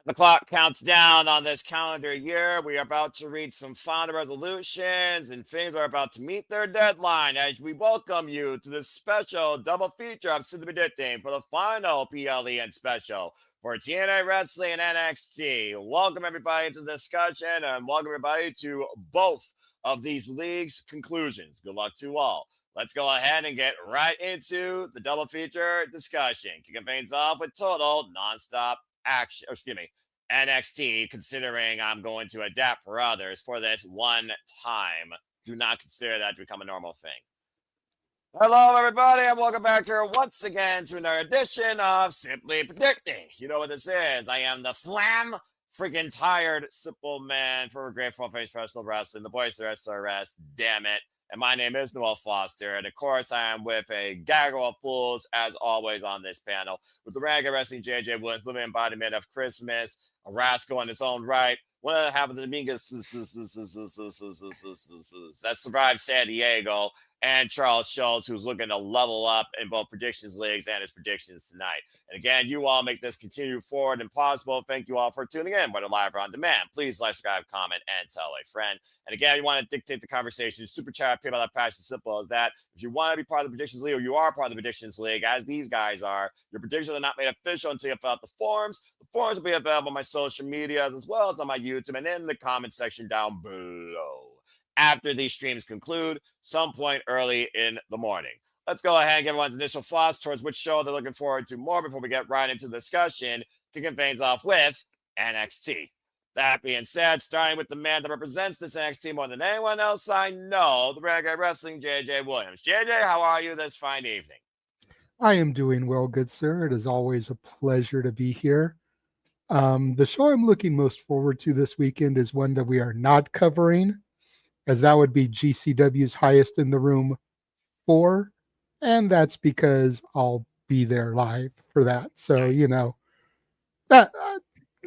The clock counts down on this calendar year. We are about to reach some final resolutions, and things are about to meet their deadline as we welcome you to this special double feature I'm simply predicting for the final PLE special for TNA Wrestling and NXT. Welcome everybody to the discussion, and welcome everybody to both of these leagues' conclusions. Good luck to all. Let's go ahead and get right into the double feature discussion. Kicking things off with total nonstop action, NXT, considering I'm going to adapt for others for this one time. Do not consider that to become a normal thing. Hello, everybody, and welcome back here once again to another edition of Simply Predicting. You know what this is. I am the freaking tired, simple man for Grateful Face Professional Wrestling, the voice of SRS, damn it. And my name is Noel Foster. And of course, I am with a gaggle of fools, as always, on this panel. With the Ragga Wrestling JJ Williams, living embodiment of Christmas, a rascal in its own right. One of the happens to me that survived San Diego, and Charles Schultz, who's looking to level up in both predictions leagues and his predictions tonight. And again, you all make this continue forward and possible. Thank you all for tuning in, whether live or on demand. Please like, subscribe, comment, and tell a friend. And again, you want to dictate the conversation, super chat, PayPal, that patch, as simple as that. If you want to be part of the predictions league, or you are part of the predictions league, as these guys are, your predictions are not made official until you fill out the forms. The forms will be available on my social medias as well as on my YouTube and in the comment section down below after these streams conclude, some point early in the morning. Let's go ahead and get everyone's initial thoughts towards which show they're looking forward to more before we get right into the discussion, kicking things off with NXT. That being said, starting with the man that represents this NXT more than anyone else I know, the Ragga Wrestling JJ Williams. JJ, how are you this fine evening? I am doing well, good sir. It is always a pleasure to be here. The show I'm looking most forward to this weekend is one that we are not covering, as that would be GCW's Highest in the Room 4, and that's because I'll be there live for that. So, Nice. you know, that a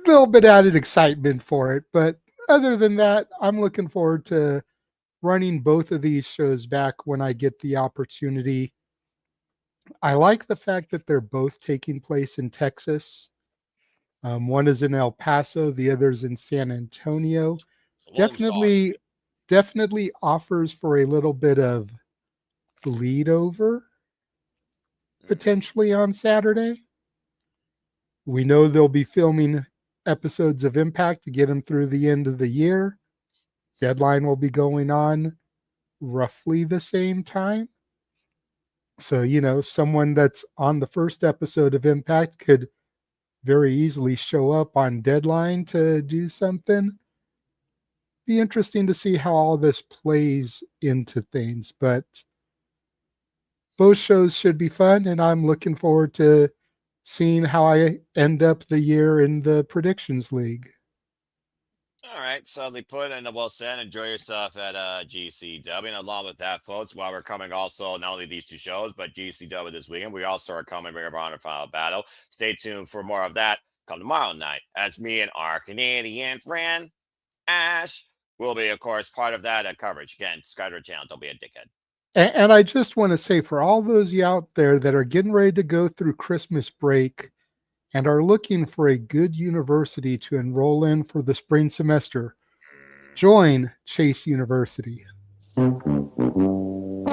little bit added excitement for it. But other than that, I'm looking forward to running both of these shows back when I get the opportunity. I like the fact that they're both taking place in Texas. One is in El Paso, the other's in San Antonio. Definitely offers for a little bit of bleed over potentially on Saturday. We know they'll be filming episodes of Impact to get them through the end of the year. Deadline will be going on roughly the same time. So, you know, someone that's on the first episode of Impact could very easily show up on Deadline to do something. Be interesting to see how all this plays into things, but both shows should be fun, and I'm looking forward to seeing how I end up the year in the Predictions League. All right, sadly put, and well said. Enjoy yourself at GCW. And along with that, folks, while we're coming also not only these two shows, but GCW this weekend, we also are coming Ring of Honor Final Battle. Stay tuned for more of that come tomorrow night, as me and our Canadian friend Ash will be, of course, part of that coverage. Again, subscribe to our channel. Don't be a dickhead. And I just want to say, for all those you out there that are getting ready to go through Christmas break and are looking for a good university to enroll in for the spring semester, join Chase University. You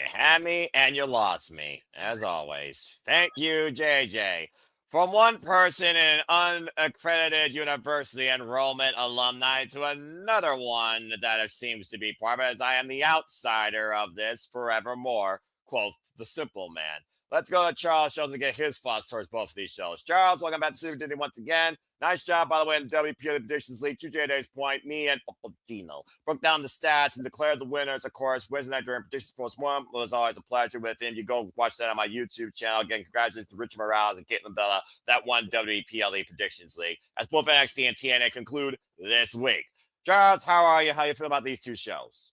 had me and you lost me, as always. Thank you, JJ. From one person in an unaccredited university enrollment alumni to another one that seems to be part of it, as I am the outsider of this forevermore. Quote, the simple man. Let's go to Charles Schultz to get his thoughts towards both of these shows. Charles, welcome back to Super Duty once again. Nice job, by the way, in the WPA Predictions League. To JJ's point, me and Gino broke down the stats and declared the winners, of course. Wednesday night during Predictions Post 1 was always a pleasure with him. You go watch that on my YouTube channel. Again, congratulations to Richard Morales and Caitlin Bella that won WPLE Predictions League. As both NXT and TNA conclude this week. Charles, how are you? How you feel about these two shows?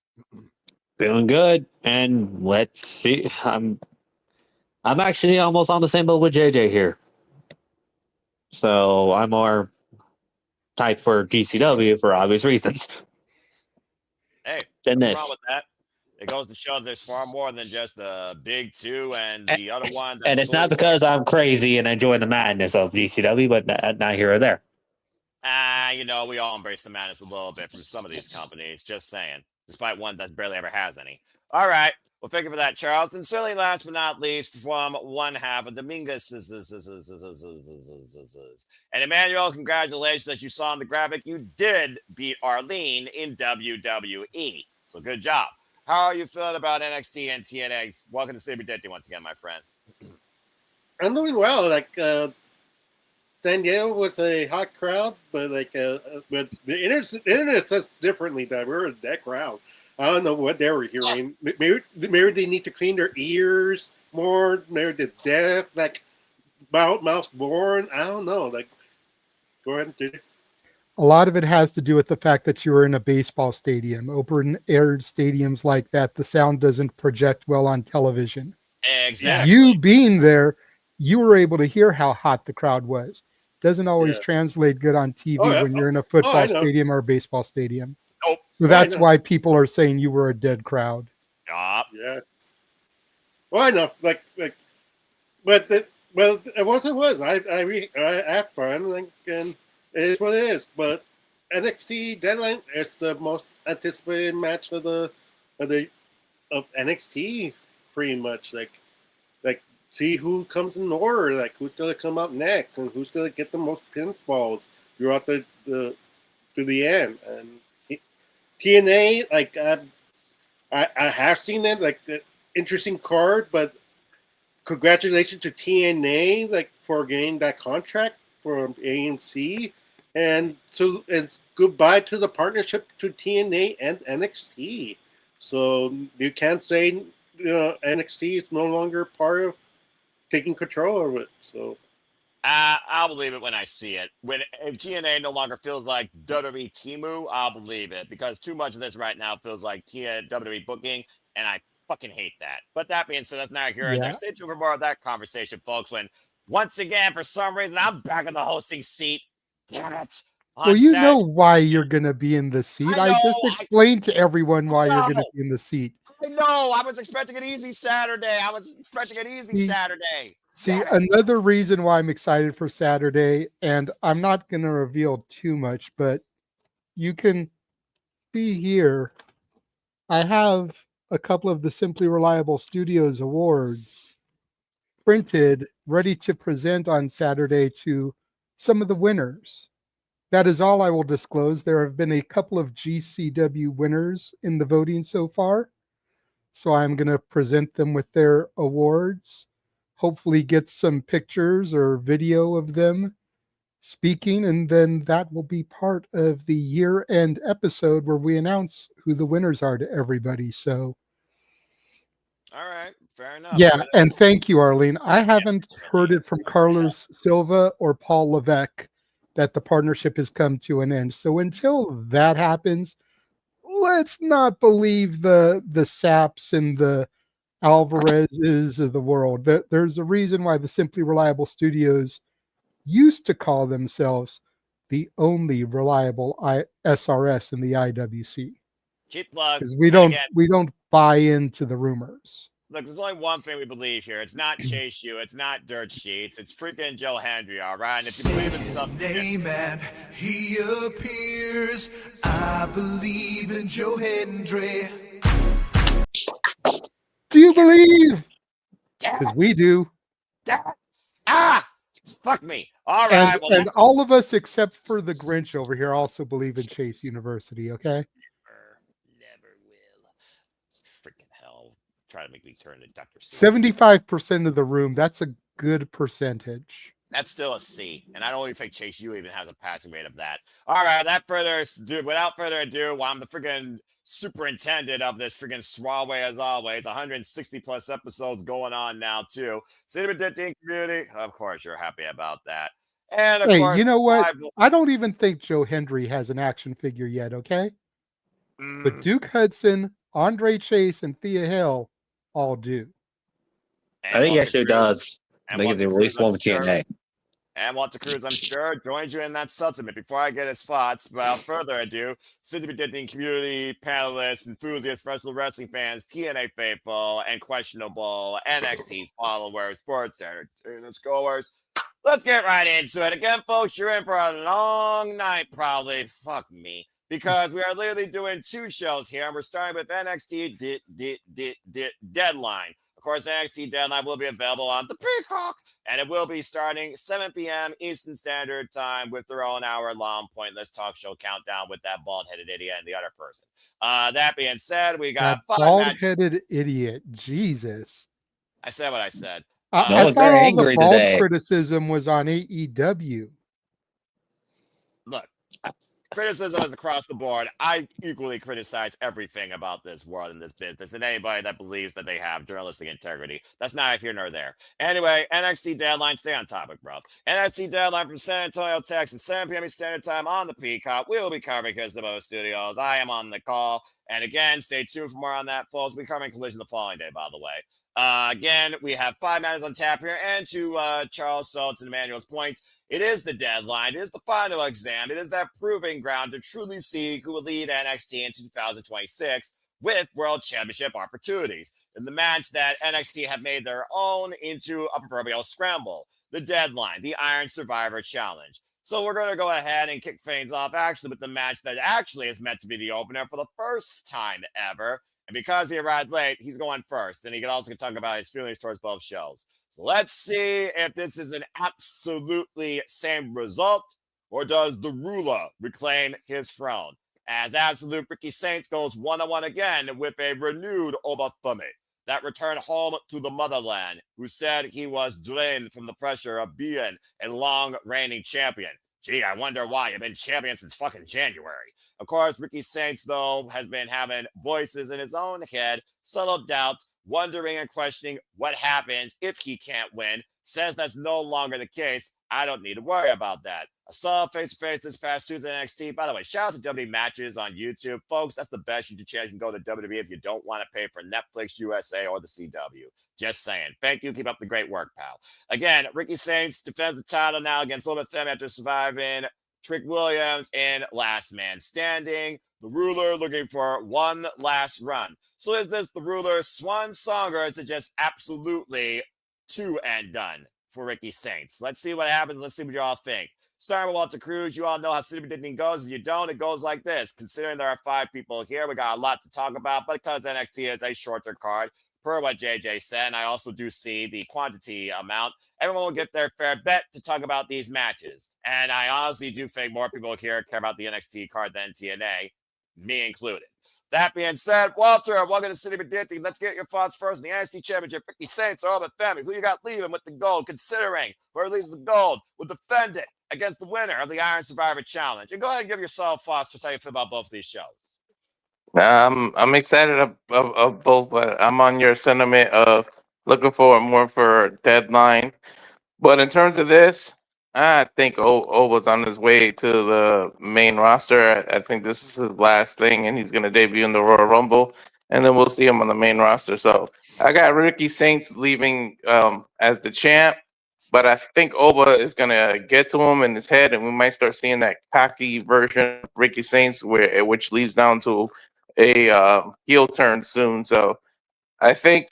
Feeling good, and let's see. I'm actually almost on the same boat with JJ here. So I'm more typed for GCW for obvious reasons. Hey, than nothing this. wrong with that. It goes to show there's far more than just the big two and the other one. And it's not because I'm crazy and enjoy the madness of GCW, but not here or there. We all embrace the madness a little bit from some of these companies. Just saying, despite one that barely ever has any. All right. Well, thank you for that, Charles. And certainly last but not least, from one half of Dominguez. And Emmanuel, congratulations. As you saw in the graphic, you did beat Arlene in WWE. So good job. How are you feeling about NXT and TNA? Welcome to Sleepy Ditty once again, my friend. I'm doing well. San Diego was a hot crowd, but but the internet says differently that we're a dead crowd. I don't know what they were hearing. Maybe they need to clean their ears more. Maybe they're deaf, mouse born. I don't know. Go ahead and do it. A lot of it has to do with the fact that you were in a baseball stadium. Open air stadiums like that, the sound doesn't project well on television. Exactly. You being there, you were able to hear how hot the crowd was. Doesn't always translate good on TV when you're in a football stadium or a baseball stadium. Nope. So that's why people are saying you were a dead crowd. Yeah. Well, I know. But it was. It was. I had fun, and it is what it is. But NXT Deadline is the most anticipated match of NXT, pretty much. See who comes in order, who's gonna come up next, and who's gonna get the most pinfalls throughout to the end. And TNA, I have seen it, the interesting card, but congratulations to TNA, for getting that contract from ANC, and so it's goodbye to the partnership to TNA and NXT. So you can't say NXT is no longer part of taking control of it. So I'll believe it when I see it. When TNA no longer feels like WWE Timu, I'll believe it, because too much of this right now feels like WWE booking, and I fucking hate that. But that being said, that's not here and there. Stay tuned for more of that conversation, folks, when once again, for some reason, I'm back in the hosting seat. Damn it. Well, you know why you're going to be in the seat. I just explained to everyone why you're going to be in the seat. I know. I was expecting an easy Saturday. See, another reason why I'm excited for Saturday, and I'm not going to reveal too much, but you can see here, I have a couple of the Simply Reliable Studios awards printed, ready to present on Saturday to some of the winners. That is all I will disclose. There have been a couple of GCW winners in the voting so far. So I'm going to present them with their awards, hopefully get some pictures or video of them speaking, and then that will be part of the year-end episode where we announce who the winners are to everybody. So, all right, fair enough. Yeah, and thank you, Arlene. I haven't heard it from Carlos Silva or Paul Levesque that the partnership has come to an end. So until that happens, let's not believe the Saps and the Alvarez's of the world. There's a reason why the Simply Reliable Studios used to call themselves the only reliable SRS in the IWC. Cheap plug. Because we don't buy into the rumors. Look, there's only one thing we believe here. It's not Chase U. It's not Dirt Sheets. It's freaking Joe Hendry, all right? And if you believe in something... name and he appears. I believe in Joe Hendry. Do you believe? Because we do. Fuck me. All right. And all of us except for the Grinch over here also believe in Chase University, okay? Never will. Freaking hell. Try to make me turn to Dr. 75% of the room. That's a good percentage. That's still a C. And I don't even think Chase U even has a passing rate of that. All right. Without further ado, I'm the freaking superintendent of this freaking Swalway as always. 160 plus episodes going on now, too. City community. Of course, you're happy about that. And of course, you know what? I don't even think Joe Hendry has an action figure yet, okay? But Duke Hudson, Andre Chase, and Thea Hill all do. I think he actually does. I think they released one with TNA. And Walter Cruz, I'm sure, joins you in that sentiment. Before I get his thoughts, without further ado, City Predicting community panelists, enthusiasts, professional wrestling fans, TNA faithful, and questionable NXT followers, sports entertainment goers. Let's get right into it. Again, folks, you're in for a long night, probably. Fuck me. Because we are literally doing 2 shows here, and we're starting with NXT Deadline. Of course, NXT Deadline will be available on the Peacock, and it will be starting 7 p.m. Eastern Standard Time with their own hour-long pointless talk show countdown with that bald-headed idiot and the other person. That being said, we got That bald-headed idiot. Jesus. I said what I said. I one's thought very all the angry bald today. criticism was on AEW. Look, criticism is across the board. I equally criticize everything about this world and this business and anybody that believes that they have journalistic integrity. That's neither here nor there. Anyway, NXT Deadline, stay on topic, bro. NXT Deadline from San Antonio, Texas, 7 p.m. Standard Time on the Peacock. We will be covering Kazarian Studios. I am on the call. And again, stay tuned for more on that, folks. We'll be covering Collision the following day, by the way. Again, we have 5 matters on tap here, and to Charles Schultz and Emmanuel's points, it is the deadline. It is the final exam. It is that proving ground to truly see who will lead NXT in 2026 with World Championship opportunities. In the match that NXT have made their own into a proverbial scramble, the deadline, the Iron Survivor Challenge. So we're going to go ahead and kick things off actually with the match that actually is meant to be the opener for the first time ever. And because he arrived late, he's going first. And he can also talk about his feelings towards both shows. So let's see if this is an absolutely same result, or does the ruler reclaim his throne? As Absolute Ricky Saints goes one-on-one again with a renewed Obafemi that returned home to the motherland, who said he was drained from the pressure of being a long-reigning champion. Gee, I wonder why. You've been champion since fucking January. Of course, Ricky Saints, though, has been having voices in his own head, subtle doubts, wondering and questioning what happens if he can't win. Says that's no longer the case. I don't need to worry about that. I saw face-to-face this past Tuesday NXT. By the way, shout out to WWE Matches on YouTube. Folks, that's the best YouTube channel. You can go to WWE if you don't want to pay for Netflix, USA, or the CW. Just saying. Thank you. Keep up the great work, pal. Again, Ricky Saints defends the title now against Obafemi after surviving Trick Williams in Last Man Standing. The ruler looking for one last run. So is this the ruler's swan song, or is it just absolutely two and done for Ricky Saints? Let's see what happens. Let's see what you all think. Starting with Walter Cruz, you all know how City Predicting goes. If you don't, it goes like this. Considering there are 5 people here, we got a lot to talk about, but because NXT is a shorter card, per what JJ said, and I also do see the quantity amount, everyone will get their fair bet to talk about these matches. And I honestly do think more people here care about the NXT card than TNA, me included. That being said, Walter, welcome to City Predicting. Let's get your thoughts first. The NXT Championship, Ricky Saints or Obafemi. Who you got leaving with the gold, considering whoever leaves the gold will defend it against the winner of the Iron Survivor Challenge? And go ahead and give yourself thoughts to how you feel about both these shows. I'm excited of both, but I'm on your sentiment of looking forward more for Deadline. But in terms of this, I think O was on his way to the main roster. I think this is his last thing, and he's going to debut in the Royal Rumble, and then we'll see him on the main roster. So I got Ricky Saints leaving as the champ, but I think Oba is going to get to him in his head, and we might start seeing that cocky version of Ricky Saints, which leads down to a heel turn soon. So I think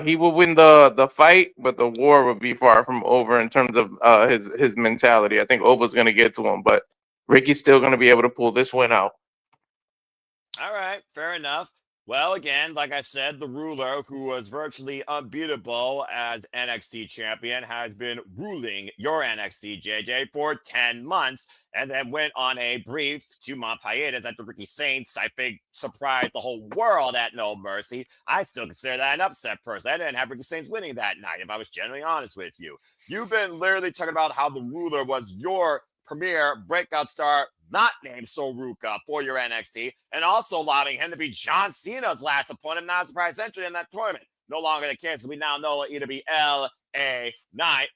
he will win the fight, but the war will be far from over in terms of his mentality. I think Oba's going to get to him, but Ricky's still going to be able to pull this win out. All right, fair enough. Well, again, like I said, the ruler, who was virtually unbeatable as NXT champion, has been ruling your NXT, JJ, for 10 months, and then went on a brief 2-month hiatus after Ricky Saints, I think, surprised the whole world at No Mercy. I still consider that an upset, personally. I didn't have Ricky Saints winning that night, if I was genuinely honest with you. You've been literally talking about how the ruler was your premier breakout star, not named Soruka, for your NXT, and also allowing him to be John Cena's last opponent, not a surprise entry in that tournament. No longer the case. We now know it'll either be L.A. Knight,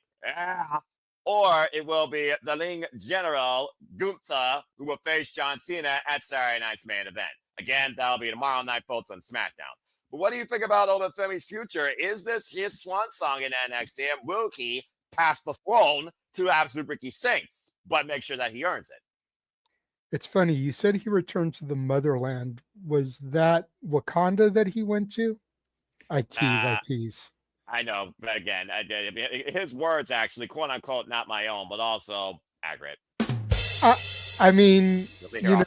or it will be the Ling General Gunther, who will face John Cena at Saturday night's main event. Again, that'll be tomorrow night, folks, on SmackDown. But what do you think about Obafemi's future? Is this his swan song in NXT, and will he pass the throne to absolute Ricky Saints, but make sure that he earns it. It's funny. You said he returned to the motherland. Was that Wakanda that he went to? I tease. I know, but again, his words actually, quote unquote, not my own, but also accurate. I mean, you know,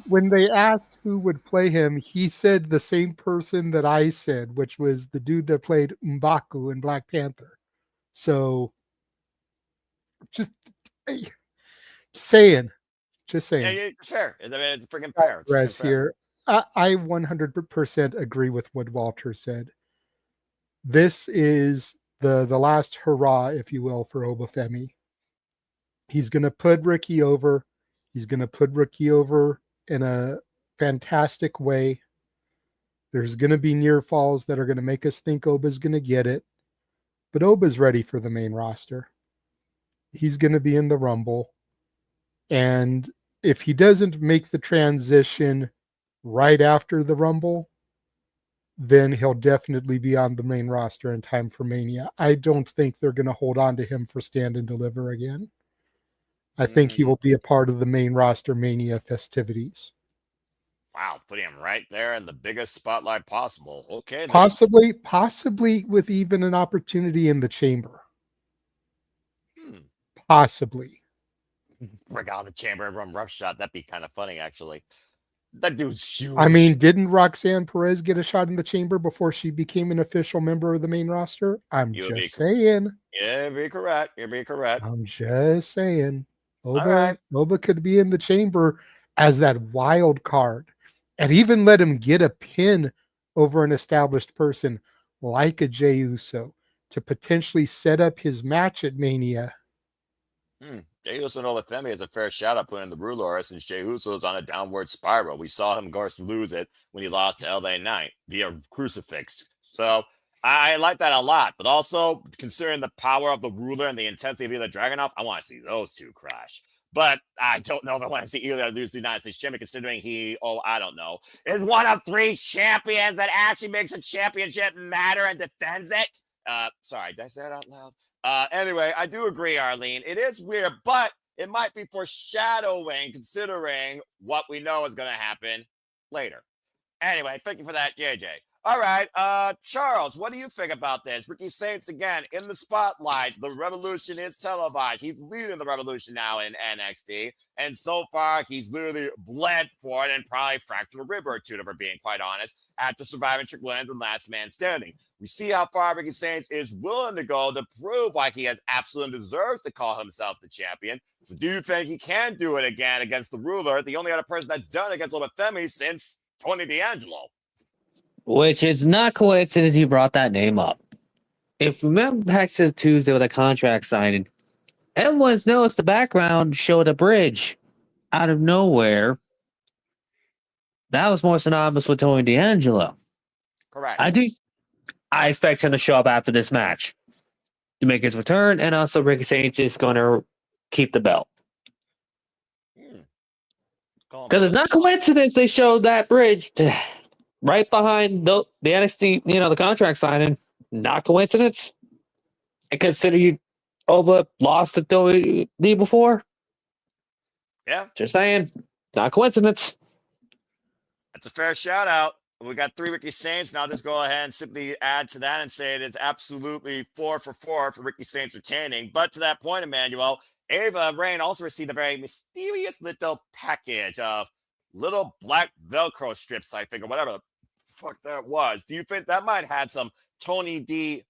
when they asked who would play him, he said the same person that I said, which was the dude that played M'Baku in Black Panther. So, just saying. Yeah, fair. It's freaking fair. It's here. I 100% agree with what Walter said. This is the last hurrah, if you will, for Obafemi. He's going to put Ricky over. He's going to put Ricky over in a fantastic way. There's going to be near falls that are going to make us think Oba's going to get it. But Oba's ready for the main roster. He's going to be in the Rumble. And if he doesn't make the transition right after the Rumble, then he'll definitely be on the main roster in time for Mania. I don't think they're going to hold on to him for Stand and Deliver again. I think he will be a part of the main roster Mania festivities. Wow, putting him right there in the biggest spotlight possible. Okay. Possibly with even an opportunity in the chamber. Possibly. Bring out the chamber and run roughshod. That'd be kind of funny, actually. That dude's huge. I mean, didn't Roxanne Perez get a shot in the chamber before she became an official member of the main roster? I'm just saying. Yeah, you're correct. I'm just saying. Right. Oba could be in the chamber as that wild card and even let him get a pin over an established person like a Jey Uso to potentially set up his match at Mania. Jey Uso and Olafemi is a fair shout out putting in the ruler since Jey Uso is on a downward spiral. We saw him, of course, lose it when he lost to LA Knight via crucifix. So I like that a lot. But also, considering the power of the ruler and the intensity of either Dragunov, I want to see those two crash. But I don't know if I want to see either lose the United States champion, considering he, I don't know, is one of 3 champions that actually makes a championship matter and defends it. Sorry, did I say that out loud? Anyway, I do agree, Arlene. It is weird, but it might be foreshadowing considering what we know is going to happen later. Anyway, thank you for that, JJ. All right, Charles, what do you think about this? Ricky Saints, again, in the spotlight. The Revolution is televised. He's leading the Revolution now in NXT. And so far, he's literally bled for it and probably fractured a rib or two, if we're being quite honest, after surviving Trick Williams and Last Man Standing. We see how far Ricky Saints is willing to go to prove why he has absolutely deserves to call himself the champion. So do you think he can do it again against the ruler, the only other person that's done against Obafemi since Tony D'Angelo? Which is not coincidence you brought that name up. If you remember back to Tuesday with a contract signing, everyone's noticed the background showed a bridge out of nowhere. That was more synonymous with Tony D'Angelo. Correct. I expect him to show up after this match to make his return, and also Ricky Saints is going to keep the belt. Because it's not coincidence they showed that bridge right behind the NXT, the contract signing. Not coincidence. And consider Oba lost to WWE before. Yeah. Just saying. Not coincidence. That's a fair shout out. We got 3 Ricky Saints. Now just go ahead and simply add to that and say it is absolutely 4 for 4 for Ricky Saints retaining. But to that point, Emmanuel, Ava Rain also received a very mysterious little package of little black Velcro strips, I think, or whatever the fuck that was. Do you think that might have had some Tony D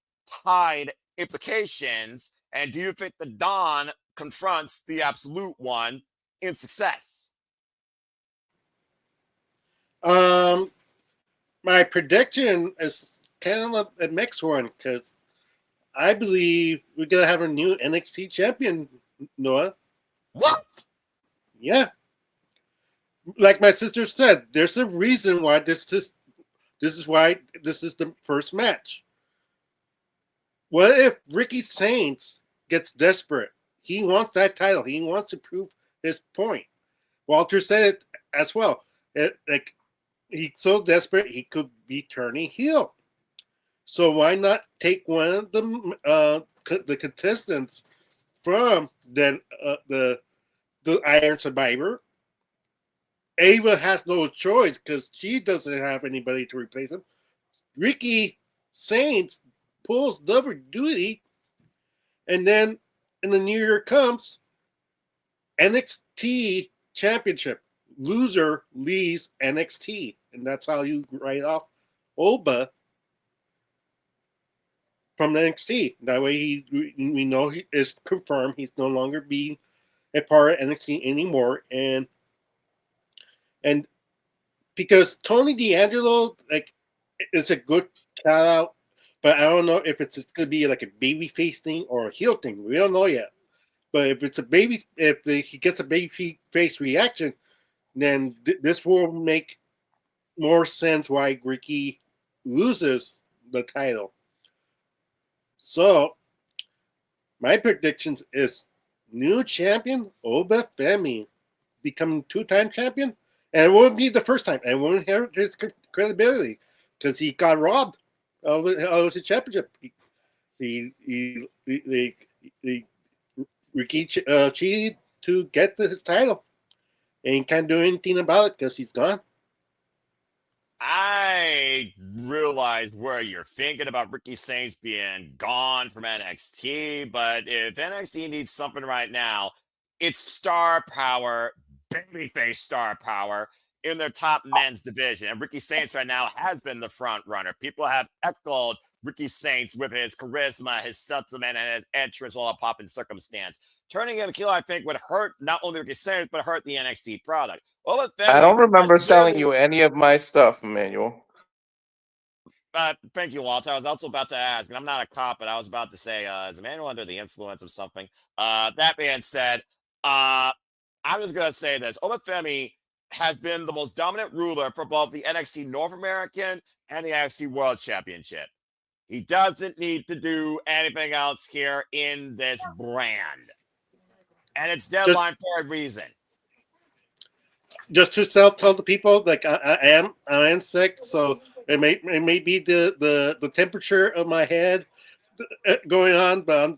tied implications? And do you think the Don confronts the Absolute One in success? My prediction is kind of a mixed one because I believe we're gonna have a new NXT champion, Noah. What? Yeah. Like my sister said, there's a reason why this is the first match. What if Ricky Saints gets desperate? He wants that title. He wants to prove his point. Walter said it as well. He's so desperate he could be turning heel. So why not take one of the contestants from the Iron Survivor? Ava has no choice because she doesn't have anybody to replace him. Ricky Saints pulls double duty, and then in the new year comes NXT Championship. Loser leaves NXT, and that's how you write off Oba from NXT. That way, we know he is confirmed he's no longer being a part of NXT anymore, and because Tony D'Angelo is a good shout out, but I don't know if it's going to be like a babyface thing or a heel thing. We don't know yet. But if it's he gets a baby face reaction, then this will make more sense why Ricky loses the title. So, my predictions is new champion Oba Femi becoming 2-time champion, and it won't be the first time. And it won't inherit his credibility because he got robbed of the championship. Ricky cheated to get his title, and he can't do anything about it because he's gone. I realize where you're thinking about Ricky Saints being gone from NXT, but if NXT needs something right now, it's star power, babyface star power in their top men's division. And Ricky Saints right now has been the front runner. People have echoed Ricky Saints with his charisma, his sentiment, and his entrance all a pop in circumstance. Turning him heel, I think, would hurt not only Ricky Saints, but hurt the NXT product. I don't remember selling you any of my stuff, Emmanuel. Thank you, Walter. I was also about to ask, and I'm not a cop, but I was about to say, is Emmanuel under the influence of something? That being said, I'm just going to say this. Obafemi has been the most dominant ruler for both the NXT North American and the NXT World Championship. He doesn't need to do anything else here in this brand. And it's deadline for a reason. Just to tell the people, like I am sick, so it may be the temperature of my head going on, but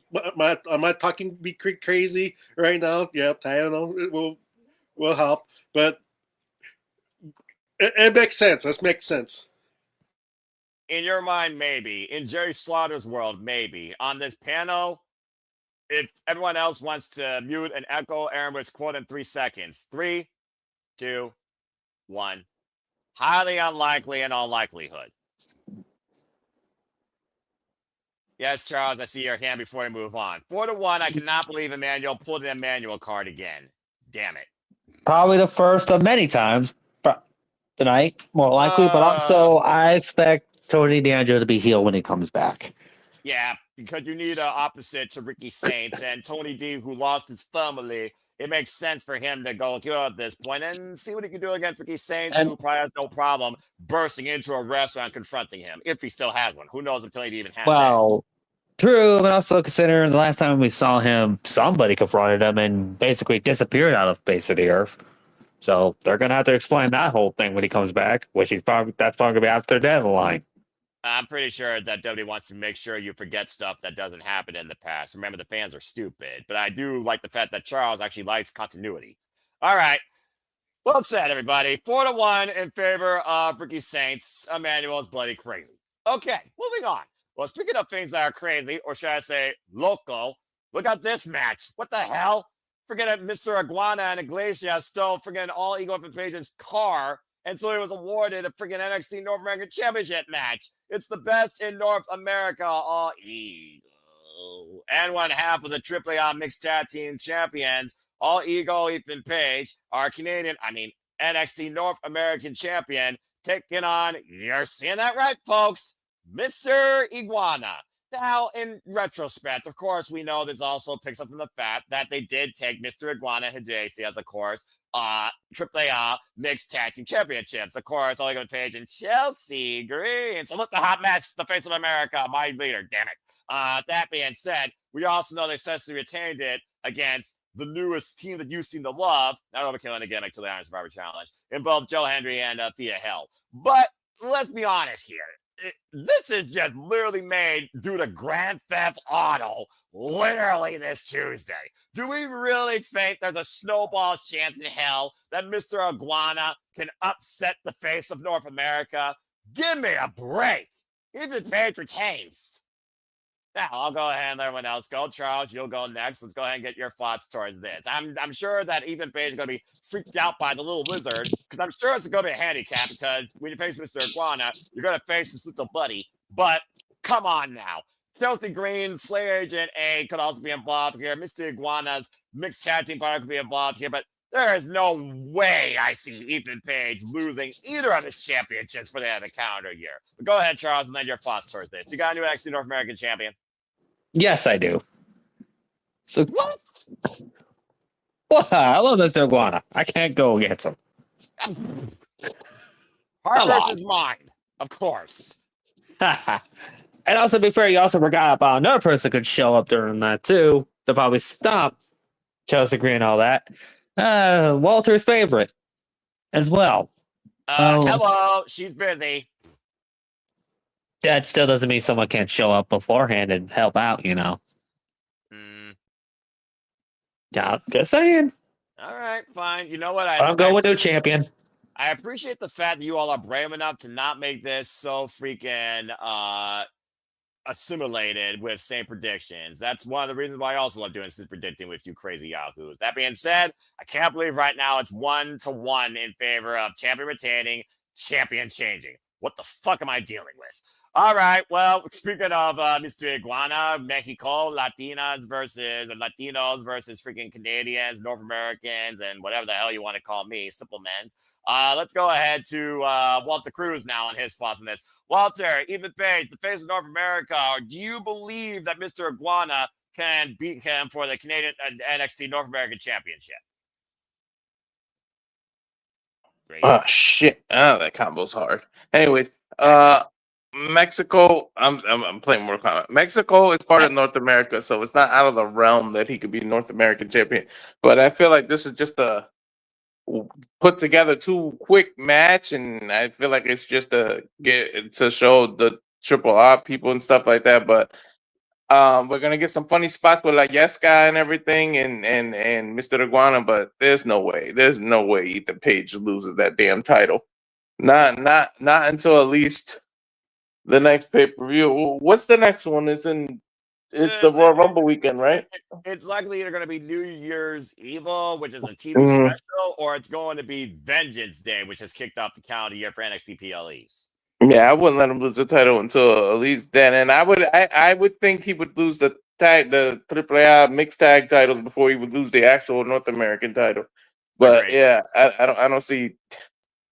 I'm not talking be crazy right now. Yeah, I don't know. It will help, but it makes sense. This makes sense. In your mind, maybe. In Jerry Slaughter's world, maybe. On this panel, if everyone else wants to mute and echo Aaronwood's quote in 3 seconds. 3, 2, 1. Highly unlikely in all likelihood. Yes, Charles, I see your hand before we move on. 4-1, I cannot believe Emmanuel pulled an Emmanuel card again. Damn it. Probably the first of many times tonight, more likely, but also I expect Tony D'Angelo to be heel when he comes back. Yeah, because you need an opposite to Ricky Saints and Tony D, who lost his family. It makes sense for him to go heel at this point and see what he can do against Ricky Saints, who probably has no problem bursting into a restaurant confronting him, if he still has one. Who knows if Tony D even has that. True, but also considering the last time we saw him, somebody confronted him and basically disappeared out of the face of the earth. So they're gonna have to explain that whole thing when he comes back, which that's probably gonna be after deadline. I'm pretty sure that WWE wants to make sure you forget stuff that doesn't happen in the past. Remember, the fans are stupid, but I do like the fact that Charles actually likes continuity. All right. Well said, everybody. 4-1 in favor of Ricky Saints. Emmanuel's bloody crazy. Okay, moving on. Well, speaking of things that are crazy, or should I say loco, look at this match. What the hell? Freaking Mr. Iguana and Iglesias stole freaking all Igwe and Page's car, and so he was awarded a freaking NXT North American Championship match. It's the best in North America, all Ego. And one half of the AAA Mixed Tag Team Champions, all Ego, Ethan Page, our NXT North American Champion, taking on, you're seeing that right, folks, Mr. Iguana. Now, in retrospect, of course, we know this also picks up from the fact that they did take Mr. Iguana and Hidesi as, of course, AAA Mixed Tag Team Championships. Of course, all Igwe Page and Chelsea Green. So look, the hot mess, the face of America, my leader, damn it. That being said, we also know they successfully retained it against the newest team that you seem to love, not overkilling a gimmick to the Iron Survivor Challenge, in both Joe Hendry and Thea Hill. But let's be honest here. this is just literally made due to Grand Theft Auto literally this Tuesday. Do we really think there's a snowball's chance in hell that Mr. Iguana can upset the face of North America? Give me a break. Even Page retains. Now, I'll go ahead and let everyone else go. Charles, you'll go next. Let's go ahead and get your thoughts towards this. I'm sure that even Page is going to be freaked out by the little wizard, because I'm sure it's going to be a handicap, because when you face Mr. Iguana, you're going to face this little buddy. But come on now. Chelsea Green, Slayer Agent A could also be involved here. Mr. Iguana's mixed tag team partner could be involved here, but there is no way I see Ethan Page losing either of his championships for the end of the calendar year. But go ahead, Charles, and then your thoughts towards this. You got a new NXT North American champion? Yes, I do. So What? well, I love Mr. Iguana. I can't go against him. Heart Come on. versus mind, of course. And also, to be fair, you also forgot about another person could show up during that too. They'll probably stop Chelsea Green and all that. Walter's favorite as well. Hello, she's busy. That still doesn't mean someone can't show up beforehand and help out, you know. Yeah, just saying. All right, fine. You know what? I'm going with new champion. I appreciate the fact that you all are brave enough to not make this so freaking assimilated with same predictions. That's one of the reasons why I also love doing this predicting with you crazy yahoos. That being said, I can't believe right now it's 1-1 in favor of champion retaining, champion changing. What the fuck am I dealing with? All right, well, speaking of Mr. Iguana, Mexico, Latinos versus freaking Canadians, North Americans, and whatever the hell you want to call me, simple men. Let's go ahead to Walter Cruz now on his thoughts on this. Walter, Ethan Page, the face of North America, do you believe that Mr. Iguana can beat him for the Canadian NXT North American Championship? Great. Oh shit! Oh, that combo's hard. Anyways, Mexico. I'm playing more comment. Mexico is part of North America, so it's not out of the realm that he could be North American champion. But I feel like this is just a put together too quick match, and I feel like it's just to show the triple R people and stuff like that. But we're gonna get some funny spots with like Yeska and everything, and Mr. Iguana. But there's no way Ethan Page loses that damn title. Not until at least the next pay-per-view. What's the next one? It's the Royal Rumble weekend, right? It's likely either going to be New Year's Evil, which is a TV special, or it's going to be Vengeance Day, which has kicked off the calendar year for NXT PLEs. Yeah, I wouldn't let him lose the title until at least then, and I would think he would lose the AAA mixed tag titles before he would lose the actual North American title. But yeah, I don't see.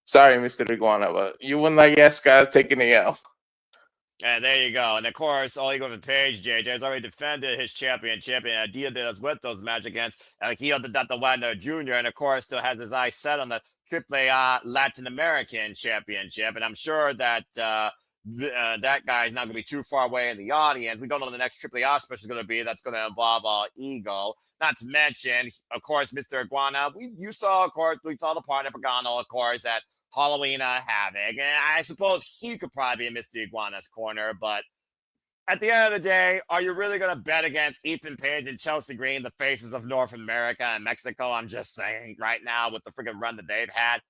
Sorry, Mr. Iguana, but you wouldn't like Yeska taking the L. And there you go. And of course, all you go with Page, JJ has already defended his championship in a deal that was with those match against Akio Wagner Jr. And of course, still has his eyes set on the AAA Latin American Championship. And I'm sure that that guy is not going to be too far away in the audience. We don't know what the next AAA special is going to be. That's going to involve Ego. Not to mention, of course, Mr. Iguana. We saw the partner Pagano, of course, at Halloween Havoc. And I suppose he could probably be in Mr. Iguana's corner, but at the end of the day, are you really going to bet against Ethan Page and Chelsea Green, the faces of North America and Mexico? I'm just saying right now with the freaking run that they've had.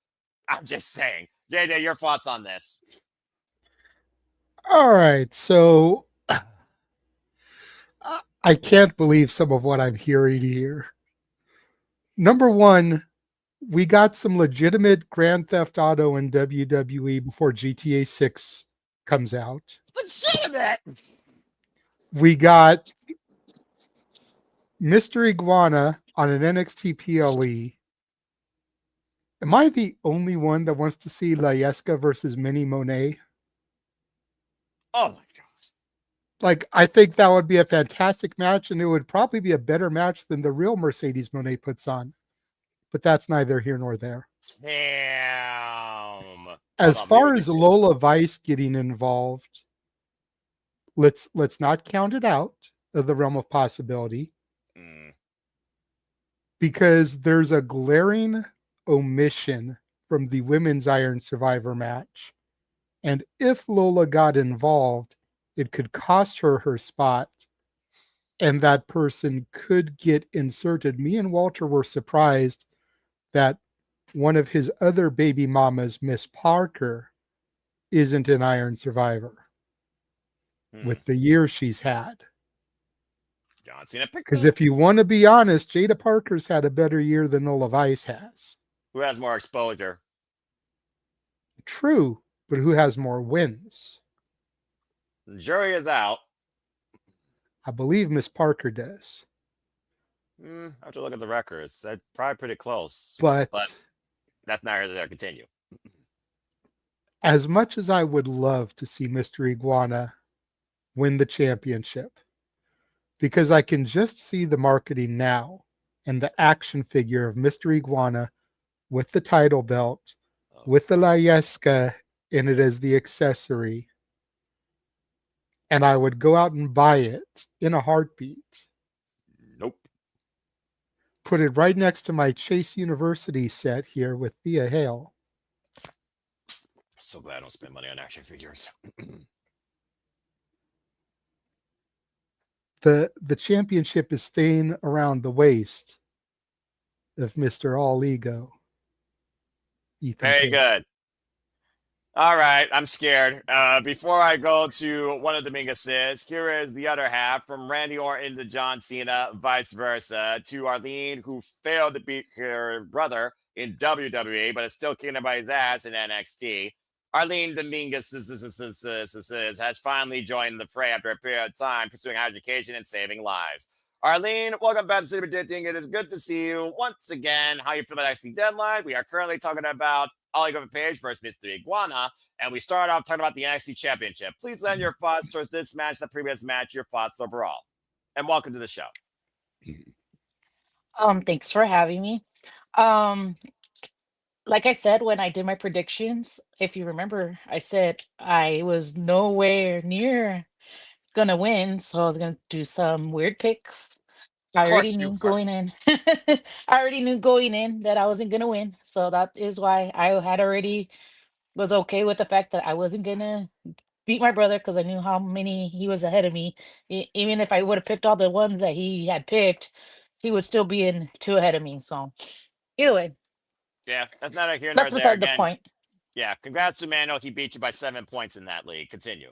I'm just saying. JJ, your thoughts on this? All right. So I can't believe some of what I'm hearing here. Number one, we got some legitimate Grand Theft Auto in WWE before GTA 6 comes out. Legitimate! We got Mr. Iguana on an NXT PLE. Am I the only one that wants to see La Yesca versus Minnie Monet? Oh my God. Like, I think that would be a fantastic match, and it would probably be a better match than the real Mercedes Monet puts on. But that's neither here nor there. Damn. As far as Lola Vice getting involved, let's not count it out of the realm of possibility. Because there's a glaring omission from the women's Iron Survivor match And if Lola got involved, it could cost her her spot, and that person could get inserted. Me and Walter were surprised that one of his other baby mamas, Miss Parker, isn't an Iron Survivor with the years she's had. John Cena picked Because if you want to be honest, Jada Parker's had a better year than Nola Vice has. Who has more exposure? True, but who has more wins? The jury is out. I believe Miss Parker does. I have to look at the records. They're probably pretty close. But that's not here to continue. As much as I would love to see Mr. Iguana win the championship, because I can just see the marketing now and the action figure of Mr. Iguana with the title belt, with the La Yesca in it as the accessory, and I would go out and buy it in a heartbeat. Nope. Put it right next to my Chase University set here with Thea Hale. So glad I don't spend money on action figures. The championship is staying around the waist of Mr. All Ego. Ethan Very Page. good. All right, I'm scared. Before I go to one of Dominguez's, here is the other half from Randy Orton to John Cena, vice versa, to Arlene, who failed to beat her brother in WWE, but is still kicking everybody's ass in NXT. Arlene Dominguez has finally joined the fray after a period of time pursuing higher education and saving lives. Arlene, welcome back to City Predicting. It is good to see you once again. How you feel about NXT Deadline? We are currently talking about Oliver Page versus Mr. Iguana, and we start off talking about the NXT Championship. Please lend your thoughts towards this match, the previous match, your thoughts overall. And welcome to the show. Thanks for having me. Like I said, when I did my predictions, if you remember, I said I was nowhere near gonna win, so I was gonna do some weird picks. I already knew going in. I already knew going in that I wasn't gonna win, so that is why I had already was okay with the fact that I wasn't gonna beat my brother because I knew how many he was ahead of me. Even if I would have picked all the ones that he had picked, he would still be in two ahead of me. So either way, Yeah, that's not a here nor that's there beside the again. point. Yeah, congrats to Mano. He beat you by 7 points in that league. Continue.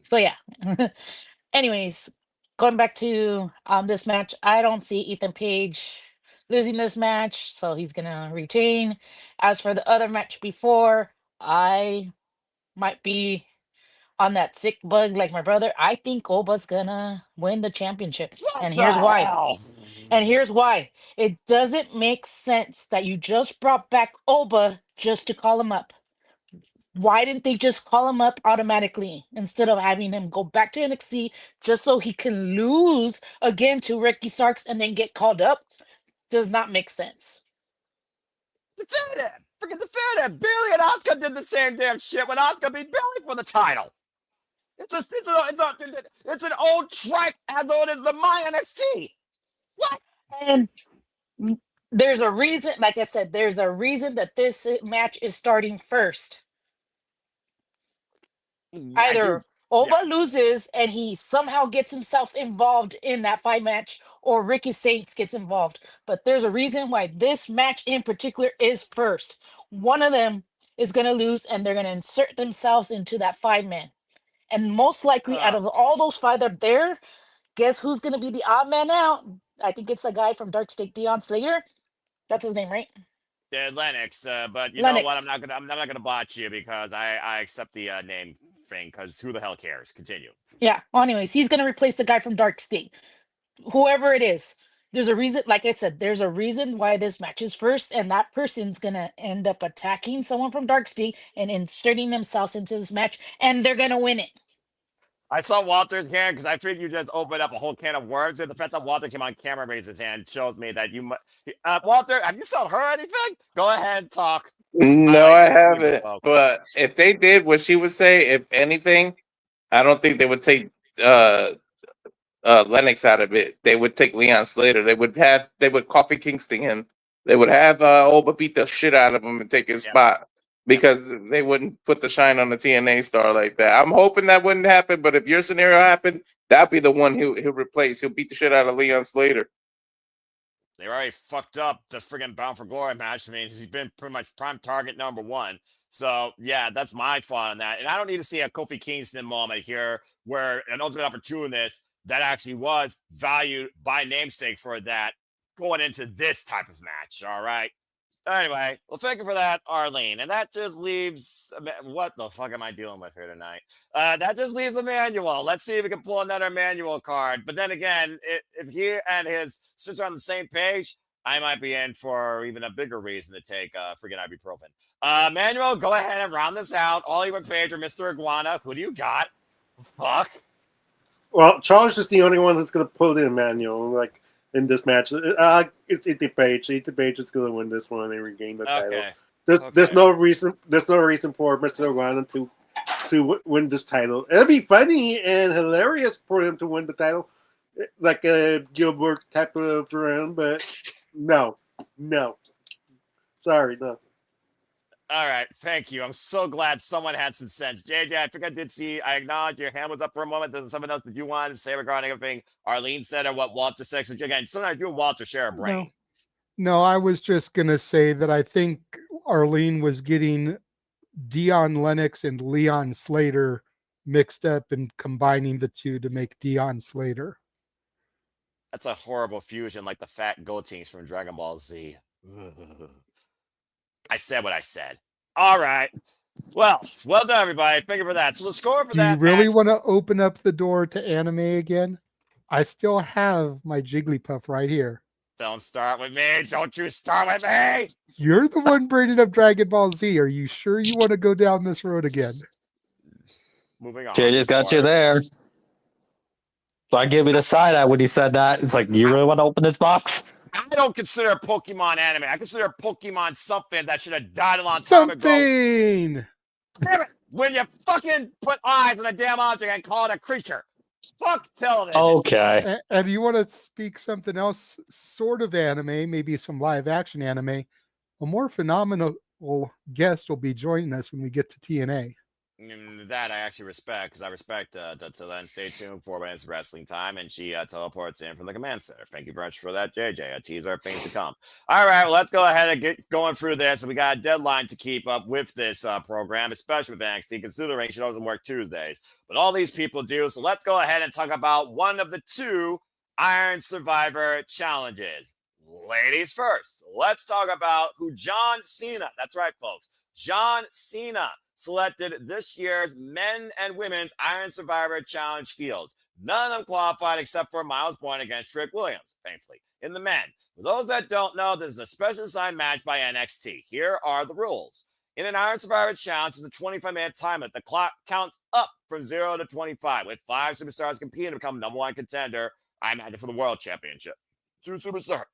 So yeah. Anyways, going back to this match, I don't see Ethan Page losing this match, so he's gonna retain. As for the other match before, I might be on that sick bug like my brother. I think Oba's gonna win the championship. And here's why. And here's why. It doesn't make sense that you just brought back Oba just to call him up. Why didn't they just call him up automatically instead of having him go back to NXT just so he can lose again to Ricky Starks and then get called up? Does not make sense. Definitive. Freaking definitive. Billy and Oscar did the same damn shit when Oscar beat Billy for the title. It's an old tripe as old as the My NXT. What? And there's a reason, like I said, there's a reason that this match is starting first. Either Oba loses and he somehow gets himself involved in that fight match, or Ricky Saints gets involved. But there's a reason why this match in particular is first. One of them is going to lose and they're going to insert themselves into that 5-man. And most likely out of all those 5 that are there, guess who's going to be the odd man out? I think it's the guy from Dark State, Dion Slater. That's his name, right? Yeah, Lennox. But you Lennox. know what? I'm not gonna botch you because I accept the name thing because who the hell cares? Continue. Yeah. Well, anyways, he's gonna replace the guy from Dark State. Whoever it is. There's a reason, like I said, there's a reason why this match is first, and that person's gonna end up attacking someone from Dark State and inserting themselves into this match, and they're gonna win it. I saw Walter's hand because I figured you just opened up a whole can of worms. And the fact that Walter came on camera and raised his hand shows me that you Walter, have you saw her anything? Go ahead and talk. No, I haven't. But if they did what she would say, if anything, I don't think they would take Lennox out of it. They would take Leon Slater. They would Kofi Kingston him. They would have Oba beat the shit out of him and take his spot. because they wouldn't put the shine on the TNA star like that. I'm hoping that wouldn't happen, but if your scenario happened, that'd be the one he'll replace. He'll beat the shit out of Leon Slater. They already fucked up the friggin' Bound for Glory match. I mean, he's been pretty much prime target number one. So, yeah, that's my thought on that. And I don't need to see a Kofi Kingston moment here where an ultimate opportunist that actually was valued by namesake for that going into this type of match. All right. Anyway, well, thank you for that, Arlene. And that just leaves what the fuck am I dealing with here tonight? That just leaves Emmanuel. Let's see if we can pull another Emmanuel card. But then again, if he and his sister are on the same page, I might be in for even a bigger reason to take freaking ibuprofen. Emmanuel, go ahead and round this out. Oliver Page or Mr. Iguana. Who do you got? Fuck. Well, Charles is the only one who's going to pull in Emmanuel. Like, in this match, it's Ethan Page. Ethan Page is going to win this one and regain the title. There's no reason. There's no reason for Mr. Iguana to win this title. It'd be funny and hilarious for him to win the title, like a Gilbert type of round. But no. Sorry, no. All right, thank you. I'm so glad someone had some sense. JJ, I think I did see, I acknowledge your hand was up for a moment. There's something else that you wanted to say regarding everything Arlene said or what Walter said. So again, sometimes you and Walter share a brain. No, I was just going to say that I think Arlene was getting Dion Lennox and Leon Slater mixed up and combining the two to make Dion Slater. That's a horrible fusion like the fat goatees from Dragon Ball Z. I said what I said. All right. Well done, everybody. Thank you for that. So the score for that. Do you really want to open up the door to anime again? I still have my Jigglypuff right here. Don't start with me. Don't you start with me. You're the one bringing up Dragon Ball Z. Are you sure you want to go down this road again? Moving on. Jay just got you there. So I gave you the side eye when he said that. It's like, you really want to open this box? I don't consider Pokemon anime. I consider Pokemon something that should have died a long time ago. Something! Damn it! When you fucking put eyes on a damn object and call it a creature. Fuck television. Okay. And you want to speak something else, sort of anime, maybe some live action anime. A more phenomenal guest will be joining us when we get to TNA. That I actually respect, because I respect then stay tuned for when it's wrestling time and she teleports in from the command center. Thank you very much for that, JJ. A teaser of things to come. All right, well, let's go ahead and get going through this. And we got a deadline to keep up with this program, especially with NXT, considering she doesn't work Tuesdays. But all these people do. So let's go ahead and talk about one of the two Iron Survivor challenges. Ladies first, let's talk about who John Cena, that's right, folks, John Cena selected this year's men and women's Iron Survivor Challenge fields. None of them qualified except for Miles Bourne against Trick Williams, thankfully. In the men, for those that don't know, this is a special assigned match by NXT. Here are the rules. In an Iron Survivor Challenge, it's a 25-minute time limit. The clock counts up from 0 to 25, with 5 superstars competing to become number one contender, I imagine, for the World Championship. Two superstars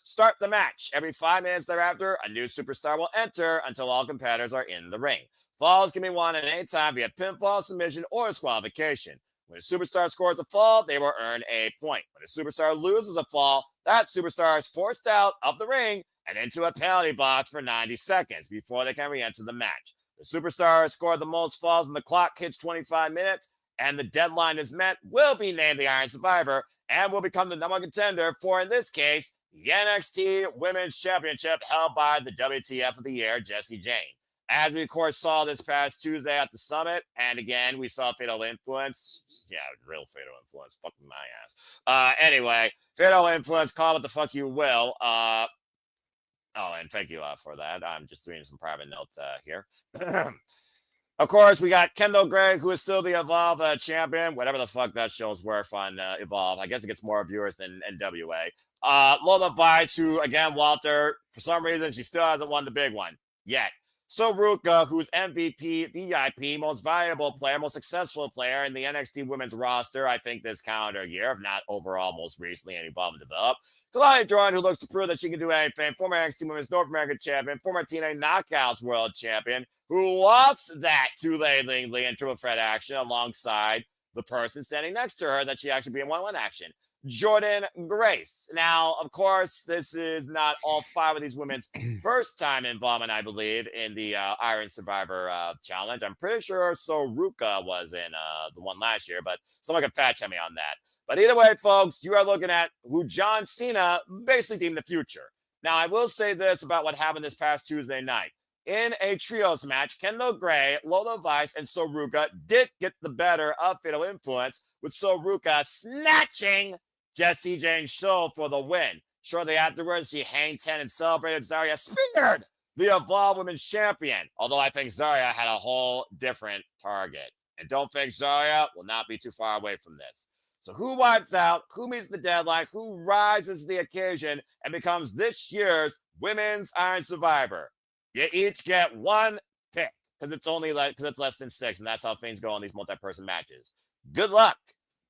start the match. Every 5 minutes thereafter, a new superstar will enter until all competitors are in the ring. Falls can be won at any time via pinfall, submission, or disqualification. When a superstar scores a fall, they will earn a point. When a superstar loses a fall, that superstar is forced out of the ring and into a penalty box for 90 seconds before they can re-enter the match. The superstar has scored the most falls when the clock hits 25 minutes and the deadline is met will be named the Iron Survivor and will become the number one contender for, in this case, the NXT Women's Championship held by the WTF of the Year, Jessie Jane. As we, of course, saw this past Tuesday at the Summit, and again, we saw Fatal Influence. Yeah, real Fatal Influence. Fucking my ass. Anyway, Fatal Influence, call it what the fuck you will. Oh, and thank you for that. I'm just doing some private notes here. Of course, we got Kendall Gray, who is still the Evolve champion, whatever the fuck that show's worth on Evolve. I guess it gets more viewers than NWA. Lola Vice, who, again, Walter, for some reason, she still hasn't won the big one yet. So Ruka, who's MVP, VIP, most valuable player, most successful player in the NXT women's roster, I think, this calendar year, if not overall most recently in Evolve and Develop. Kalani Jordan, who looks to prove that she can do anything, former NXT women's North American champion, former TNA Knockouts world champion, who lost that to Lei Lingley in triple threat action alongside the person standing next to her that she actually be in 1-1 action. Jordan Grace. Now, of course, this is not all 5 of these women's first time involvement, I believe, in the Iron Survivor challenge. I'm pretty sure Soruka was in the one last year, but someone can fact check me on that. But either way, folks, you are looking at who John Cena basically deemed the future. Now, I will say this about what happened this past Tuesday night. In a trios match, Kendall Gray, Lola Vice, and Soruka did get the better of Fatal Influence, with Soruka snatching Jessie Jane Show for the win. Shortly afterwards, she hanged 10 and celebrated. Zarya speared the Evolve Women's Champion, although I think Zarya had a whole different target. And don't think Zarya will not be too far away from this. So who wipes out, who meets the deadline, who rises to the occasion and becomes this year's Women's Iron Survivor? You each get 1 pick because it's only because it's less than 6, and that's how things go in these multi-person matches. Good luck.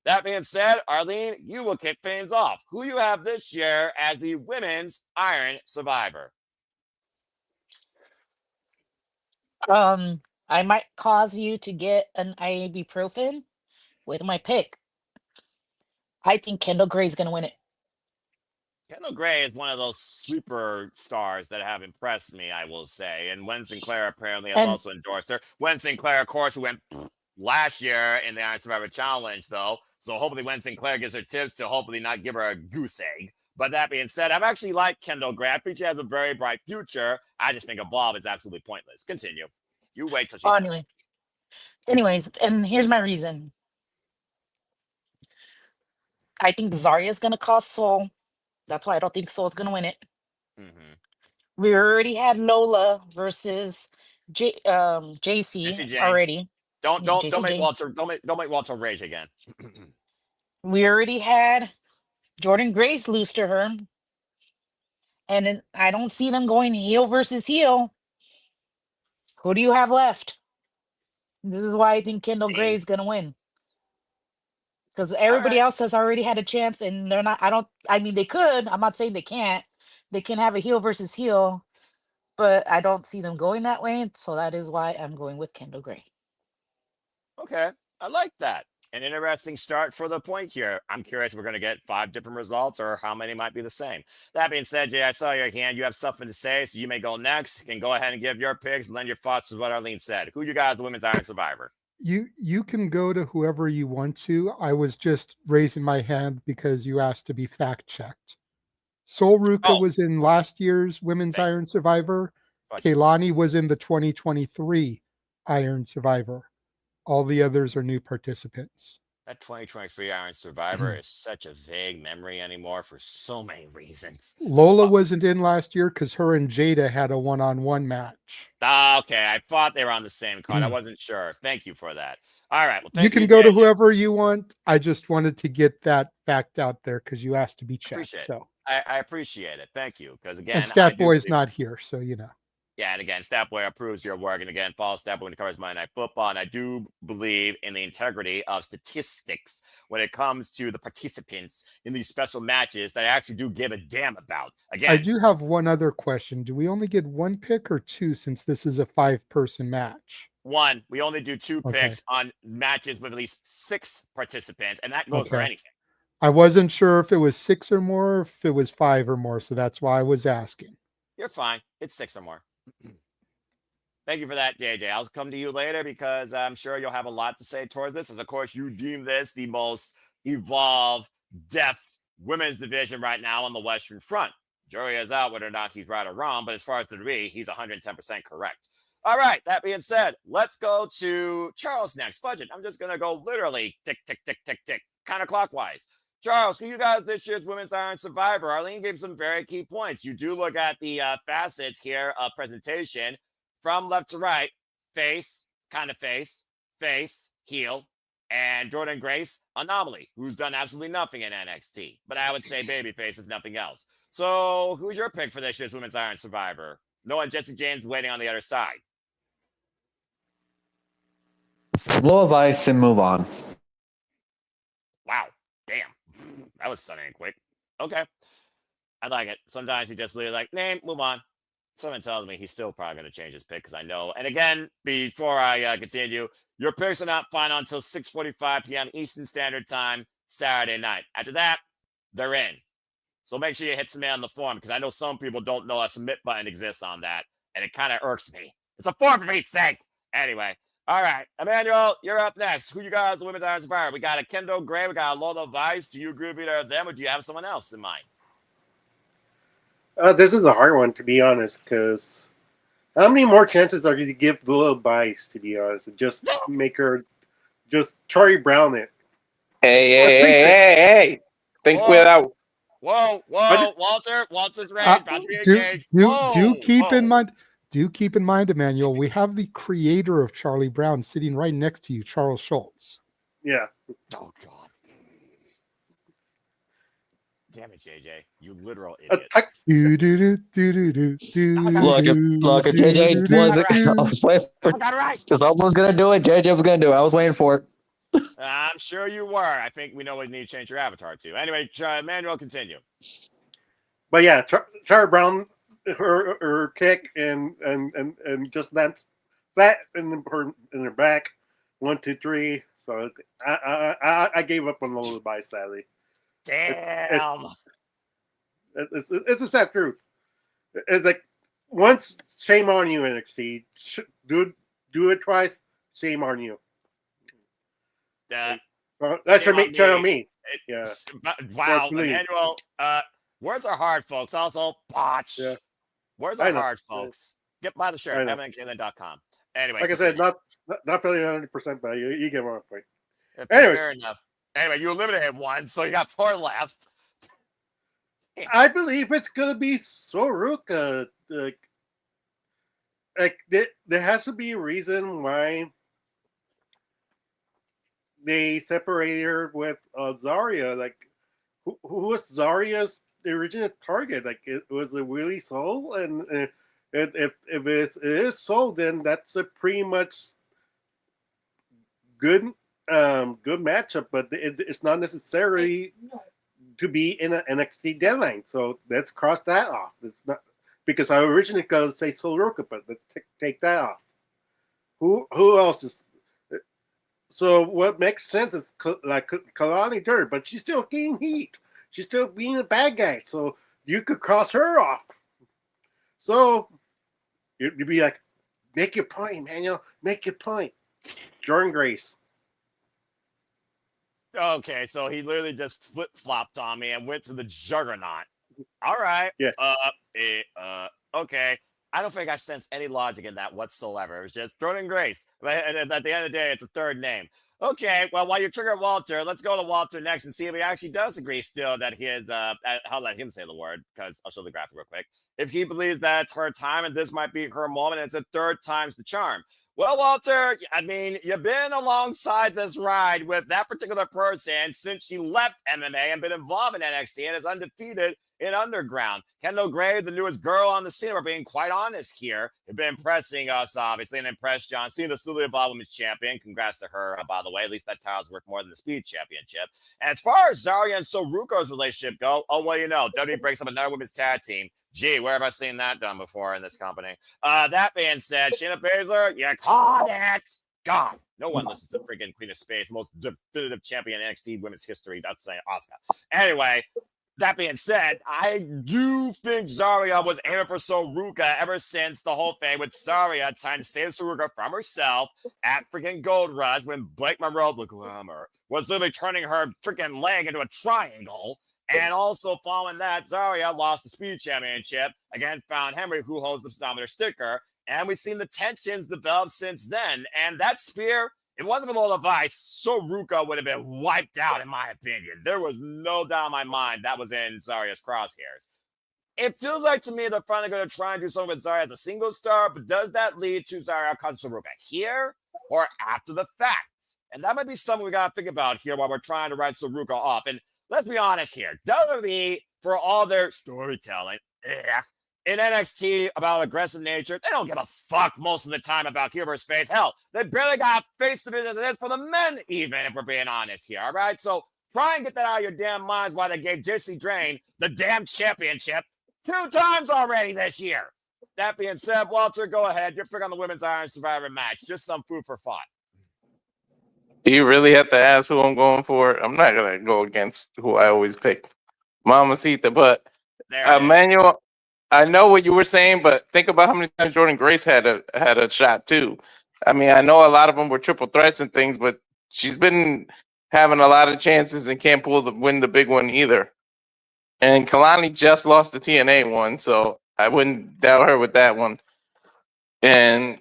That being said, Arlene, you will kick things off. Who you have this year as the Women's Iron Survivor? I might cause you to get an ibuprofen with my pick. I think Kendall Gray is going to win it. Kendall Gray is one of those superstars that have impressed me, I will say. And Wen Sinclair apparently has also endorsed her. Wen Sinclair, of course, who went last year in the Iron Survivor Challenge, though. So hopefully Wen Sinclair gives her tips to hopefully not give her a goose egg. But that being said, I've actually liked Kendall Gray. I think she has a very bright future. I just think Evolve is absolutely pointless. Continue. You wait till she's Anyways, and here's my reason. I think Zarya is going to cost Soul. That's why I don't think Soul's going to win it. Mm-hmm. We already had Lola versus JC already. Don't make Walter rage again. We already had Jordan Grace lose to her. And then I don't see them going heel versus heel. Who do you have left? This is why I think Kendall Gray is going to win. Because everybody else has already had a chance, and they're not. They could. I'm not saying they can't. They can have a heel versus heel, but I don't see them going that way. So that is why I'm going with Kendall Gray. Okay, I like that. An interesting start for the point here. I'm curious if we're going to get 5 different results or how many might be the same. That being said, Jay, I saw your hand. You have something to say, so you may go next. You can go ahead and give your picks, lend your thoughts to what Arlene said. Who you got as the Women's Iron Survivor? You can go to whoever you want to. I was just raising my hand because you asked to be fact checked. Soruka was in last year's Women's Iron Survivor. Kaylani was in the 2023 Iron Survivor. All the others are new participants. That 2023 Iron Survivor is such a vague memory anymore for so many reasons. Lola wasn't in last year because her and Jada had a one-on-one match. Okay, I thought they were on the same card. I wasn't sure. Thank you for that. All right. Well, you can go to whoever you want. I just wanted to get that fact out there because you asked to be checked. I appreciate it. Thank you. Because again, and Stat Boy's not here, so you know. Yeah, and again, Statboy approves your work. And again, follow Statboy when it covers Monday Night Football. And I do believe in the integrity of statistics when it comes to the participants in these special matches that I actually do give a damn about. Again, I do have one other question. Do we only get 1 pick or 2 since this is a 5-person match? 1. We only do 2 picks on matches with at least 6 participants, and that goes for anything. I wasn't sure if it was 6 or more, or if it was 5 or more, so that's why I was asking. You're fine. It's 6 or more. Thank you for that, JJ. I'll come to you later because I'm sure you'll have a lot to say towards this. And of course, you deem this the most evolved, depth women's division right now on the Western Front. Jury is out whether or not he's right or wrong, but as far as the degree, he's 110% correct. All right, that being said, let's go to Charles next. Fudge it. I'm just going to go literally tick, tick, tick, tick, tick, counterclockwise. Charles, who you guys this year's Women's Iron Survivor? Arlene gave some very key points. You do look at the facets here of presentation from left to right: face, kind of face, heel, and Jordan Grace, anomaly, who's done absolutely nothing in NXT. But I would say babyface if nothing else. So who's your pick for this year's Women's Iron Survivor? Knowing Jessie Jane's waiting on the other side. Blow of ice and move on. Wow. Damn. That was sudden and quick. Okay. I like it. Sometimes you just literally like, name, move on. Someone tells me he's still probably going to change his pick because I know. And again, before I continue, your picks are not final until 6:45 p.m. Eastern Standard Time, Saturday night. After that, they're in. So make sure you hit submit on the form because I know some people don't know a submit button exists on that, and it kind of irks me. It's a form for Pete's sake. Anyway, all right, Emmanuel, you're up next. Who you got as the Women's Iron Survivor? We got a Kendall Gray, we got a Lola Vice. Do you agree with either of them, or do you have someone else in mind? This is a hard one, to be honest, because how many more chances are you to give Lola Vice, to be honest? And just make her just Charlie Brown it. Hey. Think without. Whoa, Walter's ready. About to be engaged. Do keep in mind, Emmanuel, we have the creator of Charlie Brown sitting right next to you, Charles Schultz. Yeah. Oh, God. Damn it, JJ. You literal idiot. Look, JJ was waiting for I got it right. someone was gonna do it. JJ was gonna do it. I was waiting for it. I'm sure you were. I think we know what you need to change your avatar to. Anyway, Emmanuel, continue. But yeah, Charlie Brown, her kick and just that in her back, 1, 2, 3. So I gave up on Lola Vice, sadly. Damn. It's a sad truth. It's like once, shame on you, NXT. Do it twice, shame on you. That's your mate. Shame on me. Yeah. Wow, Emmanuel. Words are hard, folks. Also, botch. Yeah. Words are hard, folks. Get by the shirt. MNKLN.com. Anyway, like I said, not really 100%, but you get my point. Anyways. Fair enough. Anyway, you eliminated one, so you got 4 left. I believe it's gonna be Soruka. Like there has to be a reason why they separated her with Zarya. Like, who was Zarya's original target? Like, it was a Willie Soul, and if it is Soul, then that's a pretty much good matchup. But it's not necessarily to be in an NXT deadline. So let's cross that off. It's not because I originally going to say Soruka, but let's take that off. Who else is? So what makes sense is like Kalani Dirt, but she's still getting heat. She's still being a bad guy. So you could cross her off. So you'd be like, make your point, Emmanuel. Make your point. Jordan Grace. Okay, so he literally just flip-flopped on me and went to the Juggernaut. All right. Yes. Okay. I don't think I sense any logic in that whatsoever. It was just Jordan Grace. And at the end of the day, it's a third name. Okay, well, while you trigger Walter, let's go to Walter next and see if he actually does agree still that he is, I'll let him say the word because I'll show the graphic real quick. If he believes that it's her time and this might be her moment, and it's a third time's the charm. Well, Walter, I mean, you've been alongside this ride with that particular person since she left MMA and been involved in NXT and is undefeated in Underground. Kendall Gray, the newest girl on the scene, we're being quite honest here, have been impressing us, obviously, and impressed John Cena, still evolved women's champion. Congrats to her, by the way. At least that title's worth more than the Speed Championship. And as far as Zarya and Soruko's relationship go, oh, well, you know, WWE breaks up another women's tag team. Gee, where have I seen that done before in this company? That being said, Shayna Baszler, you caught it. God, no one listens to freaking Queen of Space, most definitive champion in NXT women's history. That's saying Asuka. Anyway, that being said, I do think Zarya was aiming for Soruka ever since the whole thing with Zarya trying to save Soruka from herself at freaking Gold Rush when Blake Monroe, the glamour, was literally turning her freaking leg into a triangle. And also following that, Zarya lost the Speed Championship against Fallon Henry, who holds the Speedometer sticker. And we've seen the tensions develop since then. And that spear, if it wasn't for Lola Vice, Soruka would have been wiped out, in my opinion. There was no doubt in my mind that was in Zarya's crosshairs. It feels like to me they're finally going to try and do something with Zarya as a single star, but does that lead to Zarya contra Soruka here or after the fact? And that might be something we got to think about here while we're trying to write Soruka off. And let's be honest here. WWE, for all their storytelling in NXT about aggressive nature, they don't give a fuck most of the time about heel versus face. Hell, they barely got face division as for the men, even if we're being honest here. All right, so try and get that out of your damn minds why they gave Jessie Drain the damn championship 2 times already this year. That being said, Walter, go ahead. Your pick on the Women's Iron Survivor match. Just some food for thought. Do you really have to ask who I'm going for? I'm not going to go against who I always pick. Mamacita. But There it is. Emmanuel, I know what you were saying, but think about how many times Jordan Grace had a shot too. I mean, I know a lot of them were triple threats and things, but she's been having a lot of chances and can't win the big one either. And Kalani just lost the TNA one, so I wouldn't doubt her with that one. And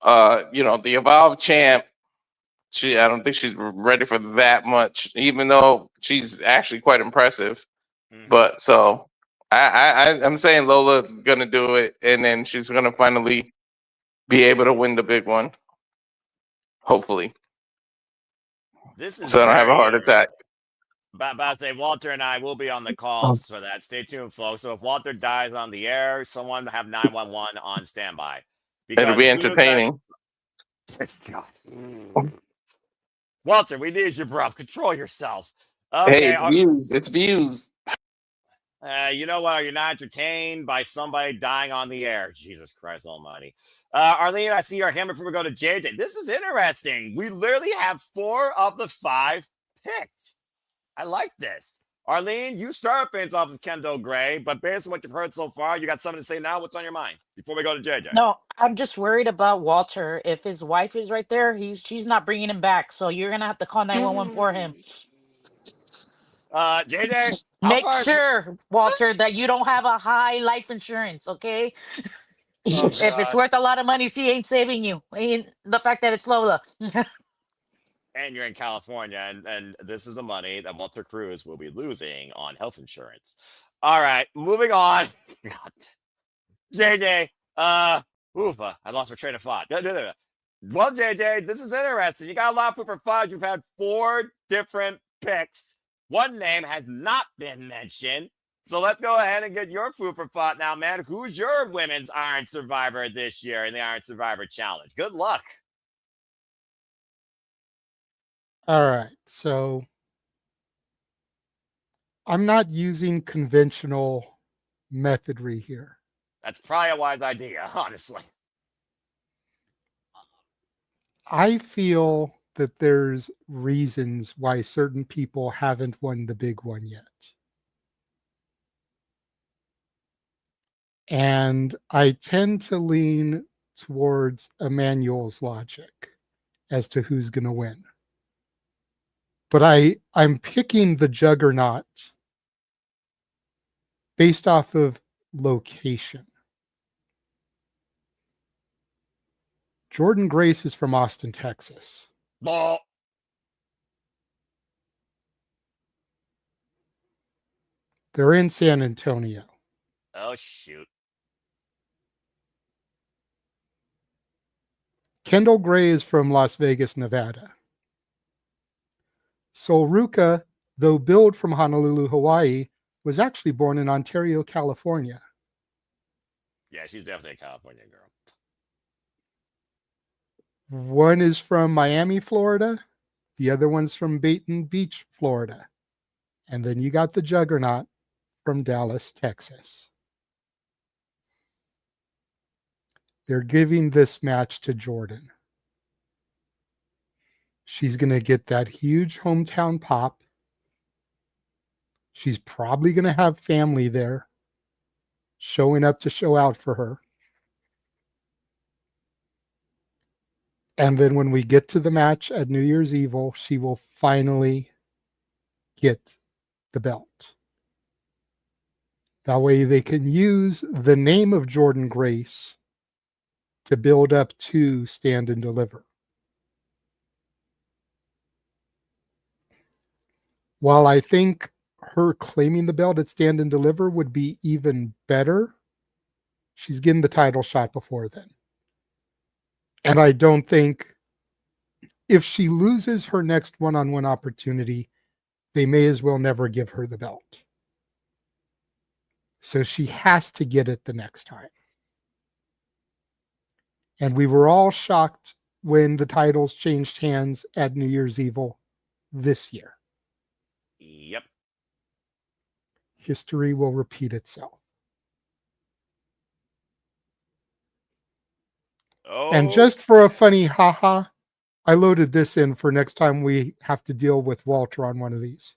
the Evolve champ, I don't think she's ready for that much, even though she's actually quite impressive. Mhm. But so I'm saying Lola's gonna do it, and then she's gonna finally be able to win the big one. Hopefully, This is so I don't have a very heart attack. About to say, Walter and I will be on the calls for that. Stay tuned, folks. So if Walter dies on the air, someone have 911 on standby. It'll be as soon as that- entertaining. God. Walter, we need you, bro. Control yourself. Hey, Okay. it's views. It's views. You know what? You're not entertained by somebody dying on the air. Jesus Christ almighty. Arlene, I see our hand before we go to JJ. This is interesting. We literally have 4 of the 5 picked. I like this. Arlene, you start things off with Kendall Gray, but based on what you've heard so far, you got something to say now? What's on your mind before we go to JJ? No, I'm just worried about Walter. If his wife is right there, she's not bringing him back. So you're gonna have to call 911 for him. JJ, Make sure, Walter, that you don't have a high life insurance, okay? If it's worth a lot of money, she ain't saving you. Ain't the fact that it's Lola. And you're in California, and this is the money that Walter Cruz will be losing on health insurance. All right, moving on. God. JJ, I lost my train of thought. Well, JJ, this is interesting. You got a lot of food for thought. You've had 4 different picks. One name has not been mentioned. So let's go ahead and get your food for thought now, man. Who's your women's Iron Survivor this year in the Iron Survivor Challenge? Good luck. All right, so I'm not using conventional methodry here. That's probably a wise idea, honestly. I feel that there's reasons why certain people haven't won the big one yet. And I tend to lean towards Emmanuel's logic as to who's going to win. But I'm picking the Juggernaut based off of location. Jordan Grace is from Austin, Texas. Ball. They're in San Antonio. Oh, shoot. Kendall Gray is from Las Vegas, Nevada. Sol Ruka, though billed from Honolulu, Hawaii, was actually born in Ontario, California. Yeah, she's definitely a California girl. One is from Miami, Florida. The other one's from Baton Beach, Florida. And then you got the Juggernaut from Dallas, Texas. They're giving this match to Jordan. She's going to get that huge hometown pop. She's probably going to have family there showing up to show out for her. And then when we get to the match at New Year's Evil, she will finally get the belt. That way they can use the name of Jordan Grace to build up to Stand and Deliver. While I think her claiming the belt at Stand and Deliver would be even better, she's getting the title shot before then. And I don't think if she loses her next one-on-one opportunity, they may as well never give her the belt. So she has to get it the next time. And we were all shocked when the titles changed hands at New Year's Evil this year. Yep. History will repeat itself. Oh. And just for a funny haha, I loaded this in for next time we have to deal with Walter on one of these.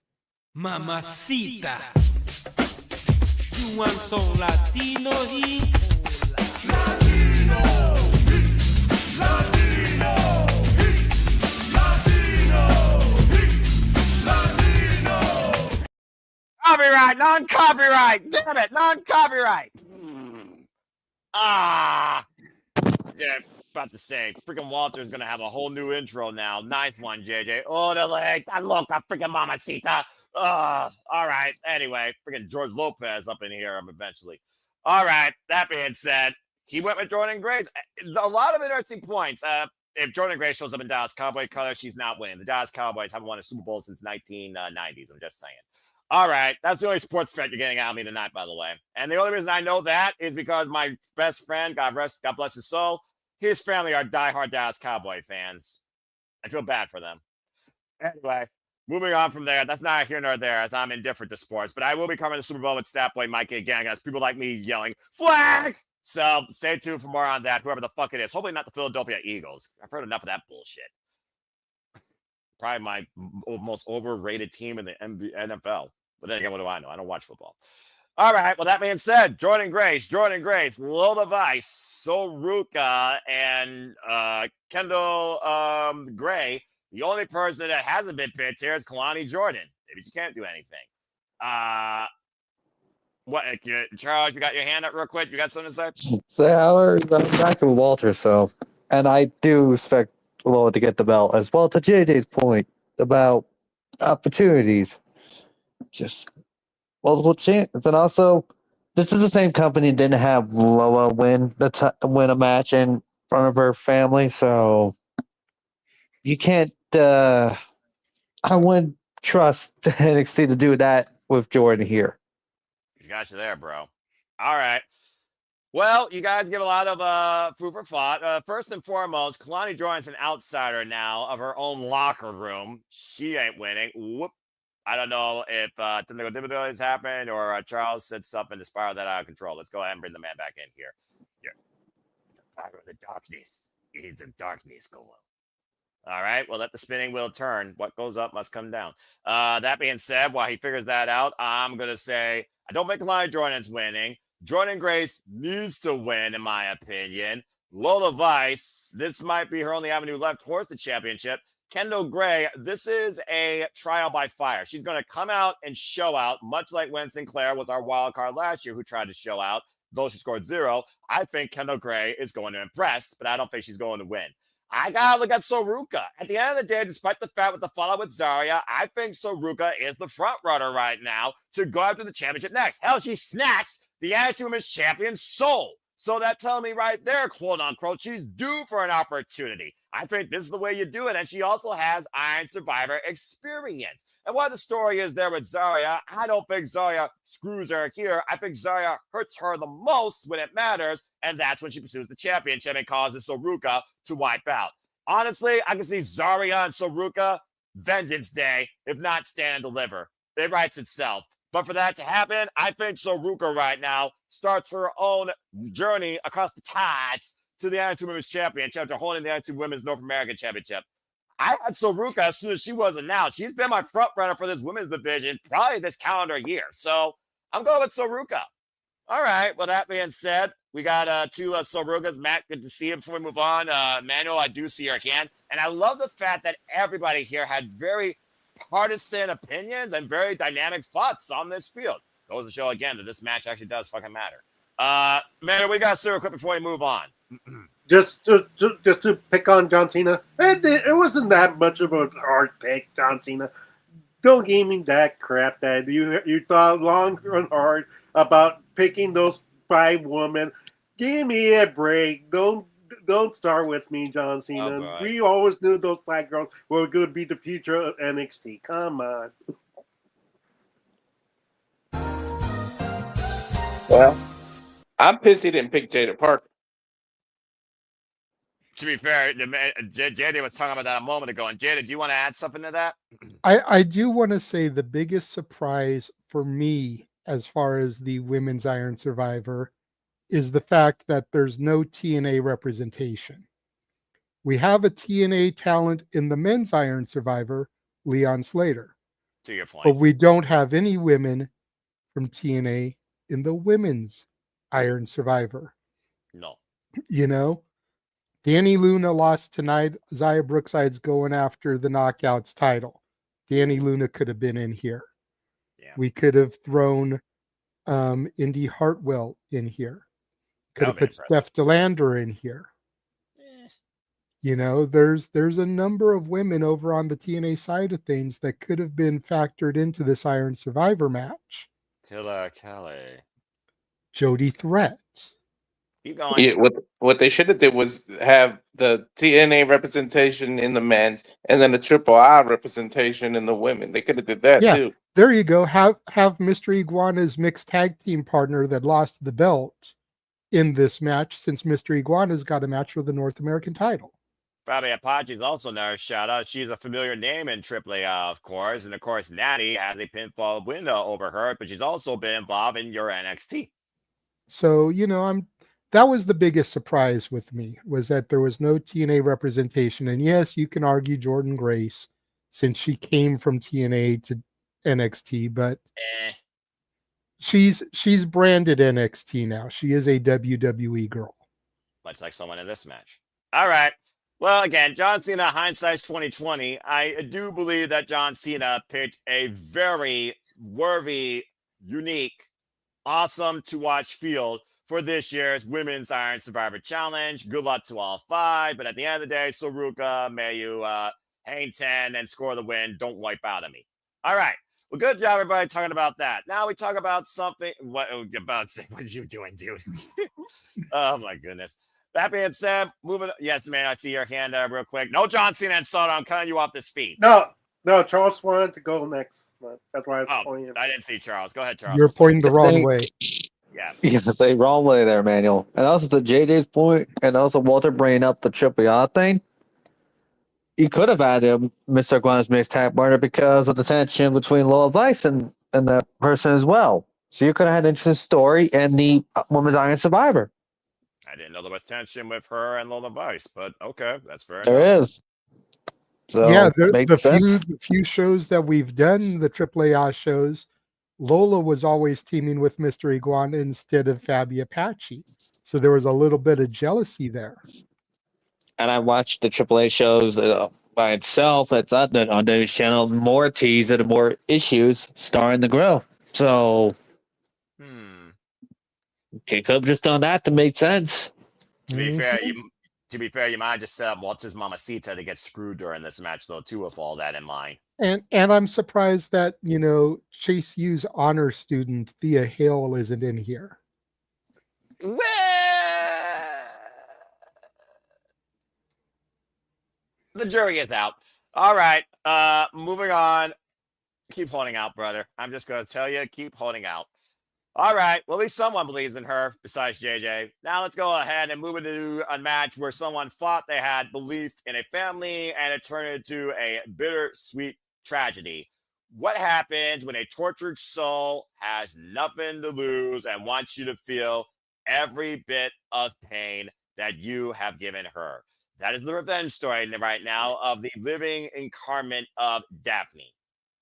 Mamacita. you want some Latino heat? Copyright, non-copyright. Damn it, non-copyright. Yeah, about to say, freaking Walter's gonna have a whole new intro now. Ninth one, JJ. Oh, the leg. I loca, freaking mamacita. All right. Anyway, freaking George Lopez up in here eventually. All right. That being said, he went with Jordan Grace. A lot of interesting points. If Jordan Grace shows up in Dallas Cowboy color, she's not winning. The Dallas Cowboys haven't won a Super Bowl since 1990s. I'm just saying. All right. That's the only sports fact you're getting out of me tonight, by the way. And the only reason I know that is because my best friend, God bless his soul, his family are diehard Dallas Cowboy fans. I feel bad for them. Anyway, moving on from there. That's not here nor there, as I'm indifferent to sports. But I will be covering the Super Bowl with Statboy Mike again, as people like me yelling, flag! So stay tuned for more on that, whoever the fuck it is. Hopefully not the Philadelphia Eagles. I've heard enough of that bullshit. Probably my most overrated team in the NFL. But then again, what do I know? I don't watch football. All right. Well, that being said, Jordan Grace, Lola Vice, Soruka, and Kendall Gray. The only person that hasn't been picked here is Kalani Jordan. Maybe she can't do anything. What, Charles? You got your hand up real quick. You got something to say? So I'm back with Walter. So, and I do expect Lola to get the belt as well. To JJ's point about opportunities, just multiple chances, and also this is the same company that didn't have Lola win a match in front of her family, so you can't. I wouldn't trust NXT to do that with Jordan here. He's got you there, bro. All right. Well, you guys give a lot of food for thought. First and foremost, Kalani Jordan's an outsider now of her own locker room. She ain't winning. Whoop. I don't know if technical difficulties happened or Charles said something to spiral that out of control. Let's go ahead and bring the man back in here. Yeah. It's a power of the darkness. It's a darkness go up. All right. Well, let the spinning wheel turn. What goes up must come down. That being said, while he figures that out, I'm going to say I don't think Kalani Jordan's winning. Jordan Grace needs to win, in my opinion. Lola Vice, this might be her only avenue left towards the championship. Kendall Gray, this is a trial by fire. She's going to come out and show out, much like when Sinclair was our wild card last year who tried to show out, though she scored 0. I think Kendall Gray is going to impress, but I don't think she's going to win. I got to look at Soruka. At the end of the day, despite the fact with the fallout with Zarya, I think Soruka is the front runner right now to go after the championship next. Hell, she snatched the NXT Women's Champion's soul. So that tells me right there, quote unquote, she's due for an opportunity. I think this is the way you do it. And she also has Iron Survivor experience. And while the story is there with Zarya, I don't think Zarya screws her here. I think Zarya hurts her the most when it matters. And that's when she pursues the championship and causes Soruka to wipe out. Honestly, I can see Zarya and Soruka Vengeance Day, if not Stand and Deliver. It writes itself. But for that to happen, I think Soruka right now starts her own journey across the tides to the NXT Women's Championship after holding the NXT Women's North American Championship. I had Soruka as soon as she was announced. She's been my front runner for this women's division probably this calendar year. So I'm going with Soruka. All right. Well, that being said, we got 2 Sorukas. Matt, good to see you before we move on. Manuel, I do see your hand. And I love the fact that everybody here had very partisan opinions and very dynamic thoughts on this field. Goes to show again that this match actually does fucking matter. Manuel, we got to real quick before we move on. Just to pick on John Cena, it wasn't that much of a hard pick, John Cena. Don't give me that crap that you thought long and hard about picking those 5 women. Give me a break. Don't start with me, John Cena. Oh, we always knew those 5 girls were going to be the future of NXT. Come on. Well, I'm pissed he didn't pick Jada Parker. To be fair, JD was talking about that a moment ago. And Jada, do you want to add something to that? I do want to say the biggest surprise for me as far as the Women's Iron Survivor is the fact that there's no TNA representation. We have a TNA talent in the Men's Iron Survivor, Leon Slater. To your point. But we don't have any women from TNA in the women's Iron Survivor. No. You know, Dani Luna lost tonight. Zaya Brookside's going after the Knockouts title. Dani Luna could have been in here. Yeah. We could have thrown Indy Hartwell in here. Could have put Steph DeLander in here. You know, there's a number of women over on the TNA side of things that could have been factored into this Iron Survivor match. Killer Kelly. Jody Threat. Keep going. Yeah, what they should have did was have the TNA representation in the men's and then the Triple I representation in the women. They could have did that too. There you go. Have Mr. Iguana's mixed tag team partner that lost the belt in this match, since Mr. Iguana's got a match for the North American title. Fabi Apache's also another shout out. She's a familiar name in AAA, of course. And of course, Natty has a pinfall win over her, but she's also been involved in your NXT. So, you know, that was the biggest surprise with me, was that there was no TNA representation. And yes, you can argue Jordan Grace, since she came from TNA to NXT, but she's branded NXT now. She is a WWE girl. Much like someone in this match. All right. Well, again, John Cena, hindsight's 2020. I do believe that John Cena picked a very worthy, unique, awesome to watch field for this year's Women's Iron Survivor Challenge. Good luck to all 5. But at the end of the day, Saruka, may you hang 10 and score the win. Don't wipe out on me. All right. Well, good job, everybody, talking about that. Now we talk about something. What are you doing, dude? Oh, my goodness. That being said, moving. Yes, man, I see your hand real quick. No John Cena and Soda. I'm cutting you off this feed. No, Charles wanted to go next. That's why I was pointing. I didn't see Charles. Go ahead, Charles. You're pointing the wrong way. Yeah. You can say wrong way there, Manuel. And also to JJ's point, and also Walter bringing up the Triple I thing. You could have added Mr. Guan's mixed tag partner because of the tension between Lola Vice and that person as well. So you could have had an interesting story and the Women's Iron Survivor. I didn't know there was tension with her and Lola Vice, but okay, that's fair. There is. So yeah, the few shows that we've done, the AAA shows, Lola was always teaming with Mr. Iguana instead of Fabi Apache. So there was a little bit of jealousy there. And I watched the AAA shows by itself. It's on David's channel. More teas and more issues starring the grill. So okay, could have just done that to make sense. To be fair, you might just set up what's his Mamacita to get screwed during this match, though, too, with all that in mind. And I'm surprised that, you know, Chase U's honor student Thea Hale isn't in here. Well, the jury is out. All right, moving on. Keep holding out, brother. I'm just going to tell you, keep holding out. All right, well, at least someone believes in her besides JJ. Now let's go ahead and move into a match where someone thought they had belief in a family and it turned into a bittersweet tragedy. What happens when a tortured soul has nothing to lose and wants you to feel every bit of pain that you have given her? That is the revenge story right now of the living incarnate of Daphne.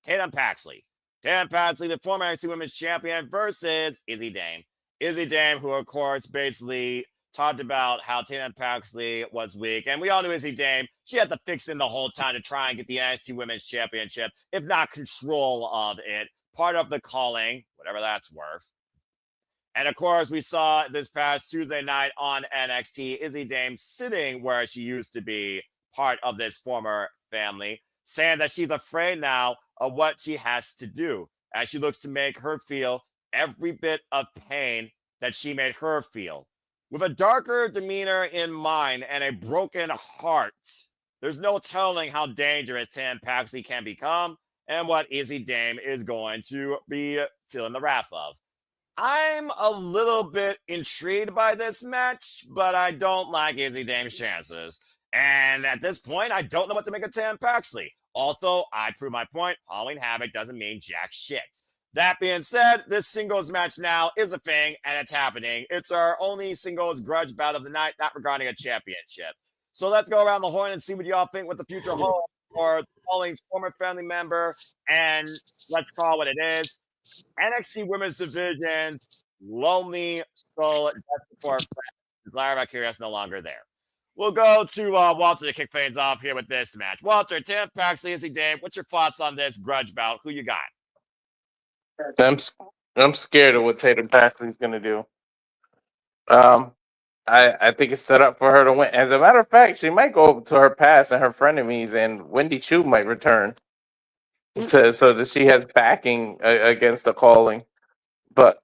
Tatum Paxley. Tatum Paxley, the former NXT Women's Champion, versus Izzy Dame. Izzy Dame, who, of course, basically talked about how Tatum Paxley was weak. And we all knew Izzy Dame. She had to fix in the whole time to try and get the NXT Women's Championship, if not control of it. Part of the calling, whatever that's worth. And, of course, we saw this past Tuesday night on NXT, Izzy Dame sitting where she used to be, part of this former family, saying that she's afraid now of what she has to do as she looks to make her feel every bit of pain that she made her feel. With a darker demeanor in mind and a broken heart, there's no telling how dangerous Tatum Paxley can become and what Izzy Dame is going to be feeling the wrath of. I'm a little bit intrigued by this match, but I don't like Izzy Dame's chances. And at this point, I don't know what to make of Tatum Paxley. Also, I prove my point. Halloween Havoc doesn't mean jack shit. That being said, this singles match now is a thing, and it's happening. It's our only singles grudge bout of the night, not regarding a championship. So let's go around the horn and see what y'all think what the future holds for Pauling's former family member, and let's call it what it is. NXT Women's Division lonely soul desperate for a friend. Desire by curious no longer there. We'll go to Walter to kick things off here with this match. Walter, Tim Paxley, Izzy Dave, what's your thoughts on this grudge bout? Who you got? I'm scared of what Tatum Paxley's gonna do. I think it's set up for her to win. As a matter of fact, she might go to her past and her frenemies, and Wendy Chu might return, so that she has backing against the calling. But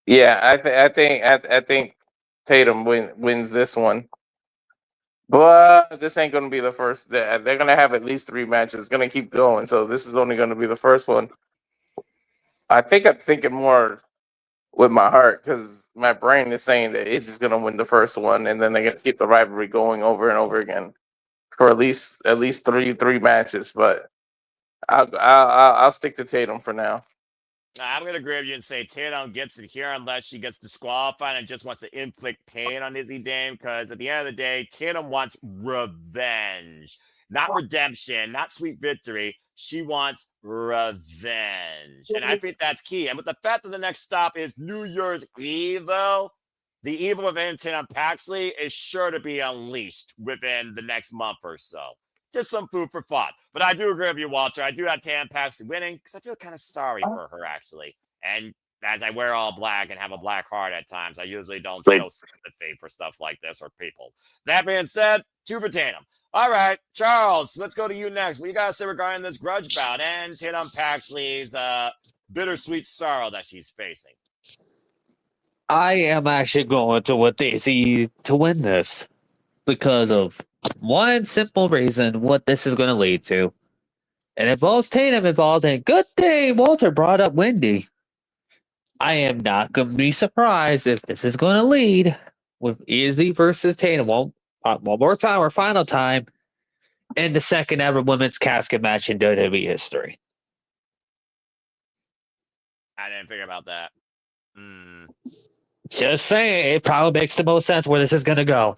yeah, I think Tatum wins this one. But this ain't gonna be the first. They're gonna have at least 3 matches. It's gonna keep going. So this is only gonna be the first one. I think I'm thinking more with my heart because my brain is saying that Izzy's gonna win the first one, and then they're gonna keep the rivalry going over and over again for at least three matches. But I'll stick to Tatum for now. I'm going to agree with you and say Tatum gets it here unless she gets disqualified and just wants to inflict pain on Izzy Dame, because at the end of the day, Tatum wants revenge. Not redemption, not sweet victory. She wants revenge. And I think that's key. And with the fact that the next stop is New Year's Eve, though, the evil of Tatum Paxley is sure to be unleashed within the next month or so. Just some food for thought. But I do agree with you, Walter. I do have Tatum Paxley winning because I feel kind of sorry for her, actually. And as I wear all black and have a black heart at times, I usually don't show sympathy for stuff like this or people. That being said, 2 for Tatum. All right, Charles, let's go to you next. What you got to say regarding this grudge bout and Tatum Paxley's bittersweet sorrow that she's facing? I am actually going to with Izzy to win this because of one simple reason what this is going to lead to. And it involves Tatum involved, and good thing Walter brought up Wendy. I am not going to be surprised if this is going to lead with Izzy versus Tatum one more time or final time in the second ever women's casket match in WWE history. I didn't figure about that. Just saying, it probably makes the most sense where this is going to go.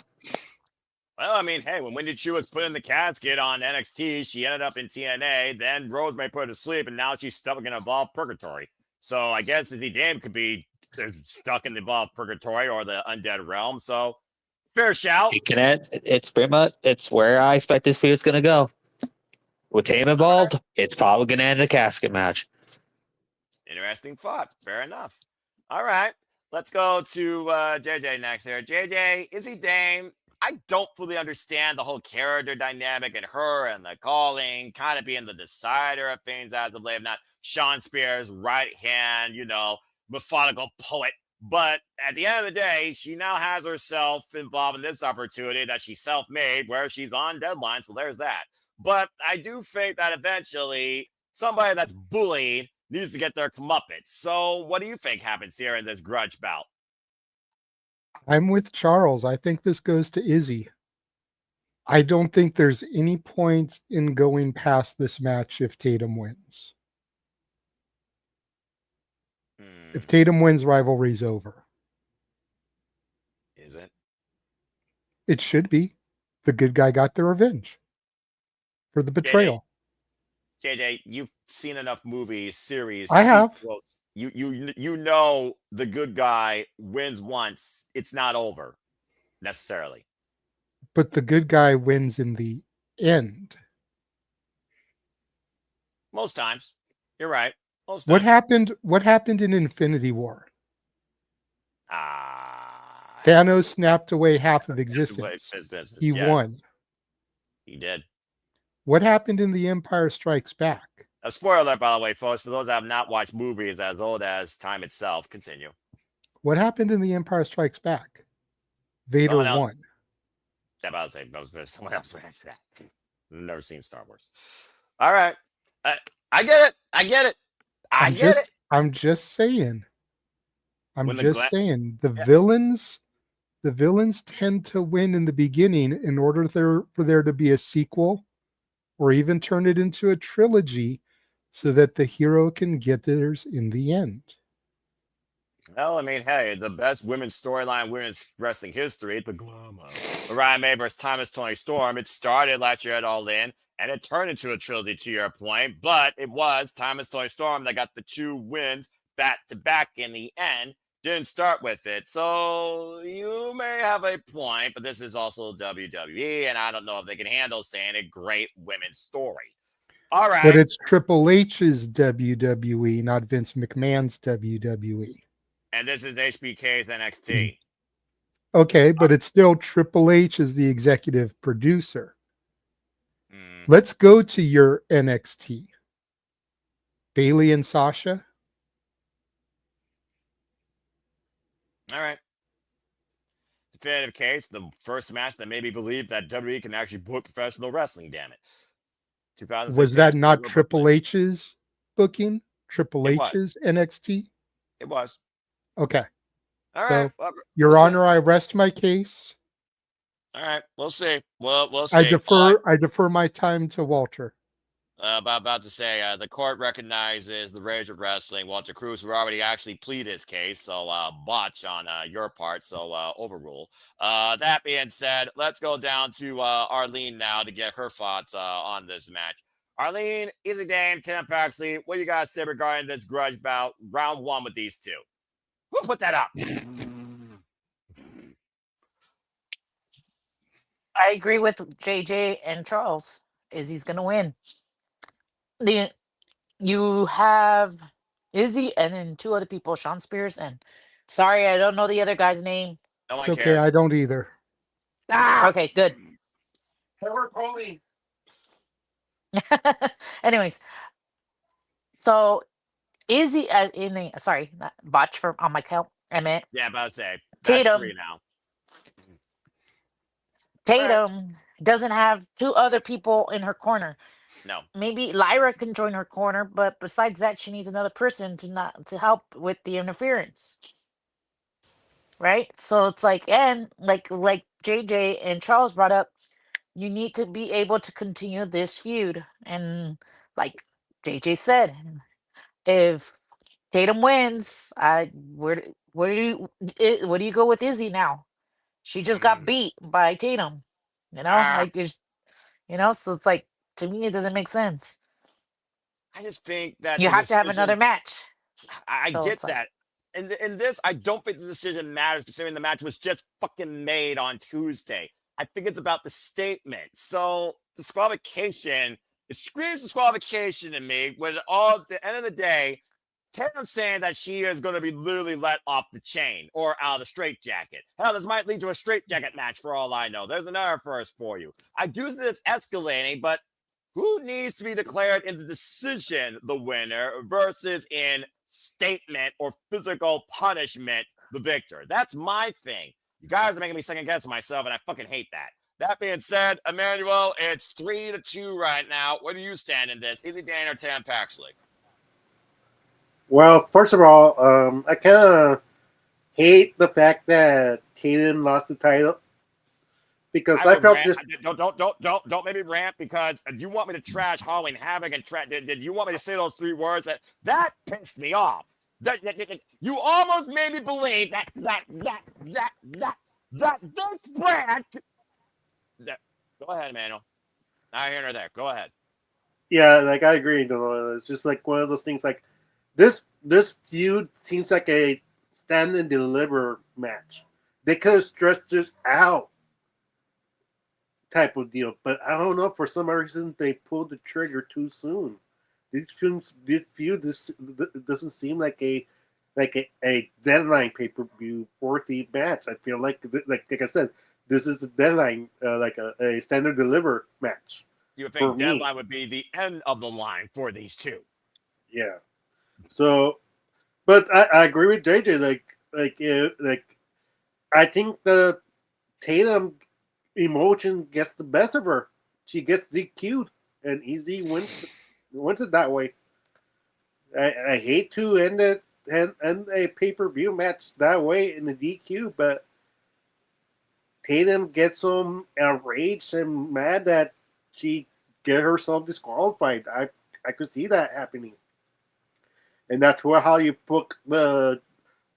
Well, I mean, hey, when Wendy Chu was put in the casket on NXT, she ended up in TNA. Then Rosemary put her to sleep, and now she's stuck in Evolve Purgatory. So I guess Izzy Dame could be stuck in the Evolve Purgatory or the Undead Realm. So fair shout. It's pretty much where I expect this feud's going to go. With Tatum involved, it's probably going to end in a casket match. Interesting thought. Fair enough. All right, let's go to JJ next here. JJ, Izzy Dame. I don't fully understand the whole character dynamic and her and the calling, kind of being the decider of things as of late, not Sean Spears' right hand, methodical poet. But at the end of the day, she now has herself involved in this opportunity that she self-made where she's on deadline. So there's that. But I do think that eventually somebody that's bullied needs to get their comeuppance. So what do you think happens here in this grudge bout? I'm with Charles. I think this goes to Izzy. I don't think there's any point in going past this match if Tatum wins. If Tatum wins, rivalry's over. Is it? It should be. The good guy got the revenge for the betrayal. JJ, you've seen enough movies, series. I have. Sequels. You know the good guy wins once. It's not over necessarily. But the good guy wins in the end. Most times. You're right. Most What times. What happened in Infinity War? Thanos snapped away half of existence. He won. He did. What happened in The Empire Strikes Back? A spoiler alert, by the way, folks, for those that have not watched movies as old as time itself. Continue. What happened in The Empire Strikes Back? Vader won. Yeah, I was saying, someone else would answer that. I've never seen Star Wars. All right. I get it. I'm just saying. The villains tend to win in the beginning in order for there to be a sequel or even turn it into a trilogy so that the hero can get theirs in the end. Well, I mean, hey, the best women's storyline, women's wrestling history, the Glamour. Ryan May versus Thomas Tony Storm. It started last year at All In, and it turned into a trilogy to your point, but it was Thomas Tony Storm that got the 2 wins back in the end. Didn't start with it. So you may have a point, but this is also WWE, and I don't know if they can handle saying a great women's story. All right. But it's Triple H's WWE, not Vince McMahon's WWE. And this is HBK's NXT. Okay, but it's still Triple H as the executive producer. Let's go to your NXT. Bayley and Sasha. All right. Definitive case, the first match that made me believe that WWE can actually book professional wrestling, damn it. Was that not Triple H's booking? Triple It was. H's NXT? It was. Okay. All So, right. Well, Your we'll Honor, I rest my case. All right. We'll see. We'll see. I defer my time to Walter. About to say, the court recognizes the rage of wrestling. Walter Cruz, who already actually pleaded his case, so botch on your part, so overrule. That being said, let's go down to Arlene now to get her thoughts on this match. Arlene, Easy Dane, Tim Paxley, what do you guys say regarding this grudge bout, round one with these two? Who put that up? I agree with JJ and Charles. Izzy's gonna win. You have Izzy and then two other people, Sean Spears and sorry, I don't know the other guy's name. No It's one okay, cares. I don't either. Okay, good. Anyways, so Izzy in the sorry, not botch for on my count. I meant Yeah, about to say that's Tatum. 3 now. Tatum doesn't have two other people in her corner. No. Maybe Lyra can join her corner, but besides that, she needs another person to help with the interference. Right? So it's like, and like JJ and Charles brought up, you need to be able to continue this feud. And like JJ said, if Tatum wins, where do you go with Izzy now? She just got beat by Tatum. Like so it's like, to me it doesn't make sense. I just think that You the have to have decision, another match. I So get it's like, that. In this, I don't think the decision matters considering the match was just fucking made on Tuesday. I think it's about the statement. So disqualification, it screams disqualification to me when at the end of the day, Tatum's saying that she is going to be literally let off the chain or out of the straitjacket. Hell, this might lead to a straitjacket match for all I know. There's another first for you. I do see this escalating, but who needs to be declared in the decision the winner versus in statement or physical punishment the victor? That's my thing. You guys are making me second guess myself, and I fucking hate that. That being said, Emmanuel, it's 3-2 right now. Where do you stand in this? Easy Dan or Tam Paxley? Well, first of all, I kind of hate the fact that Tatum lost the title because I felt this. Don't make me rant because you want me to trash Halloween Havoc and did you want me to say those 3 words that pissed me off? You almost made me believe that this brand. Go ahead, Emmanuel. Not here nor there. Go ahead. Yeah, like I agree. It's just like one of those things. Like this feud seems like a stand and deliver match. They could have stretched this out, type of deal. But I don't know. For some reason, they pulled the trigger too soon. This feud doesn't seem like a deadline pay-per-view worthy match. I feel like I said, this is a deadline, like a standard deliver match. You would think deadline would be the end of the line for these two. Yeah. So, but I agree with JJ. Like I think the Tatum emotion gets the best of her. She gets DQ'd, and Easy wins it that way. I hate to end a pay-per-view match that way in the DQ, but Tatum gets so enraged and mad that she get herself disqualified. I could see that happening, and that's how you book the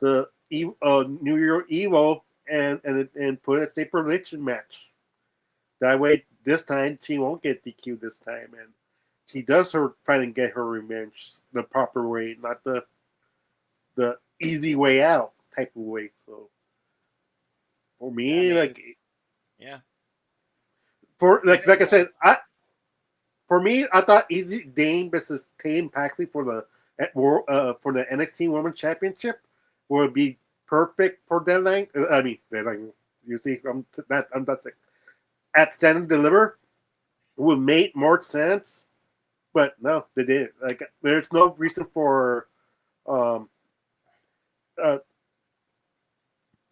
New Year Evo and put a stipulation match. That way, this time she won't get DQ this time, and she does try and get her revenge the proper way, not the the easy way out type of way. So for me, Yeah, like yeah. for like I said, for me, I thought Easy Dane versus Tatum Paxley for the NXT Women's Championship would be perfect for Deadline. I mean, Deadline. You see, I'm not saying at Stand and Deliver would make more sense, but no, they didn't. Like, there's no reason for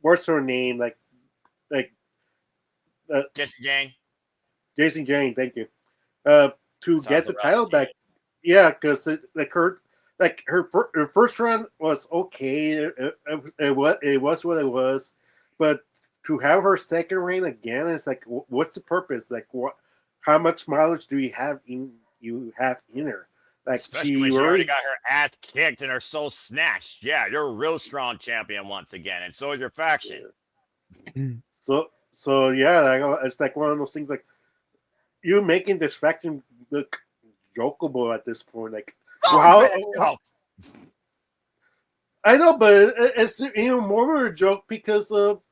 what's her name? Like Jesse Jane. Jason Jane. Thank you. To Sounds get the about title it. back. Yeah, because her first run was okay. It was what it was, but to have her second reign again, it's like, what's the purpose? Like, what? How much mileage do you have in her? Like, Especially when she already got her ass kicked and her soul snatched. Yeah, you're a real strong champion once again, and so is your faction. So yeah, it's like one of those things. Like, you making this faction look jokeable at this point. Like, how I know, but it's even more of a joke because of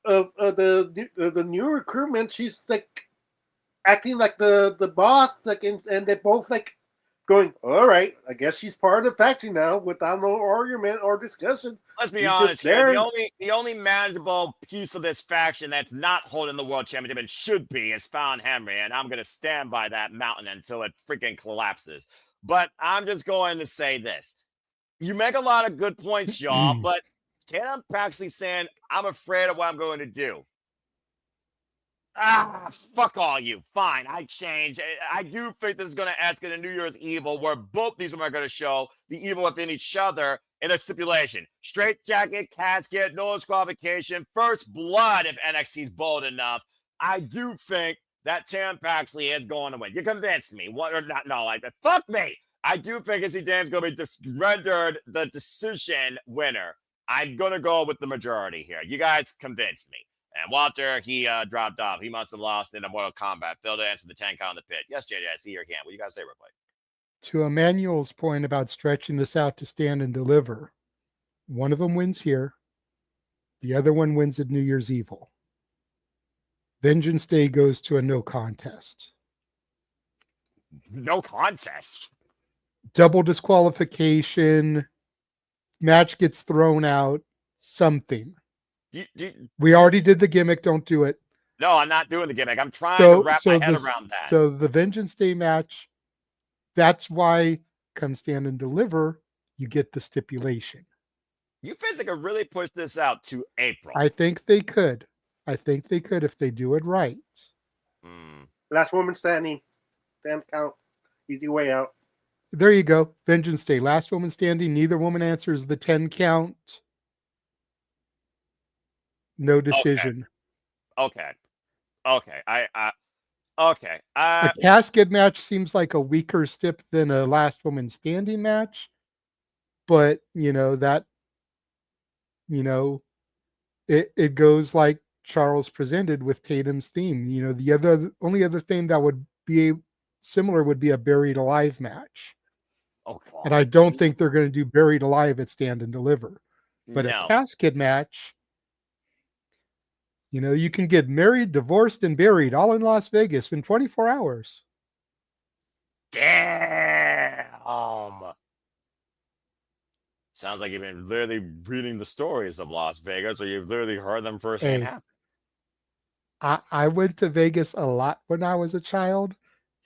the new recruitment. She's like acting like the boss, like, and they're both like going, all right, I guess she's part of the faction now without no argument or discussion. Let's be honest here. The only manageable piece of this faction that's not holding the world championship and should be is Fallon Henry, and I'm going to stand by that mountain until it freaking collapses. But I'm just going to say this. You make a lot of good points, y'all, but Tatum Paxley saying, I'm afraid of what I'm going to do. Fuck all you. Fine, I change. I do think this is going to escalate a New Year's Evil where both these women are going to show the evil within each other in a stipulation. Straight jacket, casket, no disqualification, first blood if NXT's bold enough. I do think that Tatum Paxley is going to win. You convinced me. What or not? No, like, fuck me. I do think Izzy Dan's going to be rendered the decision winner. I'm going to go with the majority here. You guys convinced me. And Walter, he dropped off. He must have lost in a Mortal Kombat. Phil to answer the 10 count in the pit. Yes, JJ, I see your hand. What do you guys say real quick? To Emmanuel's point about stretching this out to Stand and Deliver, one of them wins here. The other one wins at New Year's Evil. Vengeance Day goes to a no contest. No contest? Double disqualification. Match gets thrown out. Something. We already did the gimmick. Don't do it. No, I'm not doing the gimmick. I'm trying to wrap my head around that. So the Vengeance Day match, that's why come Stand and Deliver, you get the stipulation. You think they could really push this out to April? I think they could. If they do it right. Last woman standing. 10 count. Easy way out. There you go. Vengeance Day. Last woman standing. Neither woman answers the 10 count. No decision. Okay. A casket match seems like a weaker stip than a last woman standing match. But, it goes like Charles presented with Tatum's theme. The only other thing that would be similar would be a Buried Alive match. And I don't think they're going to do Buried Alive at Stand and Deliver. But a casket match, you can get married, divorced, and buried all in Las Vegas in 24 hours. Damn. Sounds like you've been literally reading the stories of Las Vegas, or you've literally heard them firsthand happen. I went to Vegas a lot when I was a child,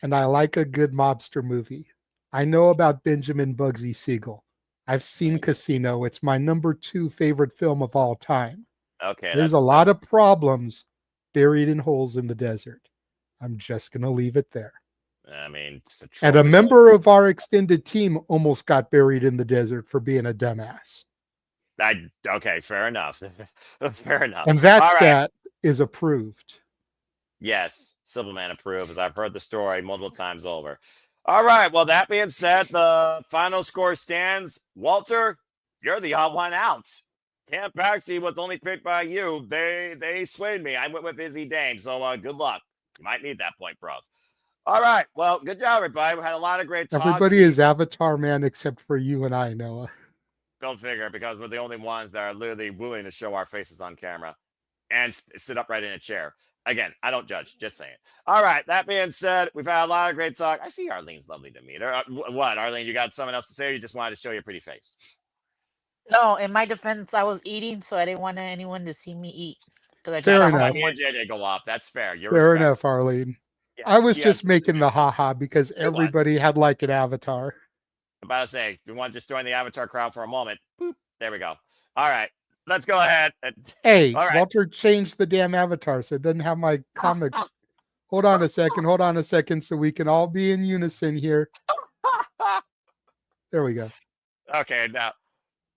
and I like a good mobster movie. I know about Benjamin Bugsy Siegel. I've seen Casino. It's my number 2 favorite film of all time. Okay. There's a lot of problems buried in holes in the desert. I'm just going to leave it there. I mean, and a member of our extended team almost got buried in the desert for being a dumbass. Okay, fair enough. Fair enough. And that stat is approved. Yes, Silverman approved, as I've heard the story multiple times over. All right, well, that being said, the final score stands. Walter, you're the odd one out. Tatum Paxley was only picked by you. They swayed me. I went with Izzy Dame, so good luck. You might need that point, bro. All right, well, good job, everybody. We had a lot of great talks. Everybody is Avatar Man except for you and I, Noah. Go figure, because we're the only ones that are literally willing to show our faces on camera and sit upright in a chair. Again, I don't judge, just saying. All right, that being said, we've had a lot of great talk. I see Arlene's lovely demeanor. What, Arlene, you got something else to say, or you just wanted to show your pretty face? No, in my defense, I was eating, so I didn't want anyone to see me eat. Because I just Fair got enough. home Let from me work. and JJ go off. That's fair. You're Fair respectful. enough, Arlene. Yeah, I was she just has- making the haha because was. everybody had like an avatar. I'm about to say, if you want to just join the avatar crowd for a moment, boop, there we go. All right, let's go ahead. Hey, All right. Walter changed the damn avatar so it doesn't have my comic. Hold on a second, so we can all be in unison here. There we go. Okay, now,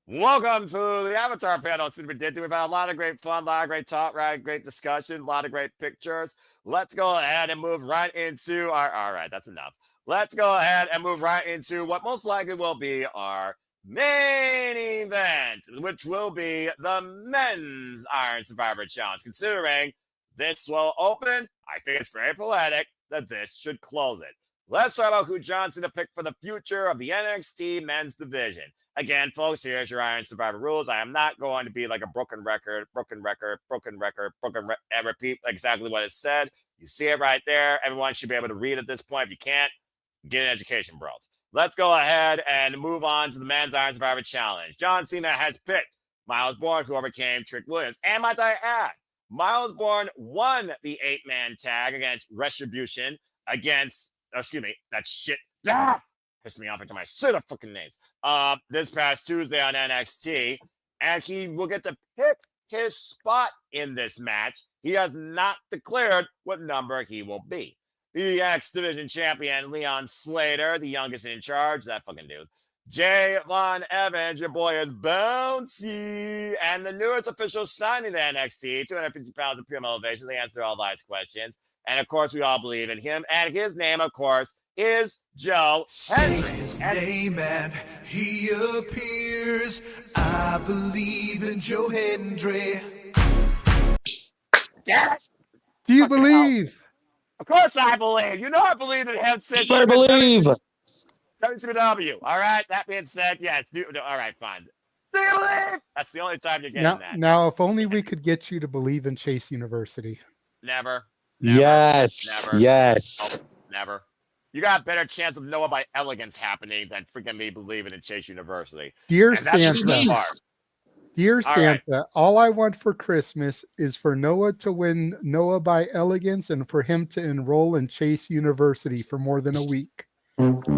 welcome to the Avatar panel. We've had a lot of great fun, a lot of great talk, right? Great discussion, a lot of great pictures. Let's go ahead and move right into our. All right, that's enough. Let's go ahead and move right into what most likely will be our main event, which will be the Men's Iron Survivor Challenge. Considering this will open, I think it's very poetic that this should close it. Let's talk about who Johnson to pick for the future of the NXT men's division. Again, folks, here's your Iron Survivor rules. I am not going to be like a broken record, and repeat exactly what it said. You see it right there. Everyone should be able to read at this point. If you can't, get an education, bro. Let's go ahead and move on to the Men's Iron Survivor Challenge. John Cena has picked Miles Bourne, who overcame Trick Williams. And might I add, Miles Bourne won the 8-man tag against Retribution against, that shit. Pissed me off into my shit of fucking names. This past Tuesday on NXT, and he will get to pick his spot in this match. He has not declared what number he will be. The X Division champion, Leon Slater, the youngest in charge, that fucking dude. Jay Von Evans, your boy is Bouncy, and the newest official signing to NXT, 250 pounds of pure elevation. They answer all Lies questions. And of course, we all believe in him. And his name, of course, is Joe Hendry. Say his name and he appears. I believe in Joe Hendry. Yes! Do you Fucking believe? Of course I believe. You know I believe in him since I believe. WCW. All right. That being said, yes. All right, fine. Do you believe? That's the only time you're getting that. Now, if only we could get you to believe in Chase University. Never. Yes. Never. Yes. Never. You got a better chance of Noah by Elegance happening than freaking me believing in Chase University. Dear And that's just the Santa, part. dear All Santa, all I want for Christmas is for Noah to win Noah by Elegance and for him to enroll in Chase University for more than a week.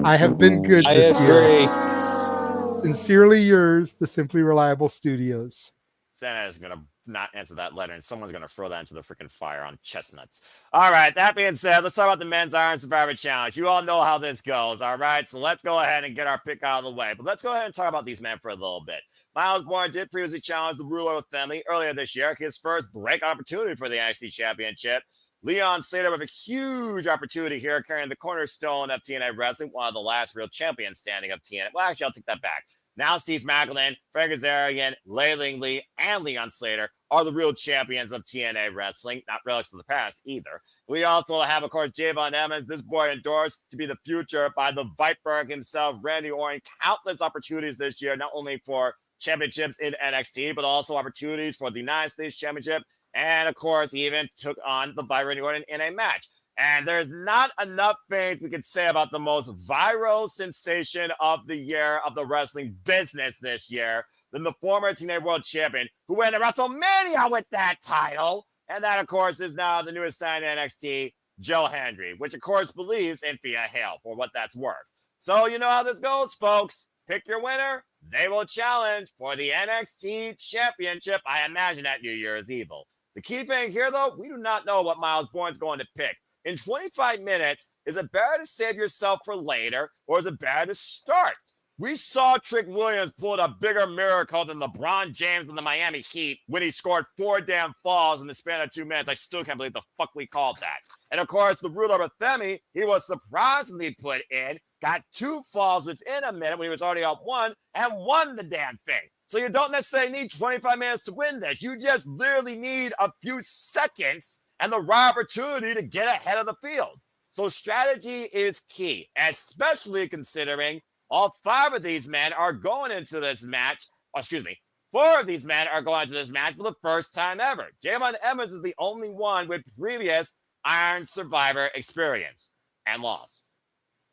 I have been good I this year. agree. Sincerely yours, the Simply Reliable Studios. Santa is going to not answer that letter, and someone's going to throw that into the freaking fire on chestnuts. All right, that being said, let's talk about the Men's Iron Survivor Challenge. You all know how this goes, all right? So let's go ahead and get our pick out of the way. But let's go ahead and talk about these men for a little bit. Miles Bourne did previously challenge the ruler of family earlier this year, his first breakout opportunity for the NXT Championship. Leon Slater with a huge opportunity here, carrying the cornerstone of TNA Wrestling, one of the last real champions standing of TNA. Well, actually, I'll take that back. Now Steve Maclin, Frank Kazarian, Leiling Lee, and Leon Slater are the real champions of TNA Wrestling, not relics of the past either. We also have, of course, Jay Von Evans, this boy endorsed to be the future by the Viper himself, Randy Orton. Countless opportunities this year, not only for championships in NXT, but also opportunities for the United States Championship. And, of course, he even took on the Viper Randy Orton in a match. And there's not enough things we could say about the most viral sensation of the year of the wrestling business this year than the former TNA World Champion who went to WrestleMania with that title. And that, of course, is now the newest sign in NXT, Joe Hendry, which, of course, believes in Fia Hale for what that's worth. So you know how this goes, folks. Pick your winner. They will challenge for the NXT Championship, I imagine, at New Year's Eve. The key thing here, though, we do not know what Miles Bourne's going to pick. In 25 minutes, is it better to save yourself for later, or is it better to start? We saw Trick Williams pull a bigger miracle than LeBron James in the Miami Heat when he scored 4 damn falls in the span of 2 minutes. I still can't believe the fuck we called that. And of course, the ruler of Themi, he was surprisingly put in, got 2 falls within a minute when he was already up 1, and won the damn thing. So you don't necessarily need 25 minutes to win this. You just literally need a few seconds and the right opportunity to get ahead of the field. So strategy is key, especially considering all 5 of these men are going into this match excuse me, 4 of these men are going to this match for the first time ever. Javon Evans is the only one with previous Iron Survivor experience and loss.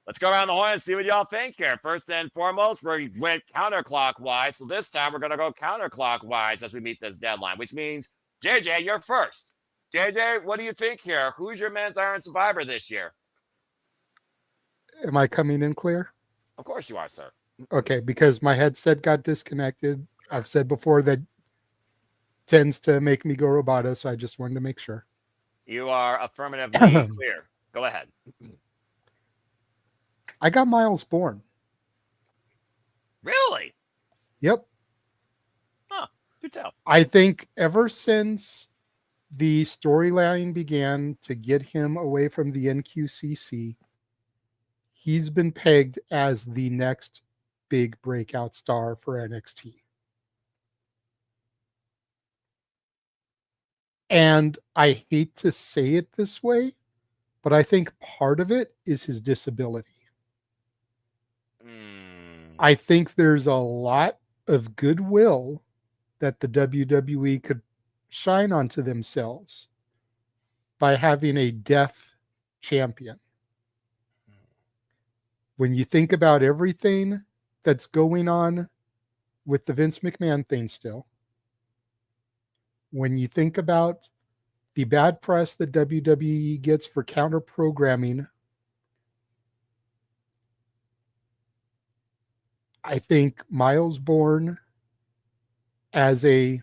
Let's go around the horn and see what y'all think here. First and foremost, we went counterclockwise. So this time we're going to go counterclockwise as we meet this deadline, which means, JJ, you're first. JJ, what do you think here? Who's your men's Iron Survivor this year? Am I coming in clear? Of course you are, sir. Okay, because my headset got disconnected. I've said before that tends to make me go roboto, so I just wanted to make sure. You are affirmatively clear. Go ahead. I got Miles Bourne. Really? Yep. Huh. Do tell. I think ever since the storyline began to get him away from the NQCC, he's been pegged as the next big breakout star for NXT. And I hate to say it this way, but I think part of it is his disability. I think there's a lot of goodwill that the WWE could shine onto themselves by having a deaf champion. When you think about everything that's going on with the Vince McMahon thing still, when you think about the bad press that WWE gets for counter programming, I think Miles Bourne as a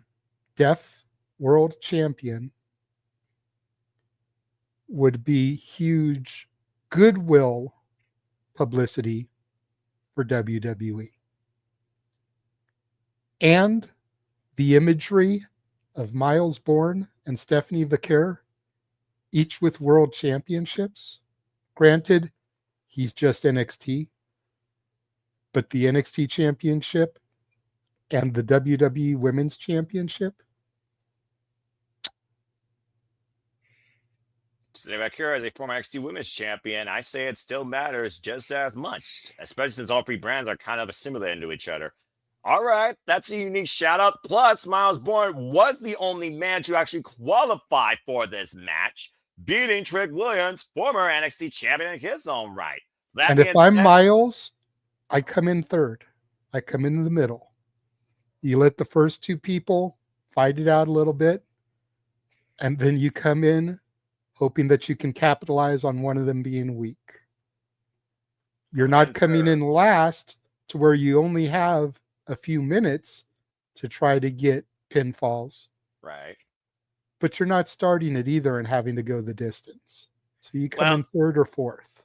deaf world champion would be huge goodwill publicity for WWE. And the imagery of Miles Bourne and Stephanie Vaquer, each with world championships. Granted, he's just NXT, but the NXT championship and the WWE Women's Championship. Stephanie Vaquer as a former NXT Women's Champion, I say it still matters just as much, especially since all 3 brands are kind of assimilated into each other. All right, that's a unique shout out. Plus, Miles Bourne was the only man to actually qualify for this match, beating Trick Williams, former NXT champion in his own right. And if I'm Miles, I come in third. I come in the middle. You let the first 2 people fight it out a little bit, and then you come in hoping that you can capitalize on one of them being weak. You're not coming in last to where you only have a few minutes to try to get pinfalls. Right. But you're not starting it either and having to go the distance. So you come in third or fourth.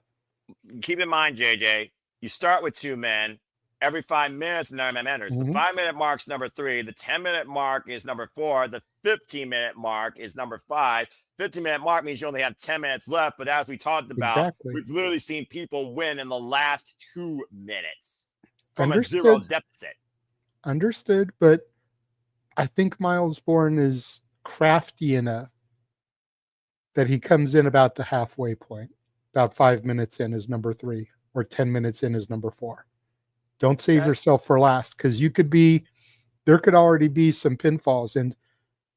Keep in mind, JJ, you start with 2 men. Every 5 minutes, another man enters. The 5-minute mark's number 3. The 10-minute mark is number 4. The 15-minute mark is number 5. 15-minute mark means you only have 10 minutes left. But as we talked about, we've literally seen people win in the last 2 minutes from a 0 deficit. Understood, but I think Miles Bourne is crafty enough that he comes in about the halfway point. About 5 minutes in is number 3, or 10 minutes in is number 4. Don't save yourself for last, because there could already be some pinfalls, and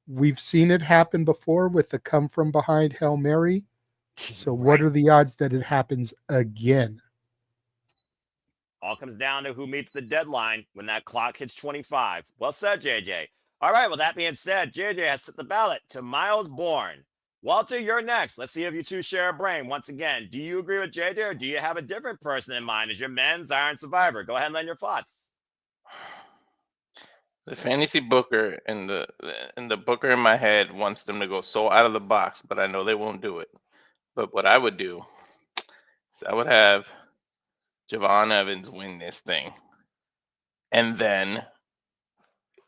we've seen it happen before with the come from behind Hail Mary. So what are the odds that it happens again? All comes down to who meets the deadline when that clock hits 25. Well said, JJ. All right, well, that being said, JJ has set the ballot to Miles Bourne. Walter, you're next. Let's see if you 2 share a brain. Once again, do you agree with JJ, or do you have a different person in mind as your men's Iron Survivor? Go ahead and lend your thoughts. The fantasy booker and the booker in my head wants them to go so out of the box, but I know they won't do it. But what I would do is I would have Javon Evans win this thing, and then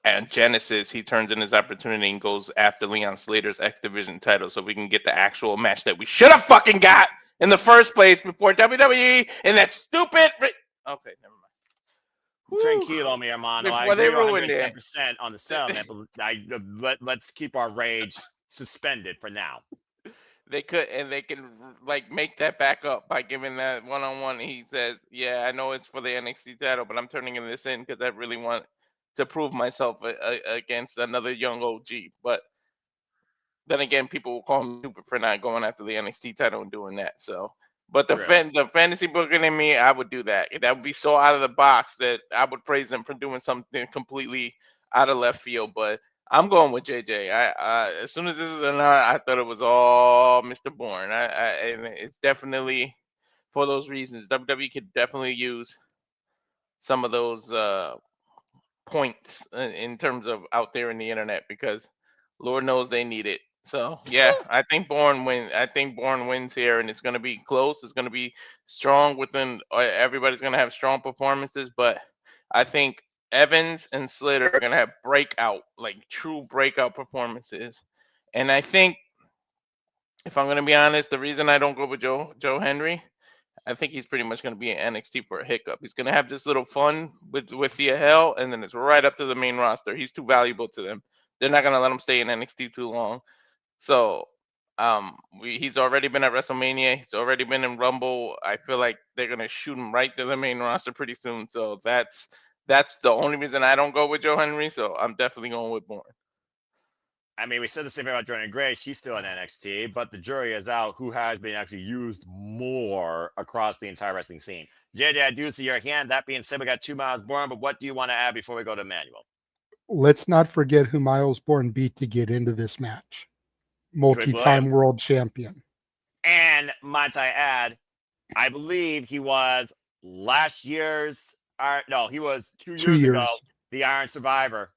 at Genesis, he turns in his opportunity and goes after Leon Slater's X Division title so we can get the actual match that we should have fucking got in the first place before WWE and that stupid... Okay, never mind. Tranquilo, mi hermano. Before they ruined it. 10% on the settlement, but let's keep our rage suspended for now. They can like make that back up by giving that one-on-one. He says, yeah, I know it's for the NXT title, but I'm turning this in because I really want to prove myself against another young OG. But then again, people will call me stupid for not going after the NXT title and doing that. So, but the True. the fantasy booking in me, I would do that. That would be so out of the box that I would praise them for doing something completely out of left field. But I'm going with JJ. As soon as this is announced, I thought it was all Mr. Bourne. And it's definitely for those reasons. WWE could definitely use some of those points in terms of out there in the internet, because Lord knows they need it. So yeah, I think Bourne wins here, and it's going to be close. It's going to be strong within. Everybody's going to have strong performances, but I think Evans and Slater are going to have true breakout performances. And I think, if I'm going to be honest, the reason I don't go with Joe Henry, I think he's pretty much going to be in NXT for a hiccup. He's going to have this little fun with Thea Hell, and then it's right up to the main roster. He's too valuable to them. They're not going to let him stay in NXT too long. So he's already been at WrestleMania. He's already been in Rumble. I feel like they're going to shoot him right to the main roster pretty soon. So that's the only reason I don't go with Joe Henry. So I'm definitely going with Bourne. I mean, we said the same thing about Jordan Gray. She's still in NXT, but the jury is out who has been actually used more across the entire wrestling scene. JJ, I do see your hand. That being said, we got 2 Miles Bourne, but what do you want to add before we go to Emmanuel? Let's not forget who Miles Bourne beat to get into this match. Multi-time world champion. And might I add, I believe he was last year's, he was 2 years ago, the Iron Survivor.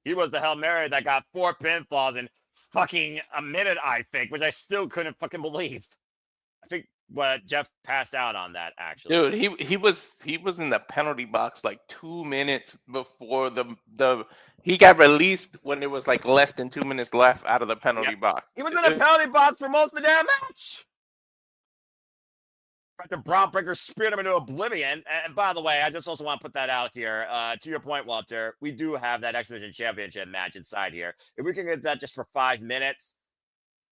He was the Hail Mary that got 4 pinfalls in fucking a minute, I think, which I still couldn't fucking believe. I think Jeff passed out on that, actually. Dude, he was in the penalty box like 2 minutes before he got released when there was like less than 2 minutes left out of the penalty box. He was in the penalty box for most of the damn match. The Brown Breaker speared him into oblivion. And by the way, I just also want to put that out here. To your point, Walter, we do have that X Division Championship match inside here. If we can get that just for 5 minutes,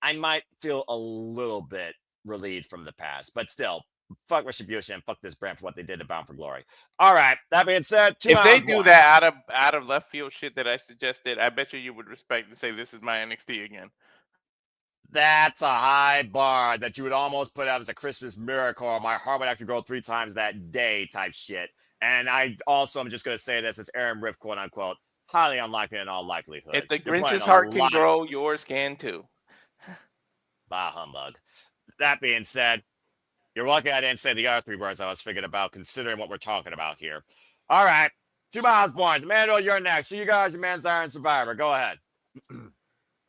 I might feel a little bit relieved from the past. But still, fuck Retribution, fuck this brand for what they did to Bound for Glory. All right, that being said, if they do that out of left field shit that I suggested, I bet you would respect and say this is my NXT again. That's a high bar that you would almost put out as a Christmas miracle, or my heart would actually grow 3 times that day type shit. And I also am just going to say this as Aaron Riff, quote unquote, highly unlikely in all likelihood. If the Grinch's heart can grow, yours can too. Bah humbug. That being said, you're lucky I didn't say the other 3 words I was thinking about, considering what we're talking about here. All right, 2 Miles Bourne. Emmanuel, you're next. So you guys, your man's Iron Survivor. Go ahead.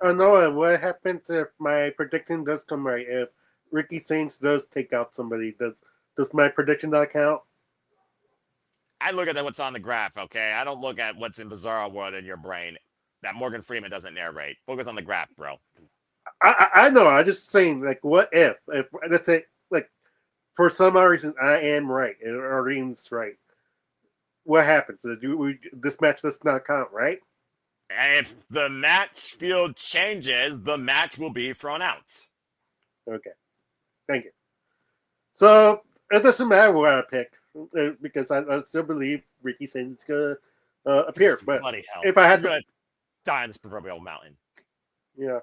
Noah, what happens if my prediction does come right? If Ricky Saints does take out somebody, does my prediction not count? I look at what's on the graph, okay? I don't look at what's in Bizarro World in your brain that Morgan Freeman doesn't narrate. Focus on the graph, bro. I know. I'm just saying, like, what if let's say, like, for some reason I am right or Ian's right? What happens? This match does not count, right? If the match field changes, the match will be thrown out. Okay. Thank you. So, it doesn't matter what I pick, because I still believe Ricky Saints is going to appear. But bloody hell. If I had to die on this proverbial mountain. Yeah.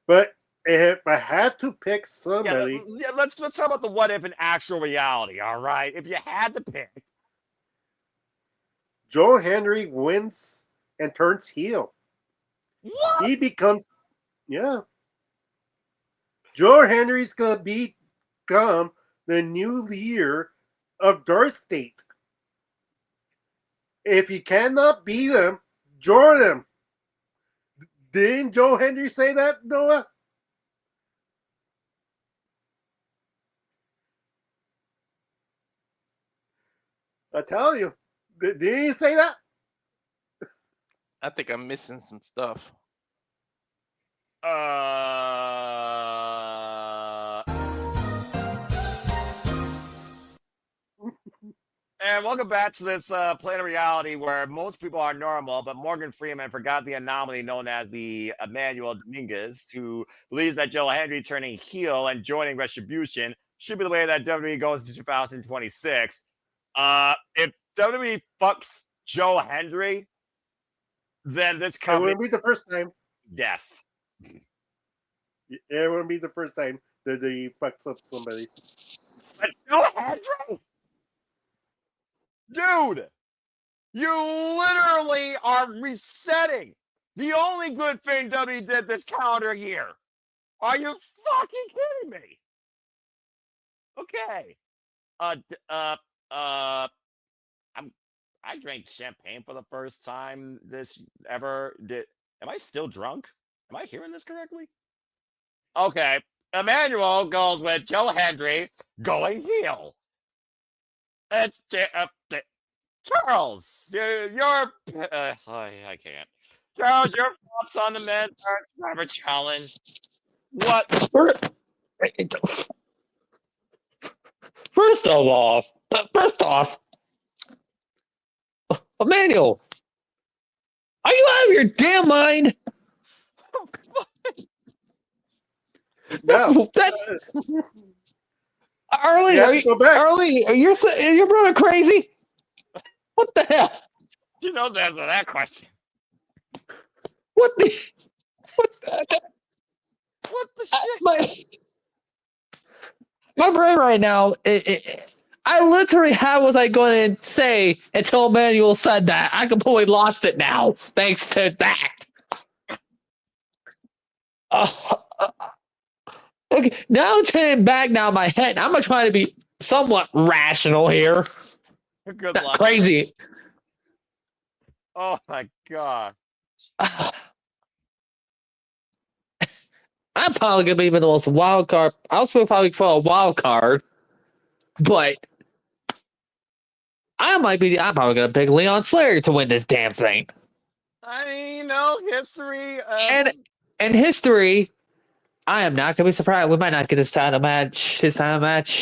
But if I had to pick somebody... Yeah, let's talk about the what if in actual reality, all right? If you had to pick... Joe Henry wins and turns heel. What? He becomes... Yeah. Joe Henry's going to become the new leader of Dark State. If you cannot beat him, join him. Didn't Joe Henry say that, Noah? I tell you. Did he say that? I think I'm missing some stuff. And welcome back to this plane of reality where most people are normal, but Morgan Freeman forgot the anomaly known as the Emmanuel Dominguez, who believes that Joe Henry turning heel and joining Retribution should be the way that WWE goes to 2026. If WWE fucks Joe Hendry, then this It company wouldn't be the first time. death. It wouldn't be the first time that he fucks up somebody. But Joe Hendry, dude, you literally are resetting the only good thing WWE did this calendar year. Are you fucking kidding me? Okay. I drank champagne for the first time this ever. Am I still drunk? Am I hearing this correctly? Okay. Emmanuel goes with Joe Hendry going heel. Charles, I can't. Charles, your thoughts on the men's Survivor Challenge? What? First off, Emmanuel, are you out of your damn mind? No. Early, Yeah, go back. Early, are your brother crazy? What the hell? You know the answer to that question. What the shit? My brain right now, I literally had what I going to say until Emmanuel said that. I completely lost it now, thanks to that. Okay, now it's hitting back now in my head. I'm going to try to be somewhat rational here. Good Not luck. crazy. Oh my god. I'm probably going to be the most wild card. I was probably for a wild card, but I'm probably going to pick Leon Slater to win this damn thing. I mean, you know, history. And history, I am not going to be surprised. We might not get his title match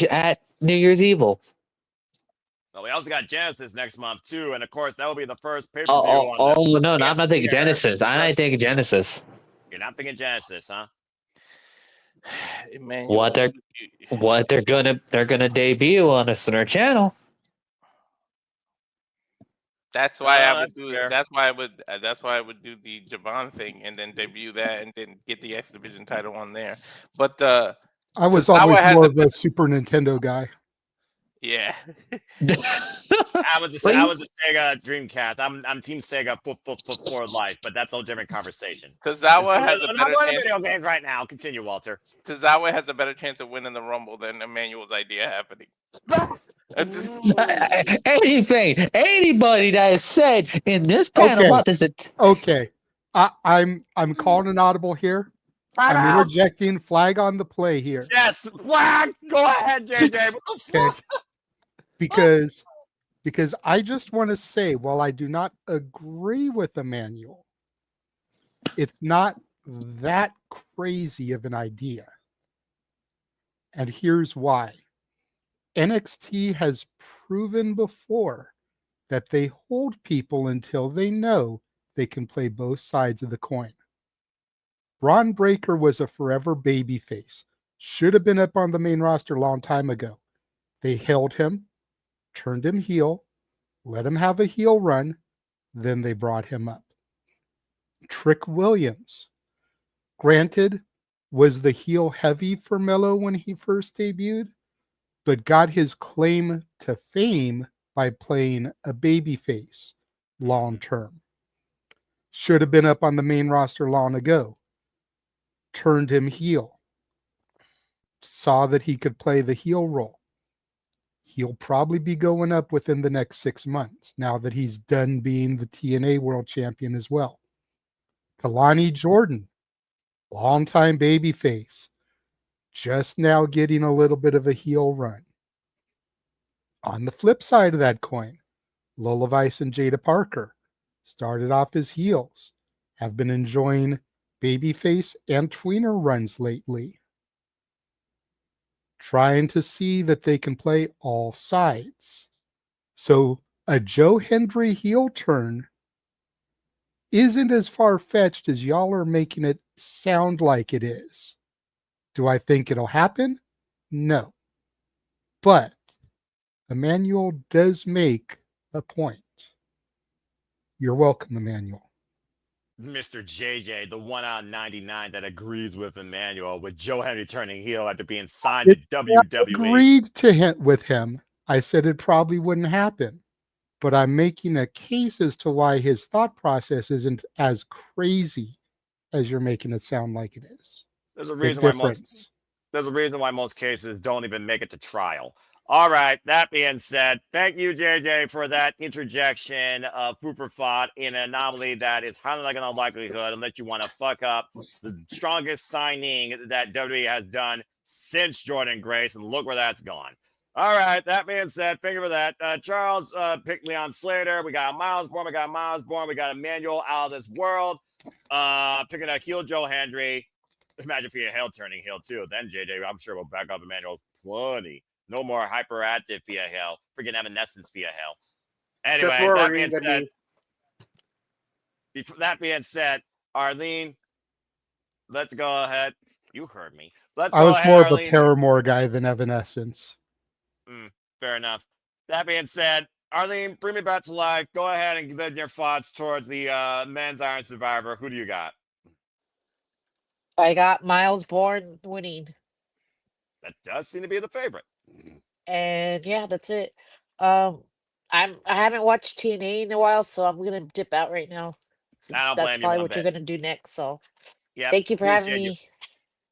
at New Year's Evil. Well, we also got Genesis next month too, and of course that will be the first pay-per-view. No, I'm not thinking Genesis. I'm not thinking Genesis. You're not thinking Genesis, huh? Emmanuel. They're gonna debut on a Center channel. That's why I would that's do fair. it. That's why I would do the Javon thing and then debut that and then get the X Division title on there. But I was Tozawa always has more a of a Super Nintendo guy. yeah. I was the Sega Dreamcast. I'm Team Sega for life, but that's a whole different conversation. Tozawa has a I'm better not going to chance. video games right now. Continue, Walter. Tozawa has a better chance of winning the Rumble than Emmanuel's idea happening. Anything, anybody that has said in this panel about this. Okay. I'm calling an audible here. I'm interjecting flag on the play here. Yes, flag. Go ahead, JJ. What the fuck? Because I just want to say, while I do not agree with Emmanuel, it's not that crazy of an idea. And here's why. NXT has proven before that they hold people until they know they can play both sides of the coin. Braun Breaker was a forever babyface. Should have been up on the main roster a long time ago. They held him, turned him heel, let him have a heel run, then they brought him up. Trick Williams, granted, was the heel heavy for Melo when he first debuted, but got his claim to fame by playing a babyface long term. Should have been up on the main roster long ago. Turned him heel. Saw that he could play the heel role. He'll probably be going up within the next 6 months now that he's done being the TNA World Champion as well. Kalani Jordan, longtime babyface, just now getting a little bit of a heel run. On the flip side of that coin, Lola Vice and Jada Parker started off as heels, have been enjoying babyface and tweener runs lately, trying to see that they can play all sides. So a Joe Hendry heel turn isn't as far-fetched as y'all are making it sound like it is. Do I think it'll happen? No. But Emmanuel does make a point. You're welcome, Emmanuel. Mr. JJ, the 1 out of 99 that agrees with Emmanuel, with Joe Henry turning heel after being signed to WWE. Agreed with him. I said it probably wouldn't happen, but I'm making a case as to why his thought process isn't as crazy as you're making it sound like it is. There's a reason why most cases don't even make it to trial. All right, that being said, thank you, JJ, for that interjection of food for thought in an anomaly that is highly like an unlikelihood unless you want to fuck up the strongest signing that WWE has done since Jordan Grace, and look where that's gone. All right, that being said, thank you for that. Charles picked Leon Slater. We got Miles Bourne. We got Emmanuel out of this world. Picking a heel Joe Hendry. Imagine if he had Hale turning heel too. Then JJ, I'm sure we'll back up Emmanuel plenty. No more hyperactive via hell. Freaking evanescence via hell. Anyway, that being said, Arlene, let's go ahead. You heard me. I was more of a Paramore guy than Evanescence. Fair enough. That being said, Arlene, bring me back to life. Go ahead and give your thoughts towards the men's Iron Survivor. Who do you got? I got Miles Bourne winning. That does seem to be the favorite. And yeah, that's it. I haven't watched TNA in a while, so I'm gonna dip out right now. I don't blame That's you probably one what you're bit. gonna do next. So Yep, thank you for having appreciate me.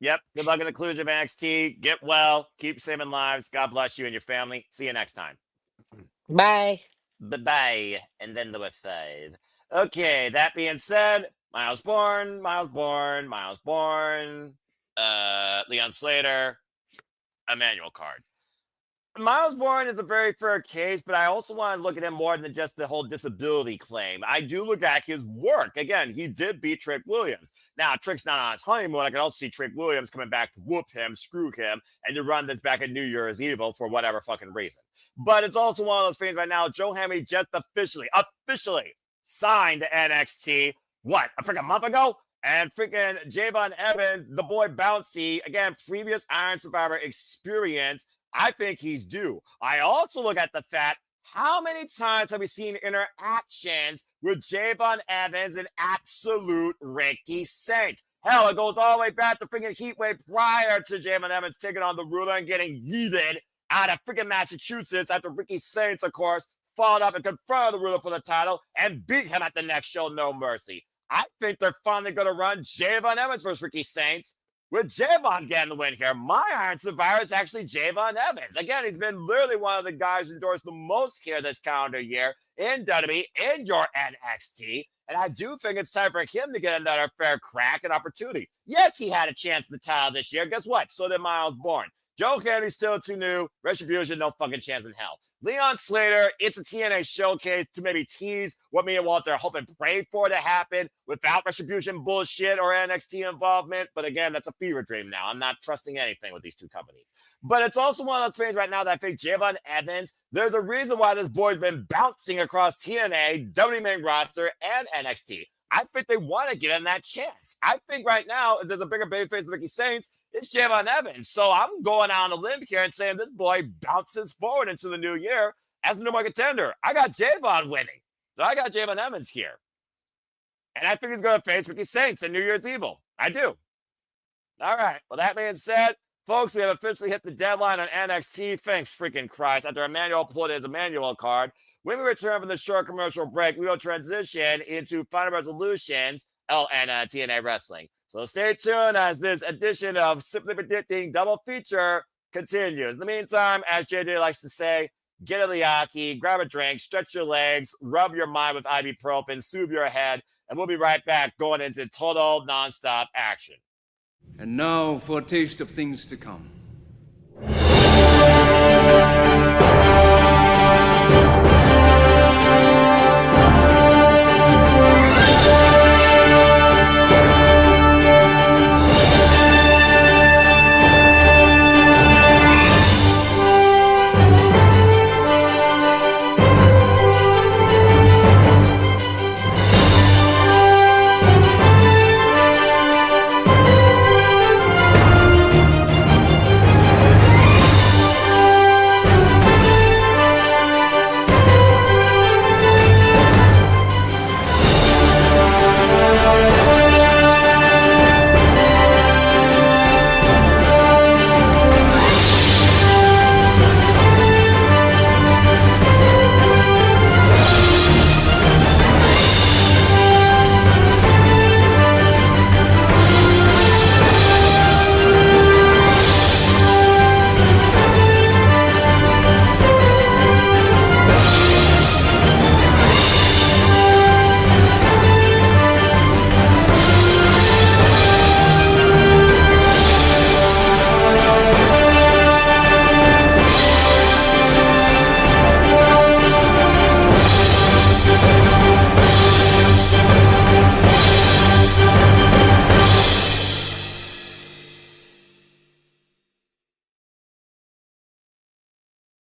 Yep. Good luck in the conclusion of NXT. Get well. Keep saving lives. God bless you and your family. See you next time. Bye. Bye-bye. And then the 5. Okay, that being said, Miles Bourne, Leon Slater, Emmanuel Card. Miles Bourne is a very fair case, but I also want to look at him more than just the whole disability claim. I do look at his work. Again, he did beat Trick Williams. Now, Trick's not on his honeymoon. I can also see Trick Williams coming back to whoop him, screw him, and to run this back at New Year's Evil for whatever fucking reason. But it's also one of those things right now. Joe Henry just officially signed to NXT. What, a freaking month ago? And freaking Javon Evans, the boy Bouncy, again, previous Iron Survivor experience. I think he's due. I also look at the fact, how many times have we seen interactions with Javon Evans and absolute Ricky Saints? Hell, it goes all the way back to freaking Heatwave prior to Javon Evans taking on the ruler and getting yeeted out of freaking Massachusetts after Ricky Saints, of course, followed up and confronted the ruler for the title and beat him at the next show, No Mercy. I think they're finally going to run Javon Evans versus Ricky Saints, with Javon getting the win here. My Iron Survivor is actually Javon Evans. Again, he's been literally one of the guys endorsed the most here this calendar year in WWE, in your NXT. And I do think it's time for him to get another fair crack and opportunity. Yes, he had a chance at the title this year. Guess what? So did Miles Bourne. Joe Henry's still too new. Retribution, no fucking chance in hell. Leon Slater, it's a TNA showcase to maybe tease what me and Walter hope and pray for to happen without Retribution bullshit or NXT involvement. But again, that's a fever dream now. I'm not trusting anything with these two companies. But it's also one of those things right now that I think Javon Evans, there's a reason why this boy's been bouncing across TNA, WWE main roster, and NXT. I think they want to give him that chance. I think right now, if there's a bigger babyface than Ricky Saints, it's Javon Evans. So I'm going out on a limb here and saying this boy bounces forward into the new year as the number one contender. I got Javon winning. So I got Javon Evans here. And I think he's going to face Ricky Saints in New Year's Evil. I do. All right. Well, that being said, folks, we have officially hit the deadline on NXT. Thanks freaking Christ. After Emmanuel pulled his Emmanuel card. When we return from the short commercial break, we will transition into Final Resolutions and TNA Wrestling. So stay tuned as this edition of Simply Predicting Double Feature continues. In the meantime, as JJ likes to say, get a liaki, grab a drink, stretch your legs, rub your mind with ibuprofen, soothe your head, and we'll be right back going into total nonstop action. And now for a taste of things to come.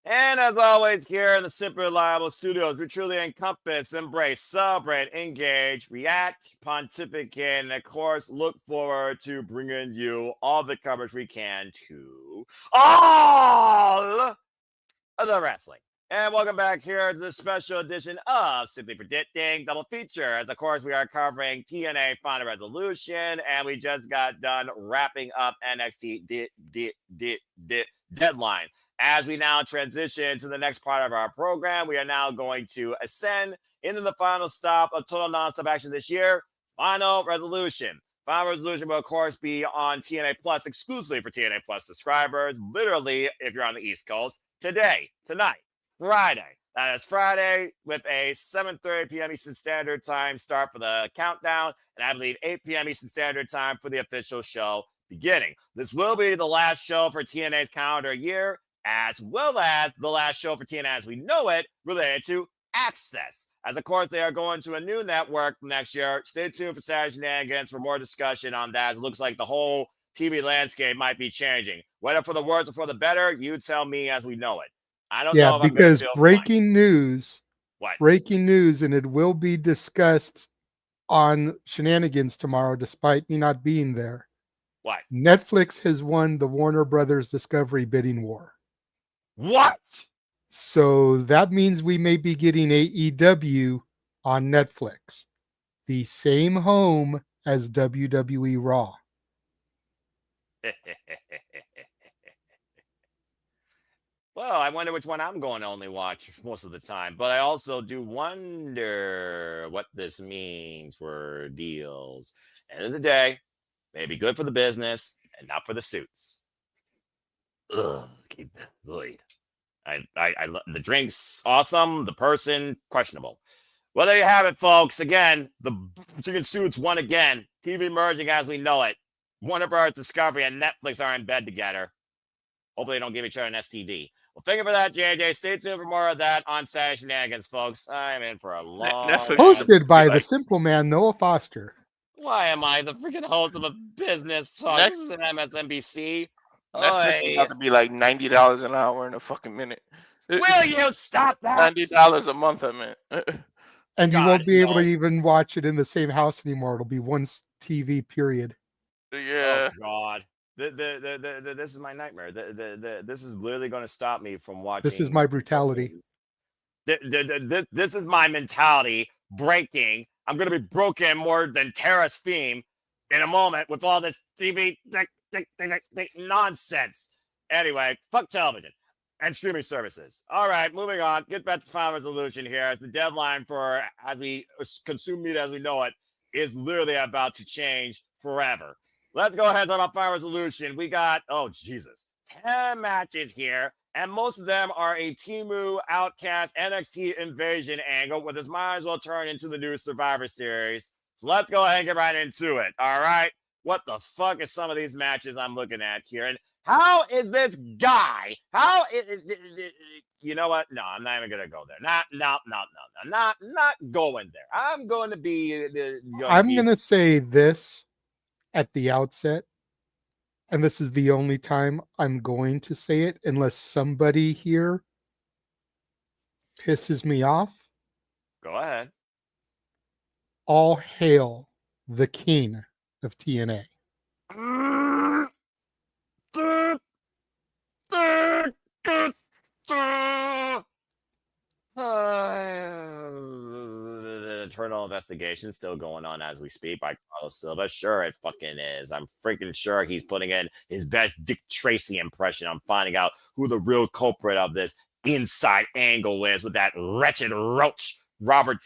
And as always, here in the Simply Reliable Studios, we truly encompass, embrace, celebrate, engage, react, pontificate, and of course, look forward to bringing you all the coverage we can to all of the wrestling. And welcome back here to the special edition of Simply Predicting Double Feature. As of course, we are covering TNA Final Resolution, and we just got done wrapping up NXT Deadline. As we now transition to the next part of our program, we are now going to ascend into the final stop of Total Nonstop Action this year, Final Resolution. Final Resolution will, of course, be on TNA Plus exclusively for TNA Plus subscribers, literally, if you're on the East Coast, tonight, Friday. That is Friday with a 7:30 p.m. Eastern Standard Time start for the countdown, and I believe 8 p.m. Eastern Standard Time for the official show beginning. This will be the last show for TNA's calendar year, as well as the last show for TNA as we know it, related to Access. As of course, they are going to a new network next year. Stay tuned for Saturday Shenanigans for more discussion on that. It looks like the whole TV landscape might be changing. Whether for the worse or for the better, you tell me as we know it. I don't know if I'm going to feel breaking news. What? Breaking news, and it will be discussed on Shenanigans tomorrow, despite me not being there. What? Netflix has won the Warner Brothers Discovery bidding war. What? So that means we may be getting AEW on Netflix, the same home as WWE Raw. Well, I wonder which one I'm going to only watch most of the time. But I also do wonder what this means for deals. End of the day, may be good for the business and not for the suits. Ugh, keep that void. The drink's awesome. The person, questionable. Well, there you have it, folks. Again, the chicken suits won again. TV merging as we know it. Warner Bros. Discovery and Netflix are in bed together. Hopefully they don't give each other an STD. Well, thank you for that, JJ. Stay tuned for more of that on Saturday Shenanigans, folks. I'm in for a long Netflix Hosted by the simple man, Noah Foster. Why am I the freaking host of a business talk? This is an MSNBC. Netflix got to be like $90 an hour in a fucking minute. Will you stop that? $90 a month, I meant. And you won't be able to even watch it in the same house anymore. It'll be one TV period. Yeah. Oh, God. This is my nightmare. This is literally going to stop me from watching. This is my brutality. This is my mentality breaking. I'm going to be broken more than Tara's theme in a moment with all this TV nonsense. Anyway, fuck television and streaming services. All right, moving on. Get back to Final Resolution here as the deadline for as we consume media as we know it is literally about to change forever. Let's go ahead and talk about Final Resolution. We got, 10 matches here, and most of them are a Timu Outcast NXT Invasion angle, where this might as well turn into the new Survivor Series. So let's go ahead and get right into it, all right? What the fuck is some of these matches I'm looking at here? And how is this guy? You know what? No, I'm not even going to go there. Not going there. I'm going to be... I'm going to say this at the outset, and this is the only time I'm going to say it unless somebody here pisses me off. Go ahead. All hail the king of TNA. Internal investigation still going on as we speak by Carlos Silva. Sure, it fucking is. I'm freaking sure he's putting in his best Dick Tracy impression on finding out who the real culprit of this inside angle is with that wretched roach, Robert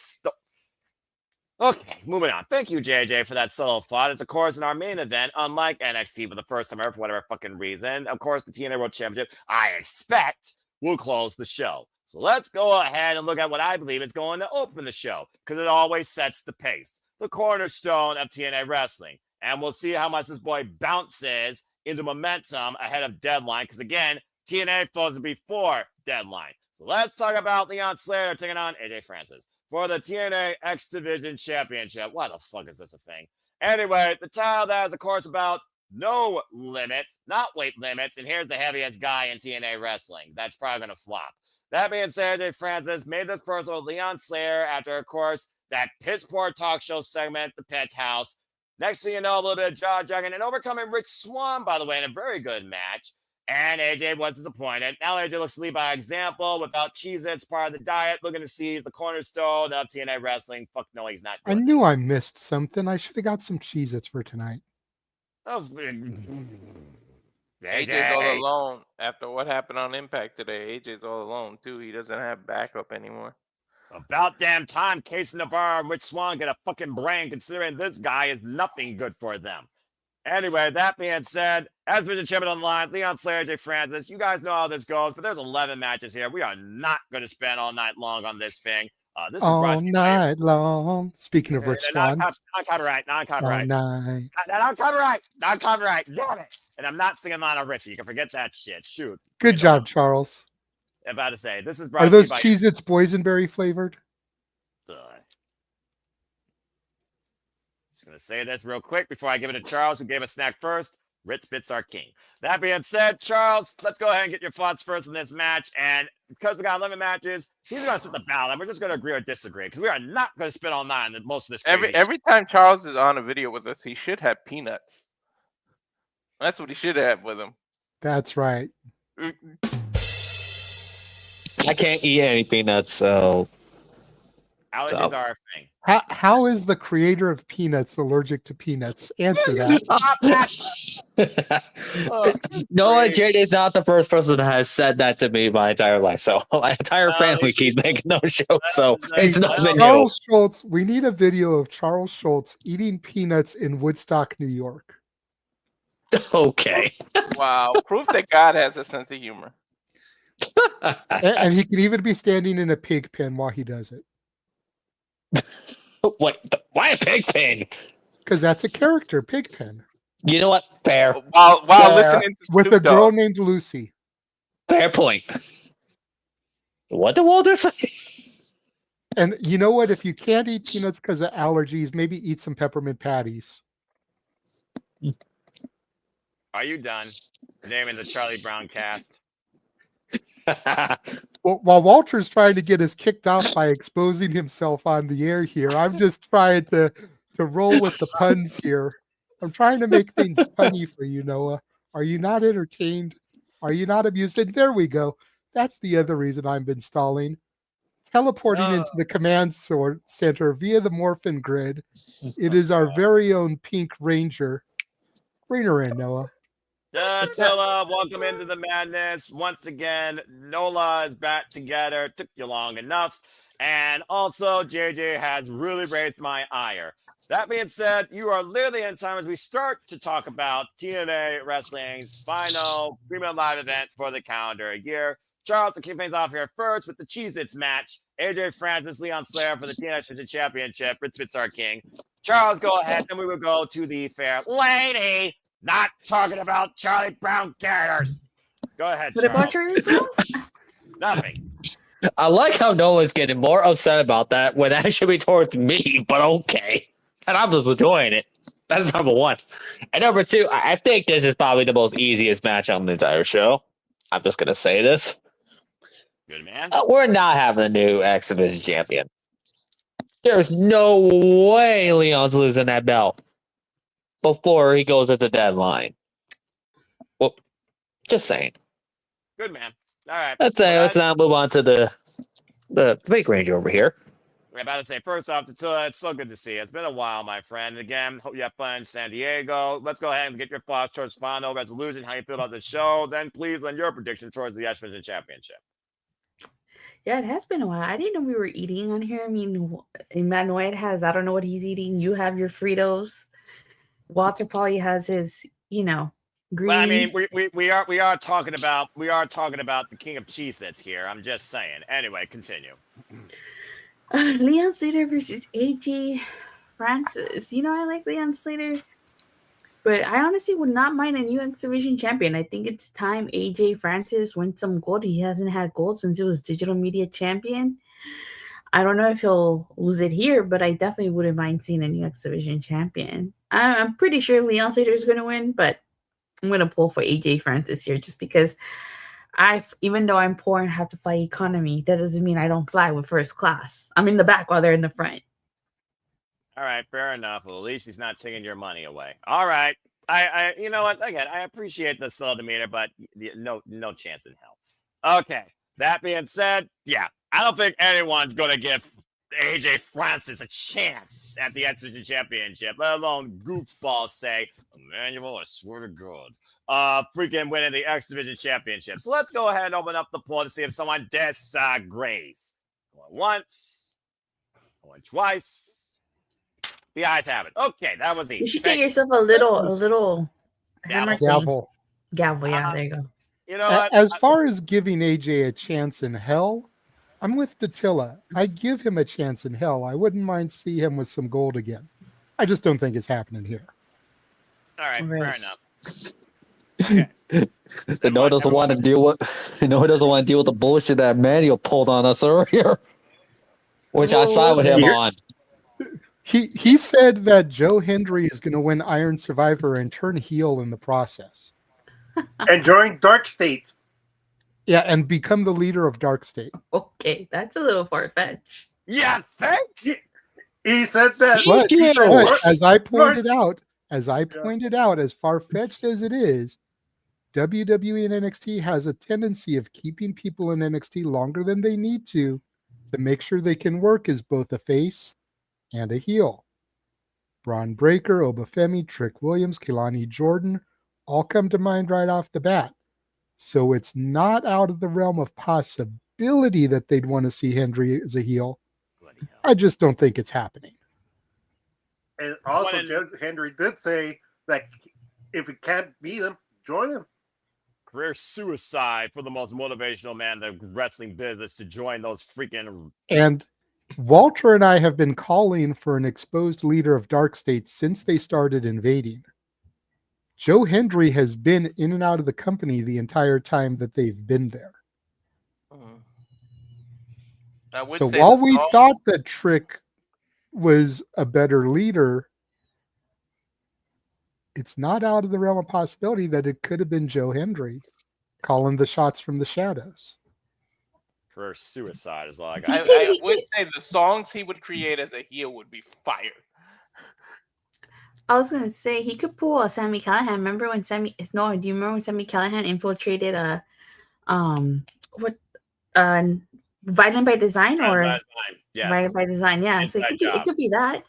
Okay, moving on. Thank you, JJ, for that subtle thought. It's, of course, in our main event, unlike NXT for the first time ever, for whatever fucking reason. Of course, the TNA World Championship, I expect, will close the show. So let's go ahead and look at what I believe is going to open the show, because it always sets the pace. The cornerstone of TNA wrestling. And we'll see how much this boy bounces into momentum ahead of Deadline, because, again, TNA falls before Deadline. So let's talk about Leon Slater taking on AJ Francis for the TNA X Division Championship. Why the fuck is this a thing? Anyway, the title that is, of course, about no limits, not weight limits. And here's the heaviest guy in TNA wrestling. That's probably going to flop. That being said, AJ Francis made this personal with Leon Slayer after, of course, that piss poor talk show segment, The Pet House. Next thing you know, a little bit of jaw jacking and overcoming Rich Swann, by the way, in a very good match. And AJ was disappointed. Now AJ looks to lead by example without Cheez-Its, part of the diet, looking to seize the cornerstone of TNA wrestling. Fuck no, he's not. I knew I missed something. I should have got some Cheez-Its for tonight. Oh, AJ's all alone after what happened on Impact today. AJ's all alone too. He doesn't have backup anymore. About damn time Casey Navarro and Rich Swann get a fucking brain, considering this guy is nothing good for them. Anyway, that being said, as Mr. Champion on the line, Leon Slayer, AJ Francis, you guys know how this goes, but there's 11 matches here. We are not going to spend all night long on this thing. This is all night long. Speaking of Rich Swann. Non-copyright. Non-copyright. Damn it. And I'm not singing Lionel Richie. You can forget that shit. Shoot. Good job, Charles. I'm about to say, this is Are those Cheez-Its boysenberry flavored? Just going to say this real quick before I give it to Charles, who gave a snack first. Ritz Bits are king. That being said, Charles, let's go ahead and get your thoughts first in this match. And because we got 11 matches, he's going to set the ballot. And we're just going to agree or disagree because we are not going to spend all night on most of this. Every time Charles is on a video with us, he should have peanuts. That's what he should have with him. That's right. I can't eat any peanuts, so allergies are a thing. How is the creator of Peanuts allergic to peanuts? Answer that. No, JJ's not the first person to have said that to me my entire life. So my entire family keeps making those jokes. So it's not been Charles Schultz. We need a video of Charles Schultz eating peanuts in Woodstock, New York. Okay. Wow. Proof that God has a sense of humor. And he can even be standing in a pig pen while he does it. Wait, why a pig pen? Because that's a character, Pigpen. You know what? Fair. While listening to with a girl named Lucy. Fair point. What did Walter say? And you know what? If you can't eat peanuts because of allergies, maybe eat some peppermint patties. Are you done naming the Charlie Brown cast? Well, while Walter's trying to get us kicked off by exposing himself on the air here, I'm just trying to roll with the puns here. I'm trying to make things funny for you, Noah. Are you not entertained? Are you not amused? And there we go. That's the other reason I've been stalling. Teleporting into the command center via the Morphin Grid. It is our very own Pink Ranger. Bring her in, Noah. Attila, welcome into the madness. Once again, Nola is back together. Took you long enough. And also, JJ has really raised my ire. That being said, you are literally in time as we start to talk about TNA Wrestling's final premium live event for the calendar year. Charles, to kick things off here first with the Cheez-Its match. AJ Francis, Leon Slayer for the TNA Championship. Ritz Bits are king. Charles, go ahead. Then we will go to the fair lady. Not talking about Charlie Brown characters. Go ahead, Charles. Nothing. I like how Noah's getting more upset about that when that should be towards me, but okay. And I'm just enjoying it. That's number one. And number two, I think this is probably the most easiest match on the entire show. I'm just going to say this. Good man. We're not having a new X Division champion. There's no way Leon's losing that belt before he goes at the deadline. Well, just saying. Good man. All right. Let's now move on to the big ranger over here. We're about to say, first off, it's so good to see you. It's been a while, my friend. Again, hope you have fun in San Diego. Let's go ahead and get your thoughts towards final resolution, how you feel about the show. Then please lend your prediction towards the X Division Championship. Yeah, it has been a while. I didn't know we were eating on here. I mean, Emmanuel has, I don't know what he's eating. You have your Fritos. Walter probably has his, greens. Well, I mean, we are talking about the king of Cheez-Its here. I'm just saying. Anyway, continue. Leon Slater versus AJ Francis. I like Leon Slater, but I honestly would not mind a new X Division champion. I think it's time AJ Francis wins some gold. He hasn't had gold since he was digital media champion. I don't know if he'll lose it here, but I definitely wouldn't mind seeing a new X Division champion. I'm pretty sure Leon Slater is going to win, but I'm going to pull for AJ Francis here just because even though I'm poor and have to fly economy, that doesn't mean I don't fly with first class. I'm in the back while they're in the front. All right, fair enough. Well, at least he's not taking your money away. All right. You know what? Again, I appreciate the slow demeanor, but no chance in hell. Okay. That being said, yeah, I don't think anyone's going to give AJ Francis a chance at the X Division Championship, let alone goofballs say, Emmanuel, I swear to God, freaking winning the X Division Championship. So let's go ahead and open up the poll to see if someone disagrees. Going once, going twice. The ayes have it. Okay, that was easy. You should get yourself a little hammer thing. Gavel. Yeah, there you go. You know what? As far as giving AJ a chance in hell, I'm with Dattila. I give him a chance in hell. I wouldn't mind see him with some gold again. I just don't think it's happening here. All right, fair enough. Okay. Noah doesn't want to deal with the bullshit that Emmanuel pulled on us earlier, which I side with him on. He said that Joe Hendry is going to win Iron Survivor and turn heel in the process. And join Dark State. Yeah, and become the leader of Dark State. Okay, that's a little far-fetched. Yeah, he said that. But as I pointed out, as far-fetched as it is, WWE and NXT has a tendency of keeping people in NXT longer than they need to make sure they can work as both a face and a heel. Braun Breaker, Obafemi, Trick Williams, Kehlani Jordan all come to mind right off the bat. So it's not out of the realm of possibility that they'd want to see Hendry as a heel. I just don't think it's happening. And also, Joe Hendry did say that if you can't beat him, join him. Career suicide for the most motivational man in the wrestling business to join those freaking... And Walter and I have been calling for an exposed leader of Dark State since they started invading. Joe Hendry has been in and out of the company the entire time that they've been there. So while we thought that Trick was a better leader, it's not out of the realm of possibility that it could have been Joe Hendry calling the shots from the shadows. Career suicide is like... I would say the songs he would create as a heel would be fire. I was gonna say he could pull a Sami Callihan. Remember when do you remember when Sami Callihan infiltrated Violent by Design or yes. Violent by Design? Yeah, so it could be that.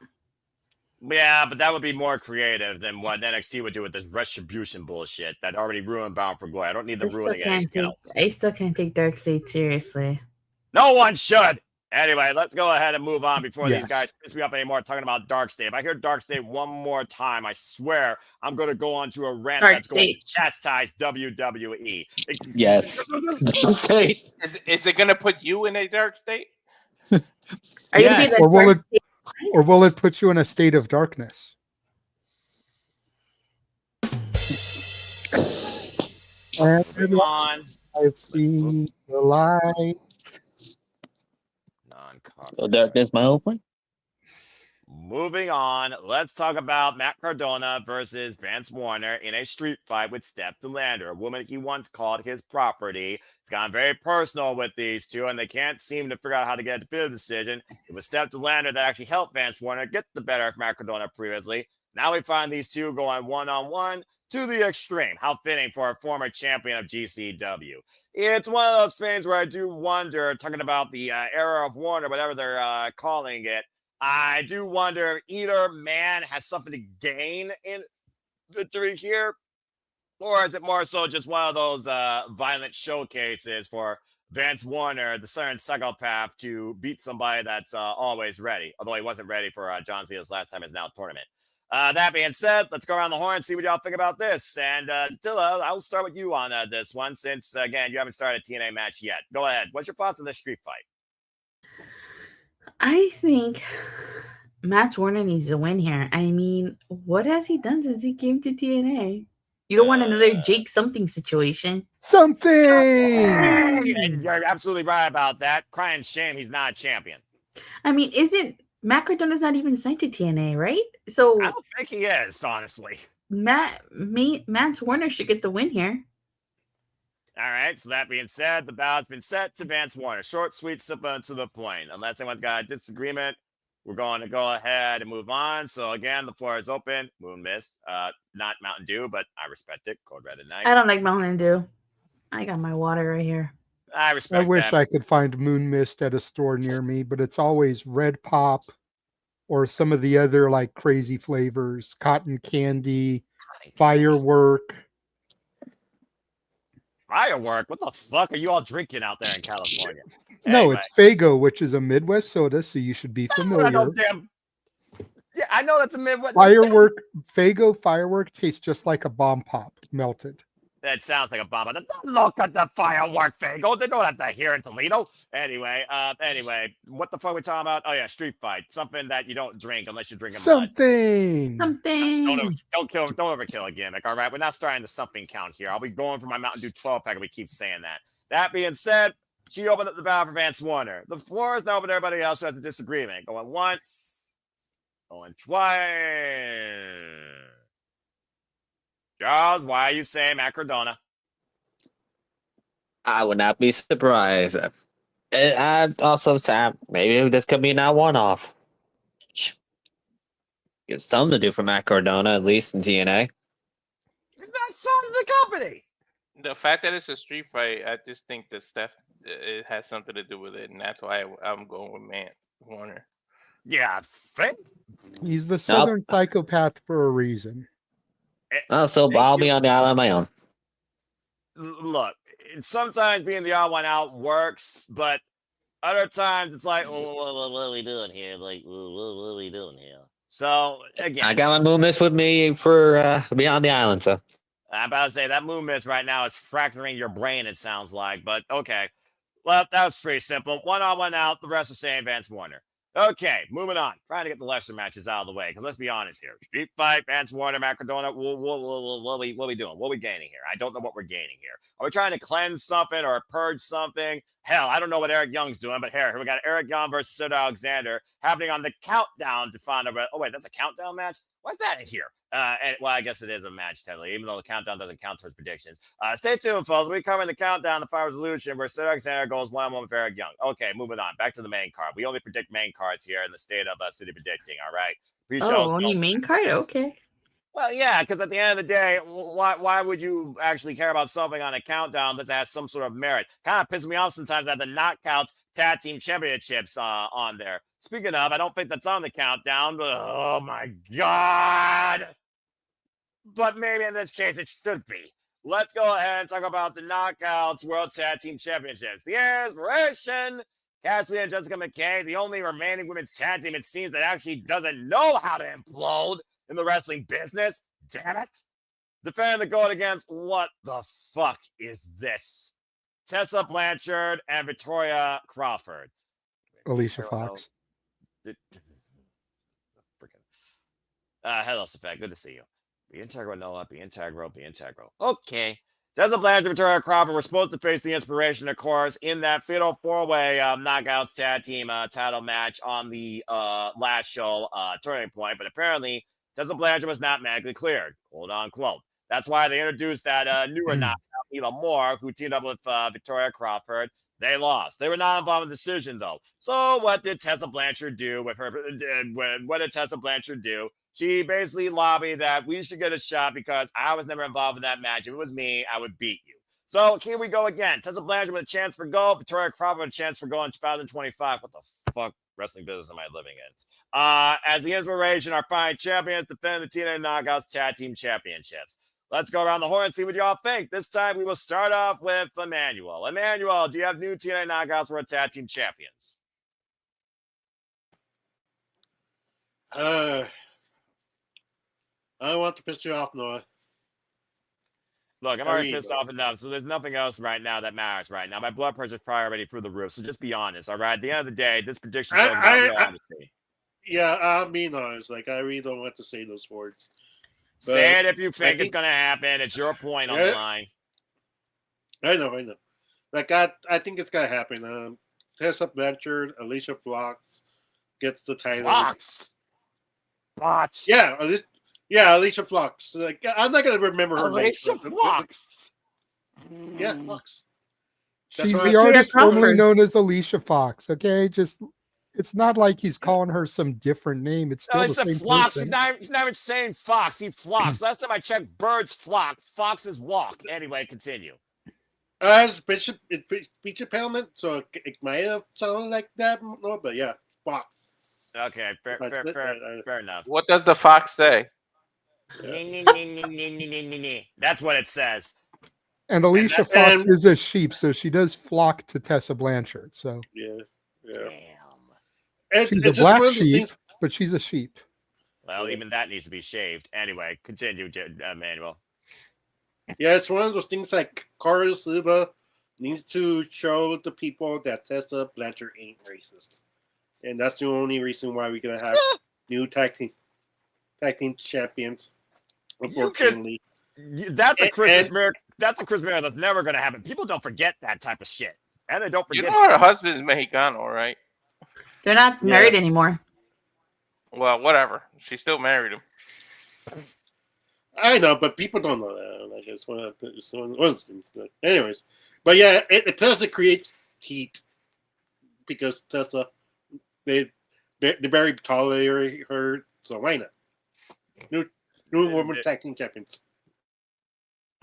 Yeah, but that would be more creative than what NXT would do with this retribution bullshit that already ruined Bound for Glory. I don't need the ruining anything else. I still can't take Dark State seriously. No one should. Anyway, let's go ahead and move on before these guys piss me up anymore talking about Dark State. If I hear Dark State one more time, I swear I'm going to go on to a rant that's going to chastise WWE. Yes. Is it going to put you in a dark state? Are you gonna be the or will it put you in a state of darkness? Moving on. I've seen the light. So there's my whole point. Moving on, let's talk about Matt Cardona versus Vance Warner in a street fight with Steph DeLander, a woman he once called his property. It's gotten very personal with these two, and they can't seem to figure out how to get a definitive decision. It was Steph DeLander that actually helped Vance Warner get the better of Matt Cardona previously. Now we find these two going one-on-one to the extreme. How fitting for a former champion of GCW. It's one of those things where I do wonder, talking about the era of Warner, whatever they're calling it, I do wonder if either man has something to gain in victory here, or is it more so just one of those violent showcases for Vance Warner, the certain psychopath, to beat somebody that's always ready, although he wasn't ready for John Cena's last time as now tournament. That being said, let's go around the horn and see what y'all think about this. And Dilla, I'll start with you on this one since, again, you haven't started a TNA match yet. Go ahead. What's your thoughts on this street fight? I think Matt Warner needs to win here. I mean, what has he done since he came to TNA? You don't want another Jake something situation. Something! And you're absolutely right about that. Crying shame he's not a champion. I mean, isn't Matt Cardona's not even signed to TNA, right? I So don't think he is, honestly. Mance Warner should get the win here. All right, so that being said, the ballot's been set to Vance Warner. Short, sweet, simple, and to the point. Unless anyone's got a disagreement, we're going to go ahead and move on. So again, the floor is open. Moon Mist, not Mountain Dew, but I respect it. Cold Red at Night. I don't like Mountain Dew. I got my water right here. I respect I wish that. I could find Moon Mist at a store near me, but it's always Red Pop or some of the other like crazy flavors, cotton candy, firework. Firework? What the fuck are you all drinking out there in California? No, Anyway. it's Faygo, which is a Midwest soda, so you should be familiar. Yeah, I know that's a Midwest. Firework, Faygo firework tastes just like a bomb pop melted. That sounds like a bomb. Don't look at the firework, Fago. They don't have to hear in Toledo. Anyway, what the fuck are we talking about? Oh yeah, street fight. Something that you don't drink unless you're drinking blood. Something. Don't overkill a gimmick. All right, we're not starting the something count here. I'll be going for my Mountain Dew 12 pack if we keep saying that. That being said, she opened up the battle for Vance Warner. The floor is now open to everybody else who has a disagreement. Going once, going twice. Charles, why are you saying Matt Cardona? I would not be surprised. I also say maybe this could be not one-off. Give something to do for Matt Cardona, at least in TNA. He's not signed to the company. The fact that it's a street fight, I just think that it has something to do with it, and that's why I'm going with Matt Warner. Yeah, He's the Southern psychopath for a reason. Oh, so I'll be on the island on my own. Look, sometimes being the odd one out works, but other times it's like, oh, what are we doing here? Like, what are we doing here? So again, I got my Moon Mist with me for to be on the island. So I'm about to say that Moon Mist right now is fracturing your brain. It sounds like, but okay. Well, that was pretty simple. One on, one out. The rest are saying Vance Warner. Okay, moving on. Trying to get the lesser matches out of the way, because let's be honest here. Street fight, Vance Warner, Matt Cardona, what are we doing? What are we gaining here? I don't know what we're gaining here. Are we trying to cleanse something or purge something? Hell, I don't know what Eric Young's doing, but here we got Eric Young versus Sid Alexander happening on the countdown to find out. Oh, wait, that's a countdown match? Why's that in here? Well, I guess it is a match, technically, even though the countdown doesn't count towards predictions. Stay tuned, folks. We're covering the countdown, the Fire Resolution, where Sid Alexander goes 1-on-1 with Eric Young. Okay, moving on. Back to the main card. We only predict main cards here in the state of city predicting, all right? Pre-shows only main card? Okay. Well, yeah, because at the end of the day, why would you actually care about something on a countdown that has some sort of merit? Kind of pisses me off sometimes that the Knockouts Tag Team Championships on there. Speaking of, I don't think that's on the countdown, but oh my God. But maybe in this case, it should be. Let's go ahead and talk about the Knockouts World Tag Team Championships. The IInspiration, Cassie and Jessica McKay, the only remaining women's tag team, it seems, that actually doesn't know how to implode in the wrestling business. Damn it. Defending the gold against what the fuck is this? Tessa Blanchard and Victoria Crawford. Alicia Fox. Hello, Safek. Good to see you. Be integral, Noah. Be integral. Be integral. Okay. Tessa Blanchard and Victoria Crawford were supposed to face the IInspiration, of course, in that fatal four-way Knockouts tag team title match on the last show, Turning Point. But apparently, Tessa Blanchard was not medically cleared, quote unquote. That's why they introduced that newer knockout, Mila Moore, who teamed up with Victoria Crawford. They lost. They were not involved in the decision, though. So what did Tessa Blanchard do with her? What did Tessa Blanchard do? She basically lobbied that we should get a shot because I was never involved in that match. If it was me, I would beat you. So here we go again. Tessa Blanchard with a chance for gold. Victoria Crawford with a chance for gold in 2025. What the fuck wrestling business am I living in? As the IInspiration, our fine champions, defend the TNA Knockouts Tag Team Championships. Let's go around the horn and see what y'all think. This time we will start off with Emmanuel. Emmanuel, do you have new TNA Knockouts World Tag Team Champions? I don't want to piss you off, Noah. Look, I'm already pissed off enough, so there's nothing else right now that matters right now. My blood pressure's probably already through the roof, so just be honest, all right? At the end of the day, this prediction is about honesty. Yeah, I'm being honest. Like, I really don't want to say those words. Say it if you think it's going to happen. It's your point on the line. I know. Like, I think it's going to happen. Tessa Blanchard, Alicia Fox, gets the title. Fox. Botch. Yeah, Alicia Fox. Like, I'm not gonna remember her name. Alicia Fox. Yeah, Fox. She's right. the Julia artist formerly Crawford. known as Alicia Fox. Okay, just it's not like he's calling her some different name. It's still No, the it's a same flocks. person. He's not even saying fox. He flocks. Last time I checked, birds flock. Foxes walk. Anyway, continue. It's Bishop Helmet, so it might have sounded like that, no, but yeah, Fox. Okay, fair enough. What does the fox say? That's what it says. And Alicia Fox is a sheep, so she does flock to Tessa Blanchard. So yeah. Damn. she's a black sheep, but she's a sheep. Well, even that needs to be shaved. Anyway, continue, Manuel. Yeah, it's one of those things like Carlos Silva needs to show the people that Tessa Blanchard ain't racist. And that's the only reason why we're going to have new tag team champions. Unfortunately. That's a Christmas miracle. That's a Christmas miracle that's never going to happen. People don't forget that type of shit. And they don't forget You know her husband's Mexicano, right? They're not married anymore. Well, whatever. She still married him. I know, but people don't know that. Like, it's one of those things. Anyways, but yeah, it creates heat because Tessa, they very tolerate her, so why not? New woman tag team champions.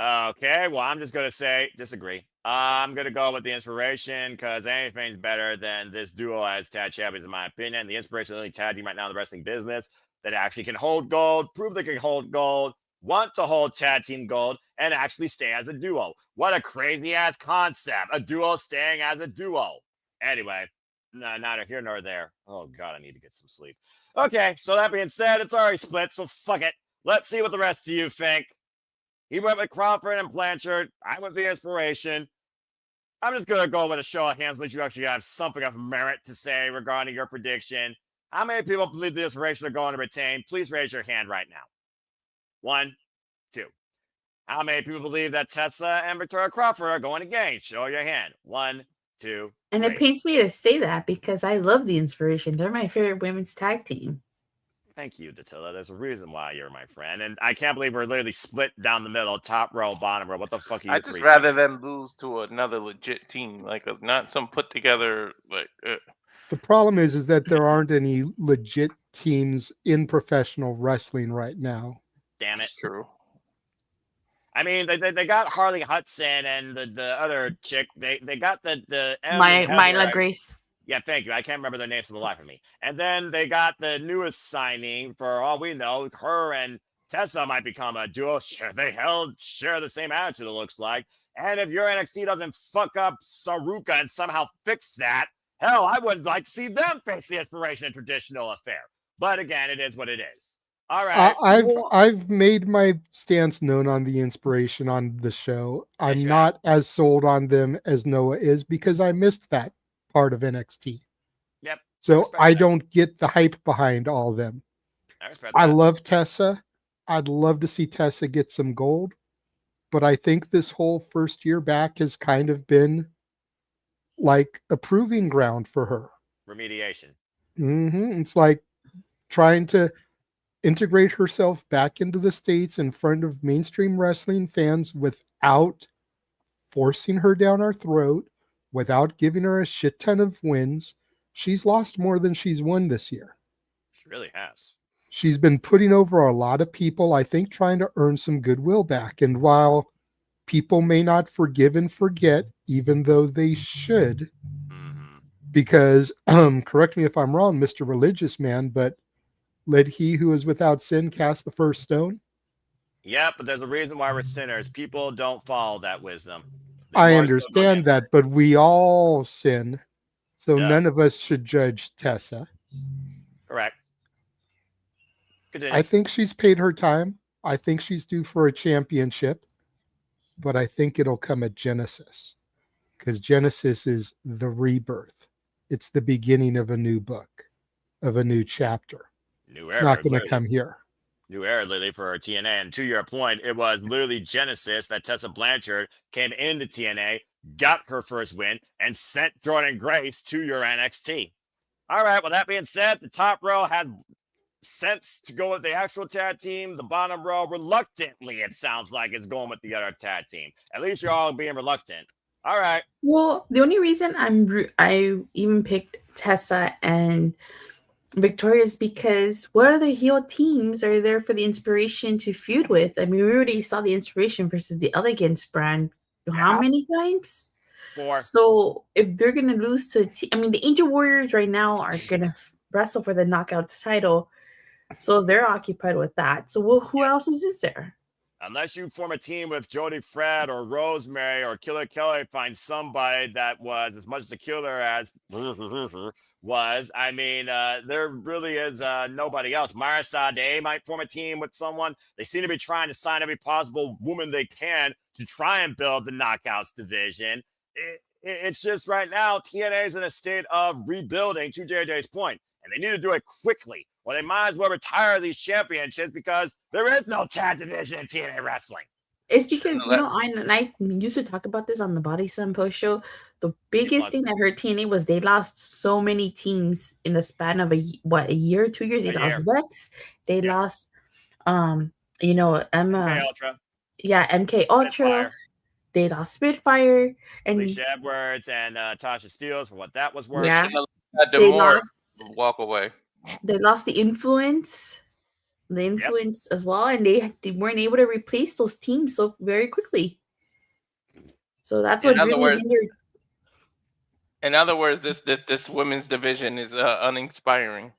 Okay, well, I'm just going to say disagree. I'm going to go with the Inspiration because anything's better than this duo as tag champions, in my opinion. The Inspiration is the only tag team right now in the wrestling business that actually can hold gold, prove they can hold gold, want to hold tag team gold, and actually stay as a duo. What a crazy-ass concept. A duo staying as a duo. Anyway, neither here nor there. Oh, God, I need to get some sleep. Okay, so that being said, it's already split, so fuck it. Let's see what the rest of you think. He went with Crawford and Blanchard. I went with the Inspiration. I'm just going to go with a show of hands, unless you actually have something of merit to say regarding your prediction. How many people believe the Inspiration are going to retain? Please raise your hand right now. 1, 2. How many people believe that Tessa and Victoria Crawford are going to gain? Show your hand. 1, 2, And 3. it pains me to say that because I love the Inspiration. They're my favorite women's tag team. Thank you, Datilla. There's a reason why you're my friend. And I can't believe we're literally split down the middle, top row, bottom row. What the fuck are you? I'd just rather them lose to another legit team, like not some put together like. The problem is that there aren't any legit teams in professional wrestling right now. Damn it. That's true. I mean, they got Harley Hudson and the other chick. They got the Myla Grace. Yeah, thank you. I can't remember their names for the life of me. And then they got the newest signing. For all we know, her and Tessa might become a duo. Share the same attitude, it looks like. And if your NXT doesn't fuck up Saruka and somehow fix that, hell, I would like to see them face the Inspiration and traditional affair. But again, it is what it is. All right. I've made my stance known on the Inspiration on the show. I'm not as sold on them as Noah is because I missed that part of NXT. Yep. So I don't get the hype behind all of them. I love Tessa. I'd love to see Tessa get some gold, but I think this whole first year back has kind of been like a proving ground for her. Remediation. It's like trying to integrate herself back into the States in front of mainstream wrestling fans without forcing her down our throat, without giving her a shit ton of wins. She's lost more than she's won this year. She really has. She's been putting over a lot of people, I think, trying to earn some goodwill back. And while people may not forgive and forget, even though they should, because, correct me if I'm wrong, Mr. Religious Man, but let he who is without sin cast the first stone. Yeah, but there's a reason why we're sinners. People don't follow that wisdom. I understand that, but we all sin. So none of us should judge Tessa. Correct. Continue. I think she's paid her time. I think she's due for a championship, but I think it'll come at Genesis because Genesis is the rebirth. It's the beginning of a new book, of a new chapter. New era. It's not going to come here. New era, literally, for TNA. And to your point, it was literally Genesis that Tessa Blanchard came into TNA, got her first win, and sent Jordan Grace to your NXT. All right. Well, that being said, the top row had sense to go with the actual tag team. The bottom row, reluctantly, it sounds like, is going with the other tag team. At least you're all being reluctant. All right. Well, the only reason I even picked Tessa and Victoria is because what other heel teams are there for the Inspiration to feud with? I mean, we already saw the Inspiration versus the Elegance brand how many times? 4. So if they're gonna lose to, I mean, the Angel Warriors right now are gonna wrestle for the Knockouts title, so they're occupied with that. So who else is there? Unless you form a team with Jody Fred or Rosemary or Killer Kelly, find somebody that was as much the killer as was. I mean, there really is nobody else. Mara Sade might form a team with someone. They seem to be trying to sign every possible woman they can to try and build the Knockouts division. It's just right now, TNA is in a state of rebuilding, to JJ's point, and they need to do it quickly. Well, they might as well retire these championships because there is no tag division in TNA wrestling. It's because, I used to talk about this on the Body Sun post show. The biggest thing that hurt TNA was they lost so many teams in the span of a year, 2 years. They lost Vex. They lost, Emma. MK Ultra. Yeah, MK Ultra. Spitfire. They lost Spitfire. And Alicia Edwards and Tasha Steeles for what that was worth. Yeah. Walk away. They lost the influence as well, and they weren't able to replace those teams so very quickly. So that's what really hindered. In other words, this women's division is uninspiring.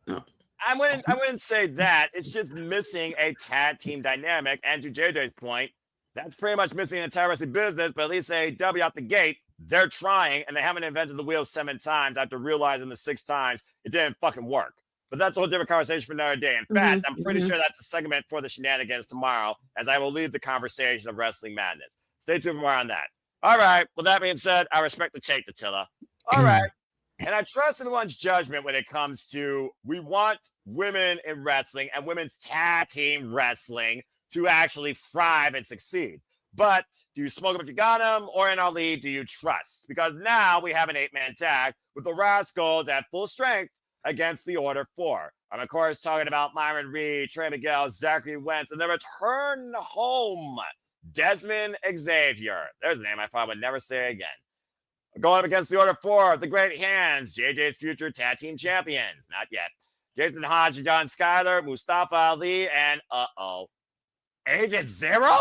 I wouldn't say that. It's just missing a tag team dynamic. And to JJ's point, that's pretty much missing an entire wrestling business. But at least AEW out the gate, they're trying, and they haven't invented the wheel 7 times after realizing the 6 times it didn't fucking work. But that's a whole different conversation for another day. In fact, I'm pretty sure that's a segment for the shenanigans tomorrow, as I will lead the conversation of Wrestling Madness. Stay tuned for more on that. All right. Well, that being said, I respect the take, Attila. All right. And I trust in one's judgment when it comes to we want women in wrestling and women's tag team wrestling to actually thrive and succeed. But do you smoke them if you got them, or in our lead, do you trust? Because now we have an 8-man tag with the Rascalz at full strength against the Order 4. I'm, of course, talking about Myron Reed, Trey Miguel, Zachary Wentz, and the return home, Desmond Xavier. There's a name I probably would never say again. Going up against the Order 4, the Great Hands, JJ's future tag team champions. Not yet. Jason Hotch and John Skyler, Mustafa Ali, and Agent Zero?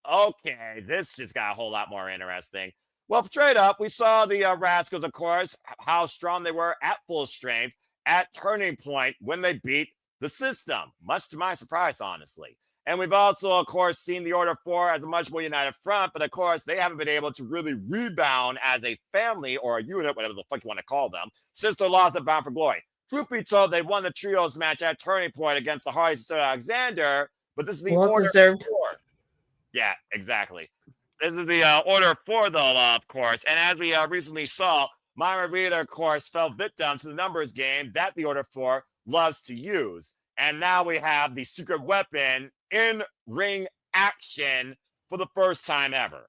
Okay, this just got a whole lot more interesting. Well, straight up, we saw the Rascalz, of course, how strong they were at full strength at Turning Point when they beat the system, much to my surprise, honestly. And we've also, of course, seen the Order 4 as a much more united front, but of course, they haven't been able to really rebound as a family or a unit, whatever the fuck you want to call them, since their loss at Bound for Glory. Truth be told, they won the trios match at Turning Point against the Hardys and Alexander, but this is the Order 4. Yeah, exactly. This is the Order 4, though, of course. And as we recently saw, Myra Reed, of course, fell victim to the numbers game that the Order 4 loves to use. And now we have the secret weapon in ring action for the first time ever.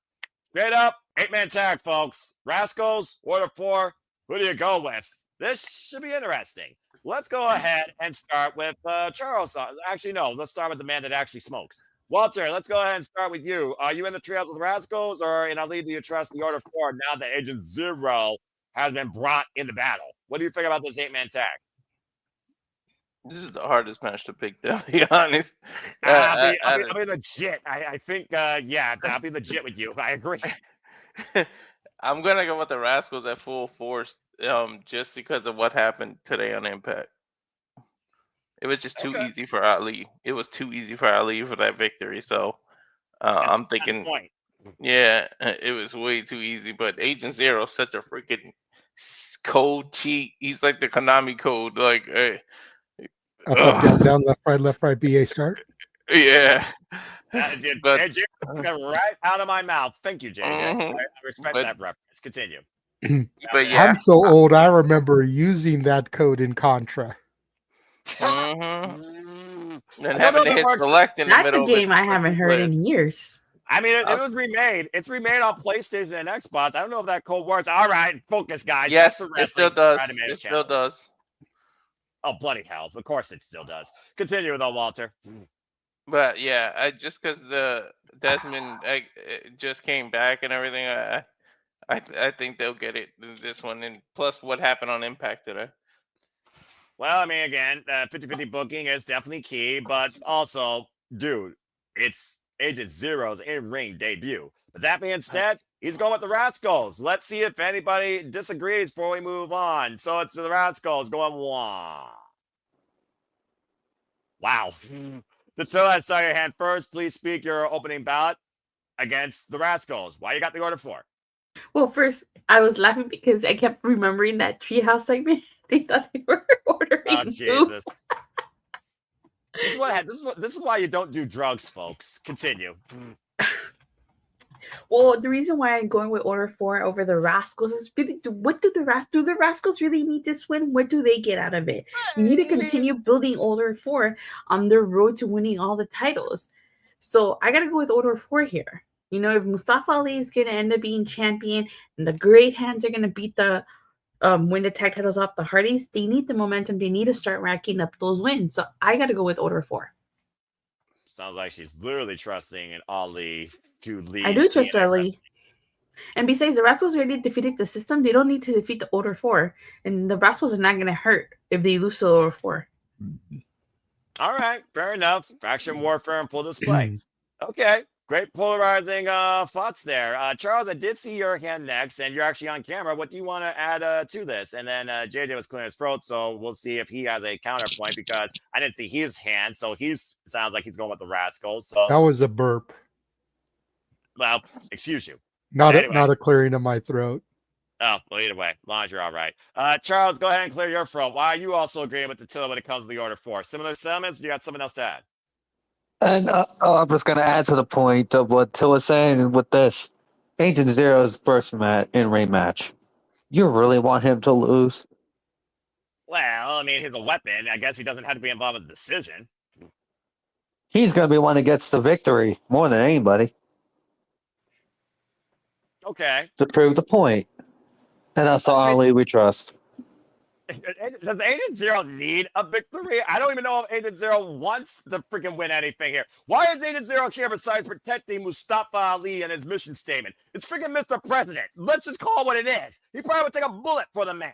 Straight up, 8-man tag, folks. Rascalz, Order 4, who do you go with? This should be interesting. Let's go ahead and start with Charles. Actually, no, let's start with the man that actually smokes. Walter, let's go ahead and start with you. Are you in the trios with Rascalz, or in our lead, do you trust the Order 4 now that Agent Zero has been brought into battle? What do you think about this 8-man tag? This is the hardest match to pick, to be honest. I'll be legit. I think, I'll be legit with you. I agree. I'm going to go with the Rascalz at full force just because of what happened today on Impact. It was just too easy for Ali. It was too easy for Ali for that victory. So I'm thinking, yeah, it was way too easy. But Agent Zero, such a freaking code cheat. He's like the Konami code. Like, up, down, left, right, BA start. Yeah. JJ got right out of my mouth. Thank you, JJ. I respect that reference. Continue. But yeah, I'm so old. I remember using that code in Contra. And having to hit select in the middle. That's a game I haven't heard in years. I mean, it was remade. It's remade on PlayStation and Xbox. I don't know if that code works. All right, focus, guys. Yes, Back to it still wrestling. does. Try to manage It still channel. does. Oh, bloody hell. Of course it still does. Continue though, Walter. But yeah, just because the Desmond just came back and everything, I think they'll get it this one. And plus, what happened on Impact today? Well, I mean, again, 50-50 booking is definitely key, but also, dude, it's Agent Zero's in-ring debut. But that being said, he's going with the Rascalz. Let's see if anybody disagrees before we move on. So it's the Rascalz going wah. Wow. The two that saw your hand first, please speak your opening ballot against the Rascalz. Why you got the order for? Well, first, I was laughing because I kept remembering that treehouse segment. They thought they were ordering Oh, food. Jesus. This is why you don't do drugs, folks. Continue. Well, the reason why I'm going with Order 4 over the Rascalz is really, what do the Rascalz really need this win? What do they get out of it? You need to continue building Order 4 on their road to winning all the titles. So I got to go with Order 4 here. You know, if Mustafa Ali is going to end up being champion and the Great Hands are going to beat the win the tag titles off the Hardys, they need the momentum. They need to start racking up those wins. So I got to go with Order 4. Sounds like she's literally trusting in Ali to lead. I do trust TNA Ali. wrestling. And besides, the Rascalz already defeated the system. They don't need to defeat the Order 4. And the Rascalz are not going to hurt if they lose to Order 4. All right, fair enough. Faction warfare and full display. Okay, great polarizing thoughts there. Charles, I did see your hand next, and you're actually on camera. What do you want to add to this? And then JJ was clearing his throat, so we'll see if he has a counterpoint because I didn't see his hand, so sounds like he's going with the Rascalz. So That was a burp. well, excuse you. Not Anyway. not a clearing of my throat. Oh, well, either way, as long as you're all right. Charles, go ahead and clear your throat. Why are you also agreeing with Attila when it comes to the Order 4? Similar sentiments? You got something else to add? And I'm just going to add to the point of what Till was saying with this. Agent Zero's first in-ring match. You really want him to lose? Well, I mean, he's a weapon. I guess he doesn't have to be involved in the decision. He's going to be one that gets the victory more than anybody Okay. to prove the point. And that's Ali we trust. Does Agent Zero need a victory? I don't even know if Agent Zero wants to freaking win anything here. Why is Agent Zero here besides protecting Mustafa Ali and his mission statement? It's freaking Mr. President. Let's just call it what it is. He probably would take a bullet for the man.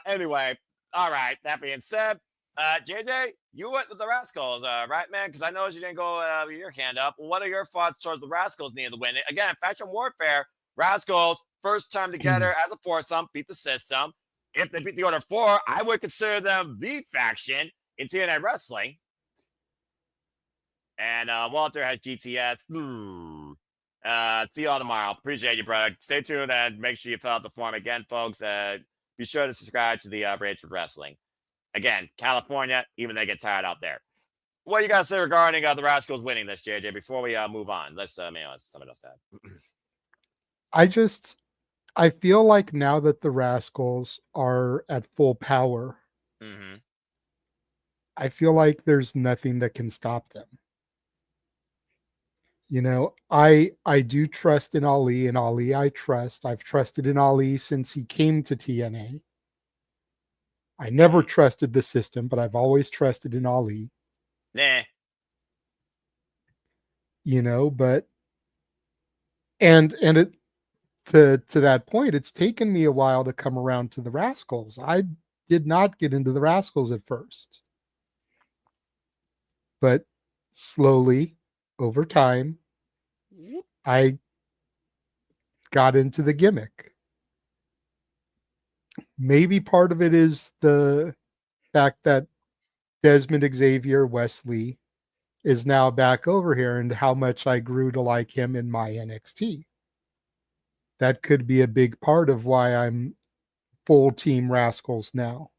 Anyway, all right. That being said, JJ, you went with the Rascalz, right, man? Because I noticed you didn't go with your hand up. What are your thoughts towards the Rascalz needing to win? Again, faction warfare, Rascalz, first time together as a foursome, beat the system. If they beat the Order 4, I would consider them the faction in TNA wrestling. And Walter has GTS. See you all tomorrow. Appreciate you, brother. Stay tuned and make sure you fill out the form again, folks. Be sure to subscribe to the Rage for Wrestling. Again, California, even they get tired out there. What do you got to say regarding the Rascalz winning this, JJ, before we move on? Let's someone else add. I feel like now that the Rascalz are at full power, I feel like there's nothing that can stop them. You know, I do trust in Ali, and Ali I trust. I've trusted in Ali since he came to TNA. I never trusted the system, but I've always trusted in Ali. Nah. You know, but and it to that point, it's taken me a while to come around to the Rascalz. I did not get into the Rascalz at first. But slowly, over time, I got into the gimmick. Maybe part of it is the fact that Desmond Xavier Wesley is now back over here and how much I grew to like him in my NXT. That could be a big part of why I'm full team Rascalz now.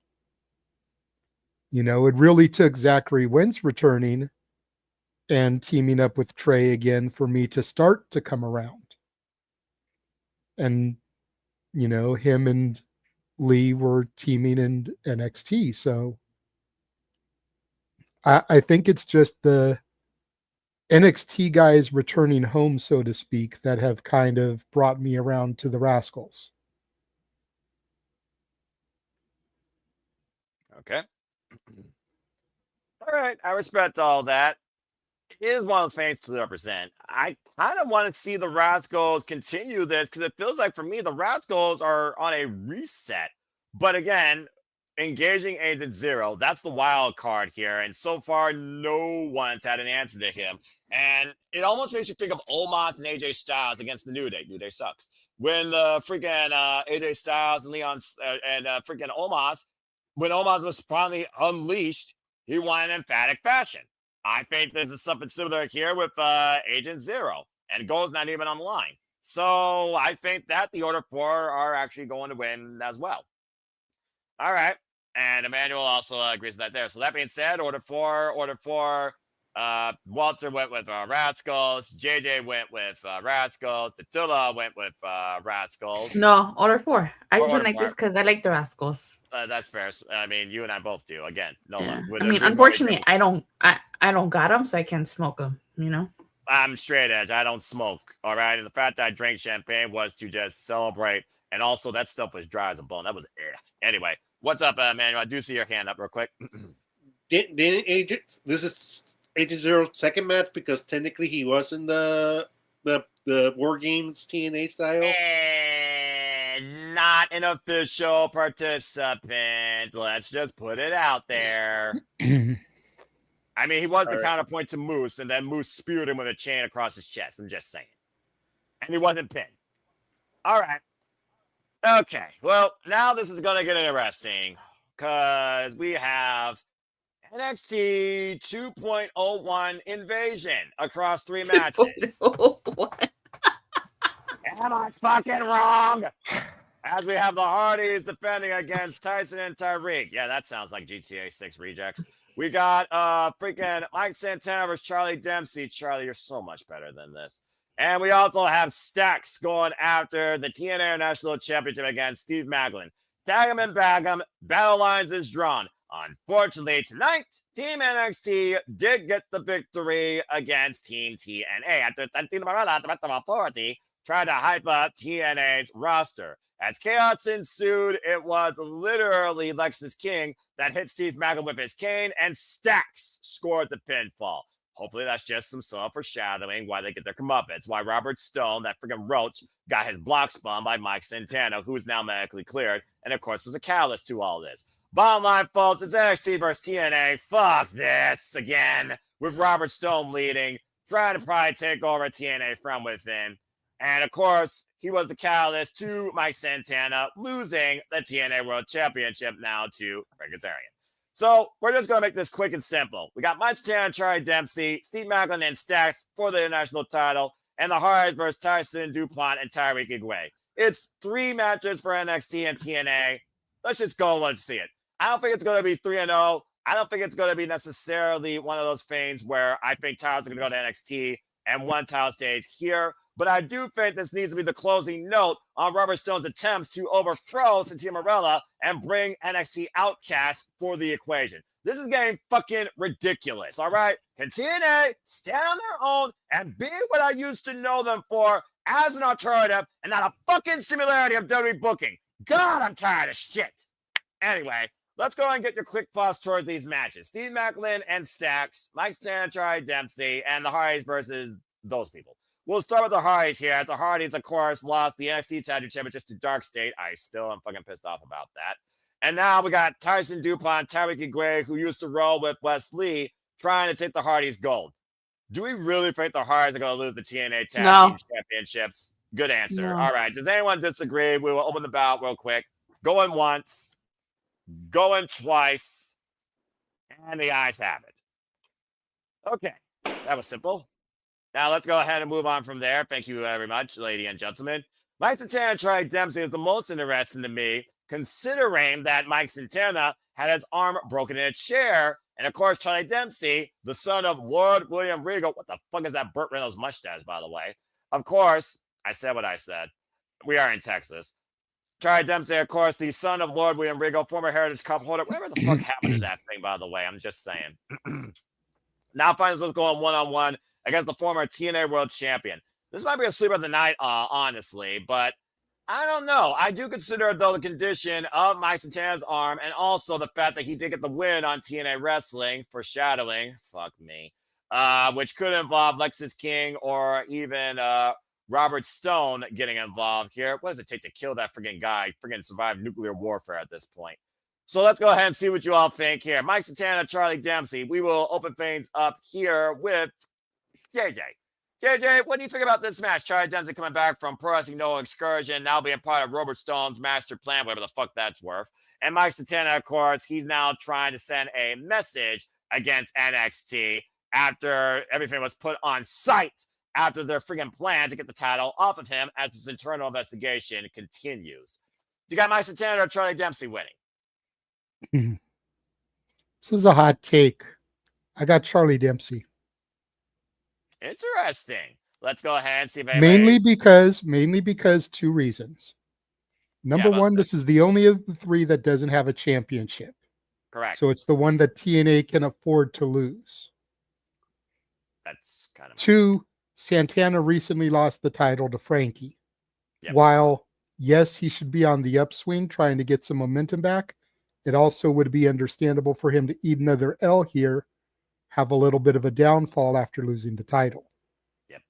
You know, it really took Zachary Wentz returning and teaming up with Trey again for me to start to come around. And, you know, him and Lee were teaming in NXT. So I think it's just the NXT guys returning home, so to speak, that have kind of brought me around to the Rascalz. Okay. All right. I respect all that. It is one of those things to represent. I kind of want to see the Rascalz continue this because it feels like for me, the Rascalz are on a reset. But again, engaging Agent Zero, that's the wild card here. And so far, no one's had an answer to him. And it almost makes you think of Omos and AJ Styles against the New Day. New Day sucks. When the freaking AJ Styles and Leon and freaking Omos, when Omos was finally unleashed, he won in emphatic fashion. I think this is something similar here with Agent Zero, and Gold's not even on the line. So I think that the Order 4 are actually going to win as well. All right. And Emmanuel also agrees with that there. So that being said, Order 4, Walter went with Rascalz, JJ went with Rascalz, Tatula went with Rascalz. No, Order 4. I just Order went like 4. this because I like the Rascalz. That's fair. I mean, you and I both do. Again, no Yeah. one. I mean, unfortunately, I don't got them, so I can't smoke them. You know. I'm straight edge. I don't smoke. All right. And the fact that I drank champagne was to just celebrate. And also, that stuff was dry as a bone. That was anyway. What's up, Emmanuel? I do see your hand up real quick. Didn't Agent? This is Agent Zero's second match because technically he was in the War Games TNA style. And not an official participant. Let's just put it out there. I mean, he was the counterpoint to Moose, and then Moose speared him with a chain across his chest. I'm just saying. And he wasn't pinned. All right. Okay. Well, now this is going to get interesting because we have NXT 2.01 Invasion across 3 matches. Am I fucking wrong? As we have the Hardys defending against Tyson and Tyriek. Yeah, that sounds like GTA 6 rejects. We got freaking Mike Santana versus Charlie Dempsey. Charlie, you're so much better than this. And we also have Stacks going after the TNA International Championship against Steve Maclin. Tag him and bag him. Battle lines is drawn. Unfortunately, tonight, Team NXT did get the victory against Team TNA after Santana Marella, the authority, tried to hype up TNA's roster. As chaos ensued, it was literally Lexus King that hit Steve Maclin with his cane, and Stacks scored the pinfall. Hopefully that's just some foreshadowing why they get their comeuppance, why Robert Stone, that freaking roach, got his block spun by Mike Santana, who is now medically cleared, and of course was a catalyst to all this. Bottom line, folks, it's NXT versus TNA. Fuck this again, with Robert Stone leading, trying to probably take over TNA from within. And of course, he was the catalyst to Mike Santana losing the TNA World Championship now to Frankie Kazarian. So we're just going to make this quick and simple. We got Mike Santana, Charlie Dempsey, Steve Maclin, and Stacks for the international title, and the Hardys versus Tyson, Dupont, and Tyriek Igwe. It's 3 matches for NXT and TNA. Let's just go and let's see it. I don't think it's going to be 3-0. I don't think it's going to be necessarily one of those things where I think titles are going to go to NXT and one title stays here. But I do think this needs to be the closing note on Robert Stone's attempts to overthrow Santana Marella and bring NXT Outcast for the equation. This is getting fucking ridiculous, all right? Can TNA stand on their own and be what I used to know them for as an alternative and not a fucking similarity of WWE booking? God, I'm tired of shit. Anyway, let's go and get your quick thoughts towards these matches. Steve Maclin and Stacks, Mike Santana, Charlie Dempsey, and the Hardys versus those people. We'll start with the Hardys here. The Hardys, of course, lost the NXT Title Championship to Dark State. I still am fucking pissed off about that. And now we got Tyson Dupont, Tyriek Igwe, who used to roll with Wes Lee, trying to take the Hardys gold. Do we really think the Hardys are going to lose the TNA Tag Team Championships? Good answer. No. All right. Does anyone disagree? We will open the bout real quick. Going once, going twice, and the ayes have it. Okay. That was simple. Now let's go ahead and move on from there. Thank you very much, ladies and gentlemen. Mike Santana, Charlie Dempsey is the most interesting to me, considering that Mike Santana had his arm broken in a chair. And of course, Charlie Dempsey, the son of Lord William Regal. What the fuck is that Burt Reynolds mustache, by the way? Of course, I said what I said. We are in Texas. Charlie Dempsey, of course, the son of Lord William Regal, former Heritage Cup holder. Whatever the fuck happened to that thing, by the way? I'm just saying. Now finals was going one-on-one against the former TNA World Champion. This might be a sleeper of the night, honestly, but I don't know. I do consider, though, the condition of Mike Santana's arm and also the fact that he did get the win on TNA Wrestling, foreshadowing, fuck me, which could involve Lexus King or even Robert Stone getting involved here. What does it take to kill that friggin' guy, friggin' survive nuclear warfare at this point? So let's go ahead and see what you all think here. Mike Santana, Charlie Dempsey. We will open things up here with JJ. JJ, what do you think about this match? Charlie Dempsey coming back from Pro Wrestling No Excursion, now being part of Robert Stone's master plan, whatever the fuck that's worth. And Mike Santana, of course, he's now trying to send a message against NXT after everything was put on site after their friggin' plan to get the title off of him as this internal investigation continues. You got Mike Santana or Charlie Dempsey winning? This is a hot take. I got Charlie Dempsey. Interesting. Let's go ahead and see if Mainly because two reasons. Number one, this is the only of the three that doesn't have a championship. Correct. So it's the one that TNA can afford to lose. That's kind of two. Santana recently lost the title to Frankie. Yep. While yes, he should be on the upswing trying to get some momentum back, it also would be understandable for him to eat another L here, have a little bit of a downfall after losing the title. Yep.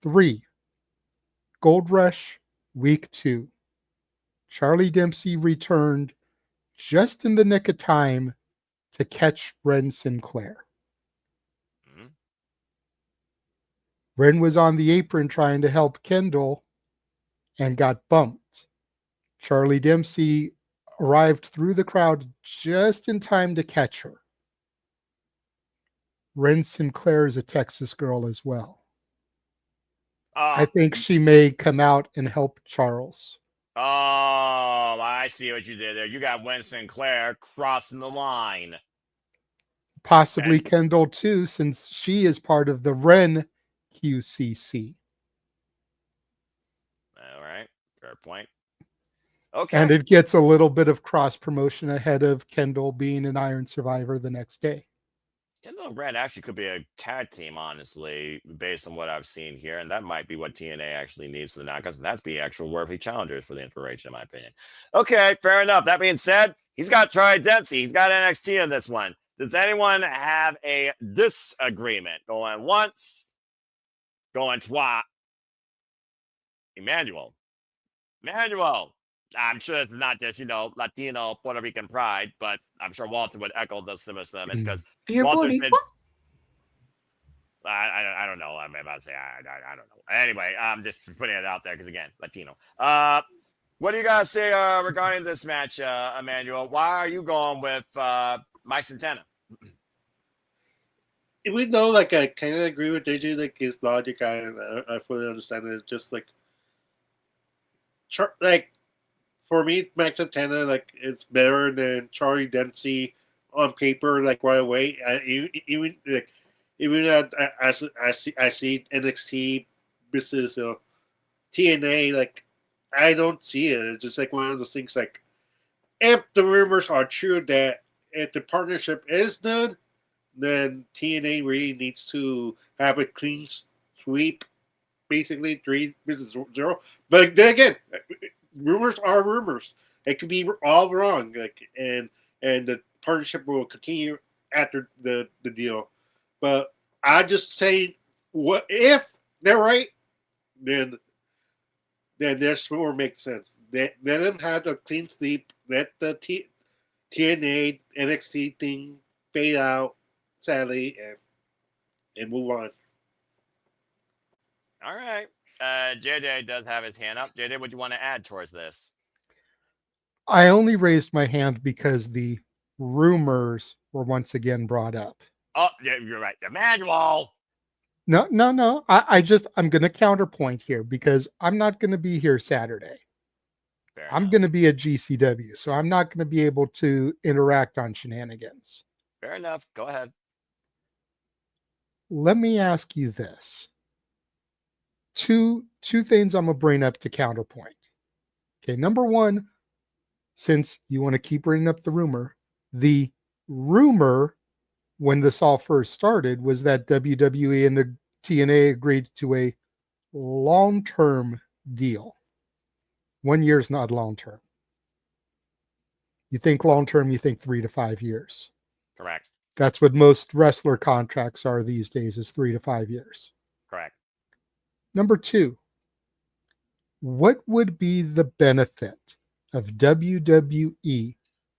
3, Gold Rush, week 2. Charlie Dempsey returned just in the nick of time to catch Ren Sinclair. Mm-hmm. Ren was on the apron trying to help Kendall and got bumped. Charlie Dempsey arrived through the crowd just in time to catch her. Ren Sinclair is a Texas girl as well. I think she may come out and help Charles. Oh, I see what you did there. You got Ren Sinclair crossing the line. Possibly Kendall too, since she is part of the Ren QCC. All right, fair point. Okay. And it gets a little bit of cross promotion ahead of Kendall being an Iron Survivor the next day. Kendall and Ren actually could be a tag team, honestly, based on what I've seen here. And that might be what TNA actually needs for the Knockouts. And that's be actual worthy challengers for the Inspiration, in my opinion. Okay, fair enough. That being said, he's got Charlie Dempsey. He's got NXT in this one. Does anyone have a disagreement? Going once, going twice. Emmanuel. I'm sure it's not just, Latino, Puerto Rican pride, but I'm sure Walter would echo those similar sentiments because Walter's been... I don't know. I'm about to say I don't know. Anyway, I'm just putting it out there because, again, Latino. What do you guys say regarding this match, Emmanuel? Why are you going with Mike Santana? Even though, I kind of agree with JJ, his logic, I fully understand it. It's just, for me, Mike Santana, it's better than Charlie Dempsey on paper, right away. Even I see NXT versus TNA, I don't see it. It's just one of those things. If the rumors are true that if the partnership is done, then TNA really needs to have a clean sweep, basically 3-0. But then again, rumors are rumors. It could be all wrong, and the partnership will continue after the deal. But I just say, what if they're right? Then this more makes sense. Let them have a clean sweep. Let the TNA NXT thing fade out, sadly, and move on. All right. JJ does have his hand up. JJ, what do you want to add towards this? I only raised my hand because the rumors were once again brought up. Oh, yeah, you're right. Emmanuel. No. I'm going to counterpoint here because I'm not going to be here Saturday. I'm going to be at GCW, so I'm not going to be able to interact on shenanigans. Fair enough. Go ahead. Let me ask you this. Two things I'm going to bring up to counterpoint. Okay, number one, since you want to keep bringing up the rumor when this all first started was that WWE and the TNA agreed to a long-term deal. 1 year is not long-term. You think long-term, you think 3 to 5 years. Correct. That's what most wrestler contracts are these days, is 3 to 5 years. Correct. Number 2, what would be the benefit of WWE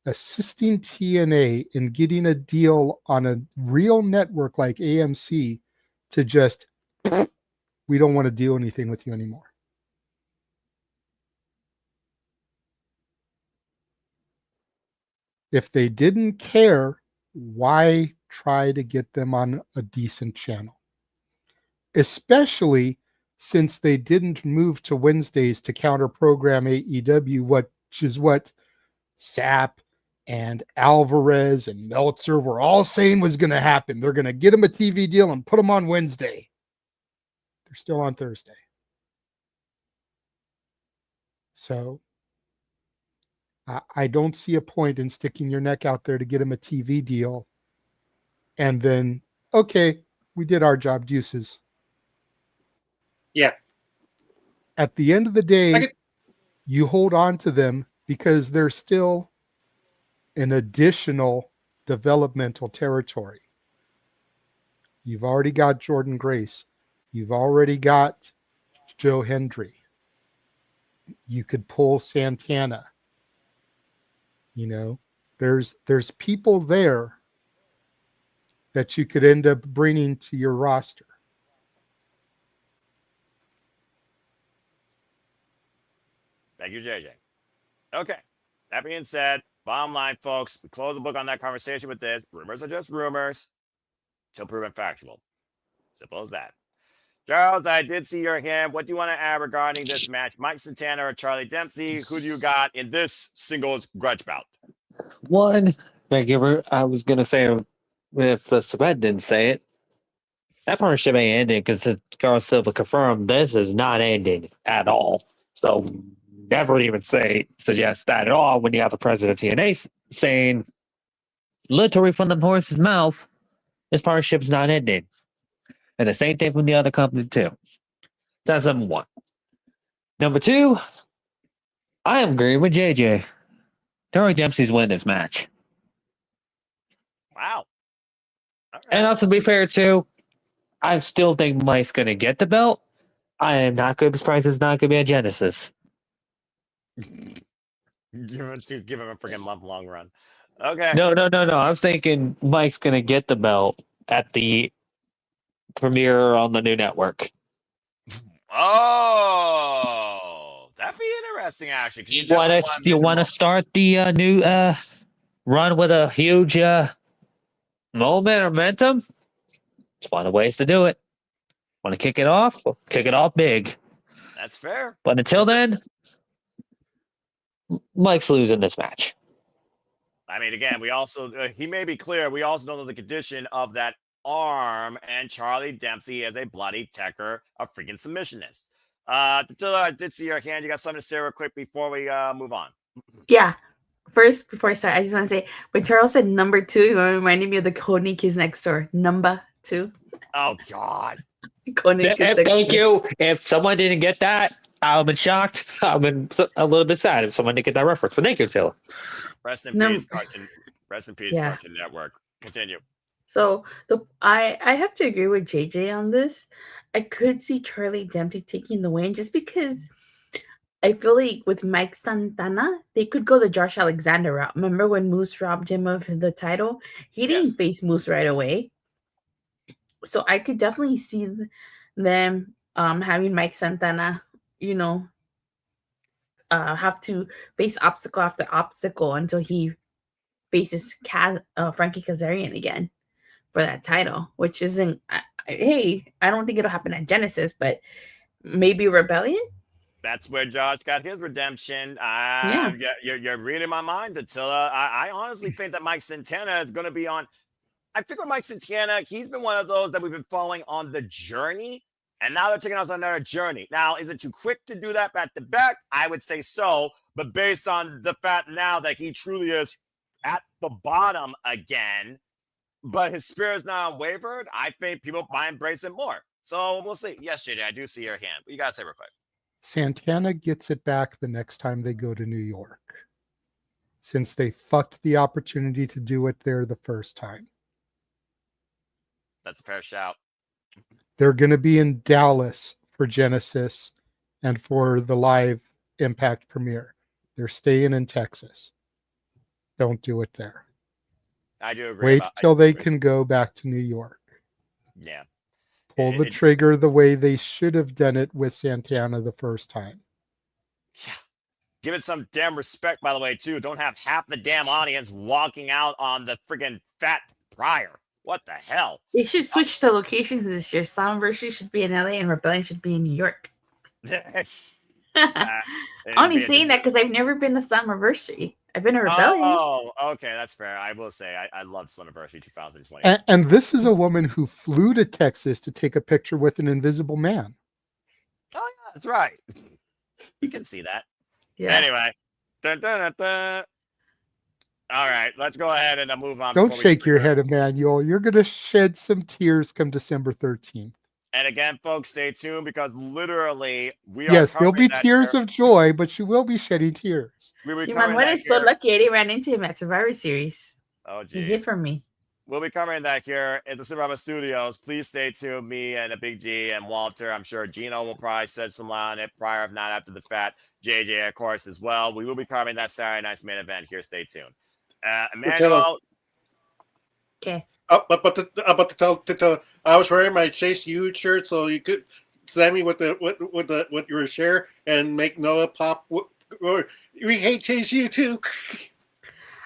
assisting TNA in getting a deal on a real network like AMC to just, we don't want to do anything with you anymore? If they didn't care, why try to get them on a decent channel? Especially since they didn't move to Wednesdays to counter program AEW, which is what Sapp and Alvarez and Meltzer were all saying was going to happen. They're going to get them a TV deal and put them on Wednesday. They're still on Thursday. So I don't see a point in sticking your neck out there to get them a TV deal and then, okay, we did our job, deuces. Yeah. At the end of the day, you hold on to them because they're still an additional developmental territory. You've already got Jordan Grace. You've already got Joe Hendry. You could pull Santana. You know, there's people there that you could end up bringing to your roster. Thank you, JJ. Okay. That being said, bottom line, folks, we close the book on that conversation with this. Rumors are just rumors till proven factual. Simple as that. Charles, I did see your hand. What do you want to add regarding this match? Mike Santana or Charlie Dempsey? Who do you got in this singles grudge bout? One, I was going to say, if Sabet didn't say it, that partnership ain't ending because Carlos Silva confirmed this is not ending at all. So never even suggest that at all when you have the president of TNA saying, literally from the horse's mouth, this partnership is not ending. And the same thing from the other company too. That's number one. Number two, I am agreeing with JJ. Tyriek Dempsey's winning this match. Wow. Right. And also, to be fair too, I still think Mike's going to get the belt. I am not going to be surprised it's not going to be a Genesis. Give him a freaking month-long run. Okay. No. I'm thinking Mike's going to get the belt at the premiere on the new network. Oh, that'd be interesting, actually. You want to start the new run with a huge momentum? It's one of the ways to do it. Want to kick it off? Well, kick it off big. That's fair. But until then, Mike's losing this match. I mean, again, we also, he may be clear, we also don't know the condition of that arm, and Charlie Dempsey is a bloody techer, a freaking submissionist. I did see your hand. You got something to say real quick before we move on? Yeah. First, before I start, I just want to say, when Charles said number 2, it reminded me of the Coney Kids Next Door. Number 2. Oh, God. Thank you. If someone didn't get that, I would have been shocked. I would have been a little bit sad if someone didn't get that reference. But thank you, Taylor. Rest in peace, Cartoon. Rest in peace, Cartoon Network. Continue. So I have to agree with JJ on this. I could see Charlie Dempsey taking the win just because I feel like with Mike Santana, they could go the Josh Alexander route. Remember when Moose robbed him of the title? He didn't face Moose right away. So I could definitely see them having Mike Santana, have to face obstacle after obstacle until he faces Frankie Kazarian again for that title, which isn't. I don't think it'll happen at Genesis, but maybe Rebellion. That's where Josh got his redemption. You're reading my mind, Attila. I honestly think that Mike Santana is going to be on. I think with Mike Santana, he's been one of those that we've been following on the journey, and now they're taking us on another journey. Now, is it too quick to do that back to back? I would say so, but based on the fact now that he truly is at the bottom again, but his spirit's not wavered. I think people might embrace him more. So we'll see. Yes, JJ, I do see your hand. But you gotta say real quick. Santana gets it back the next time they go to New York, since they fucked the opportunity to do it there the first time. That's a fair shout. They're going to be in Dallas for Genesis and for the live Impact premiere. They're staying in Texas. Don't do it there. I do agree. Wait till they can go back to New York. Yeah. Pull the trigger the way they should have done it with Santana the first time. Yeah. Give it some damn respect, by the way, too. Don't have half the damn audience walking out on the friggin' fat Pryor. What the hell? They should switch the locations this year. Slammiversary should be in LA and Rebellion should be in New York. Only saying that because I've never been to Slammiversary. I've been to Rebellion. Oh, okay, that's fair. I will say I love Slammiversary 2020. And this is a woman who flew to Texas to take a picture with an invisible man. Oh yeah, that's right. You can see that. Yeah. Anyway. Dun, dun, dun, dun. All right, let's go ahead and move on. Don't shake your head, Emmanuel. You're going to shed some tears come December 13th. And again, folks, stay tuned because literally we are. Yes, there'll be tears of joy, but you will be shedding tears. What is so lucky I didn't run into him at Survivor Series. Oh, geez. He hid from me. We'll be covering that here at the Cinema Studios. Please stay tuned. Me and a Big G and Walter. I'm sure Gino will probably shed some light on it prior, if not after the fact. JJ, of course, as well. We will be covering that Saturday night's main event here. Stay tuned. Emmanuel. Okay. About to tell. I was wearing my Chase U shirt, so you could send me with your share and make Noah pop. We hate Chase U too.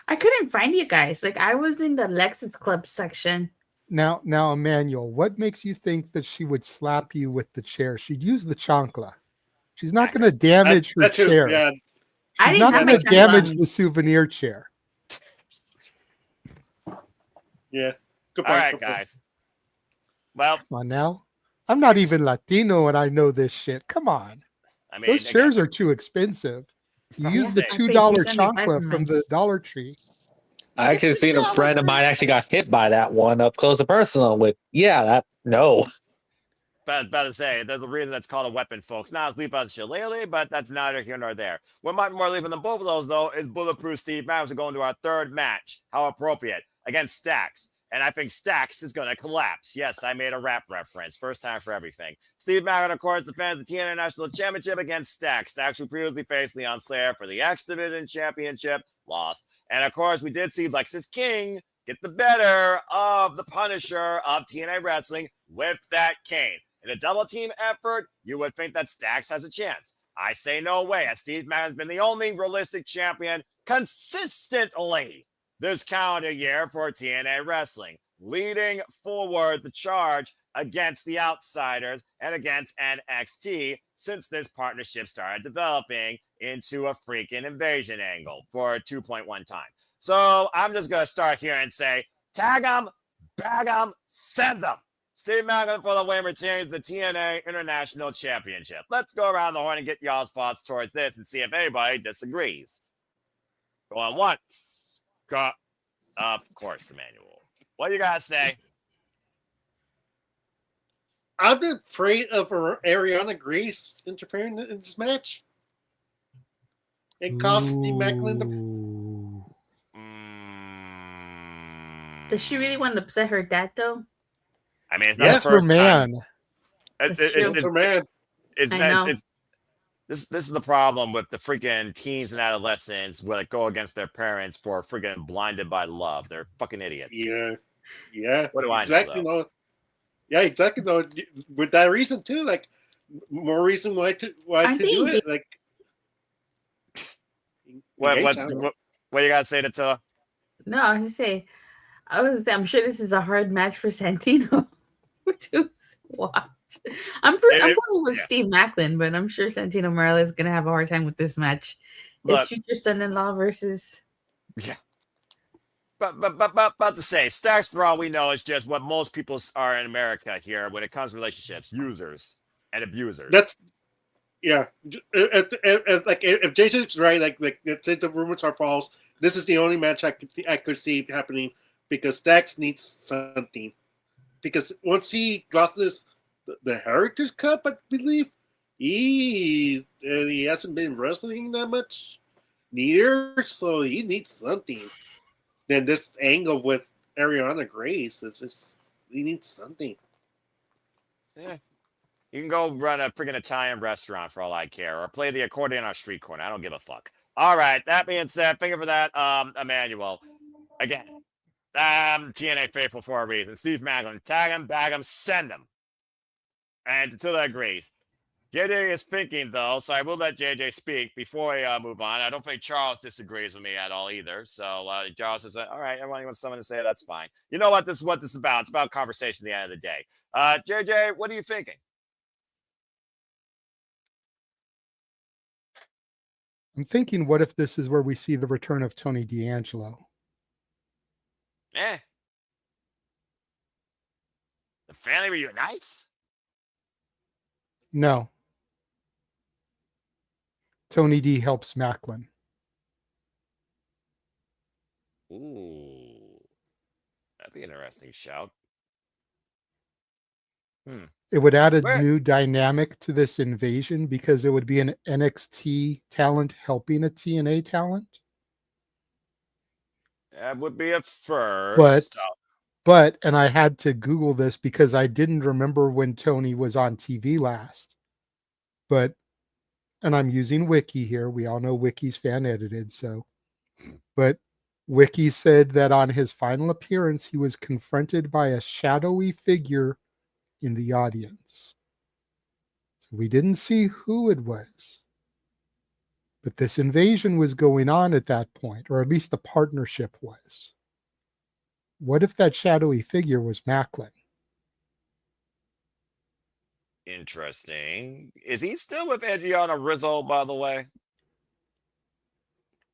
I couldn't find you guys. Like I was in the Lexus Club section. Now, Emmanuel, what makes you think that she would slap you with the chair? She'd use the chancla. She's not going to damage her chair. Yeah. She's not going to damage the souvenir chair. Yeah. All right, guys. Well, come on now. I'm not even Latino and I know this shit. Come on. I mean, those chairs are too expensive. You use the $2 chancla from the Dollar Tree. I actually seen a friend of mine actually got hit by that one up close and personal. With no. About to say, there's a reason that's called a weapon, folks. Not as lethal as Shillelagh, but that's neither here nor there. What might be more lethal than both of those, though, is Bulletproof Steve Madden to go into our third match. How appropriate. Against Stax. And I think Stax is going to collapse. Yes, I made a rap reference. First time for everything. Steve Maclin, of course, defends the TNA National Championship against Stax. Stax, who previously faced Leon Slater for the X Division Championship, lost. And, of course, we did see Lexus King get the better of the Punisher of TNA Wrestling with that cane. In a double team effort, you would think that Stax has a chance. I say no way, as Steve Maclin has been the only realistic champion consistently this calendar year for TNA Wrestling, leading forward the charge against the Outsiders and against NXT since this partnership started developing into a freaking invasion angle for 2.1 time. So I'm just going to start here and say, tag them, bag them, send them. Steve Maclin for the win retains the TNA International Championship. Let's go around the horn and get y'all's thoughts towards this and see if anybody disagrees. Going once. Of course, Emmanuel. What you gotta say? I'm afraid of Ariana Grace interfering in this match. It cost Steve Maclin the. Does she really want to upset her dad, though? I mean, it's not the first man. It's her man. This is the problem with the freaking teens and adolescents where they go against their parents for freaking blinded by love. They're fucking idiots. Yeah. What do I exactly know? Though? Yeah, exactly. Though with that reason too, like more reason why to do it. Like, what you gotta say to Tessa? No, I was say, I'm sure this is a hard match for Santino to watch. I'm going with Steve Maclin, but I'm sure Santino Marella is going to have a hard time with this match. His future son-in-law versus. Yeah. But about to say, Stax, for all we know, is just what most people are in America here when it comes to relationships: users and abusers. That's like if JJ's right, like say the rumors are false. This is the only match I could see happening because Dax needs something. Because once he lost the Heritage Cup, I believe, he hasn't been wrestling that much neither, so he needs something. Then this angle with Ariana Grace is just, he needs something. Yeah. You can go run a freaking Italian restaurant for all I care, or play the accordion on a street corner. I don't give a fuck. All right. That being said, thank you for that, Emmanuel. Again, TNA faithful for a reason. Steve Maclin, tag him, bag him, send him. And until that agrees. JJ is thinking, though, so I will let JJ speak before I move on. I don't think Charles disagrees with me at all either. So Charles says, all right, everyone wants someone to say, that's fine. You know what this is about? It's about conversation at the end of the day. JJ, what are you thinking? I'm thinking, what if this is where we see the return of Tony D'Angelo? The family reunites? No. Tony D helps Maclin. Ooh. That'd be an interesting shout. It would add a new dynamic to this invasion because it would be an NXT talent helping a TNA talent. That would be a first. But, and I had to Google this because I didn't remember when Tony was on TV last. And I'm using Wiki here. We all know Wiki's fan edited, but Wiki said that on his final appearance, he was confronted by a shadowy figure in the audience. So we didn't see who it was. But this invasion was going on at that point, or at least the partnership was. What if that shadowy figure was Maclin? Interesting. Is he still with Adriana Rizzo, by the way?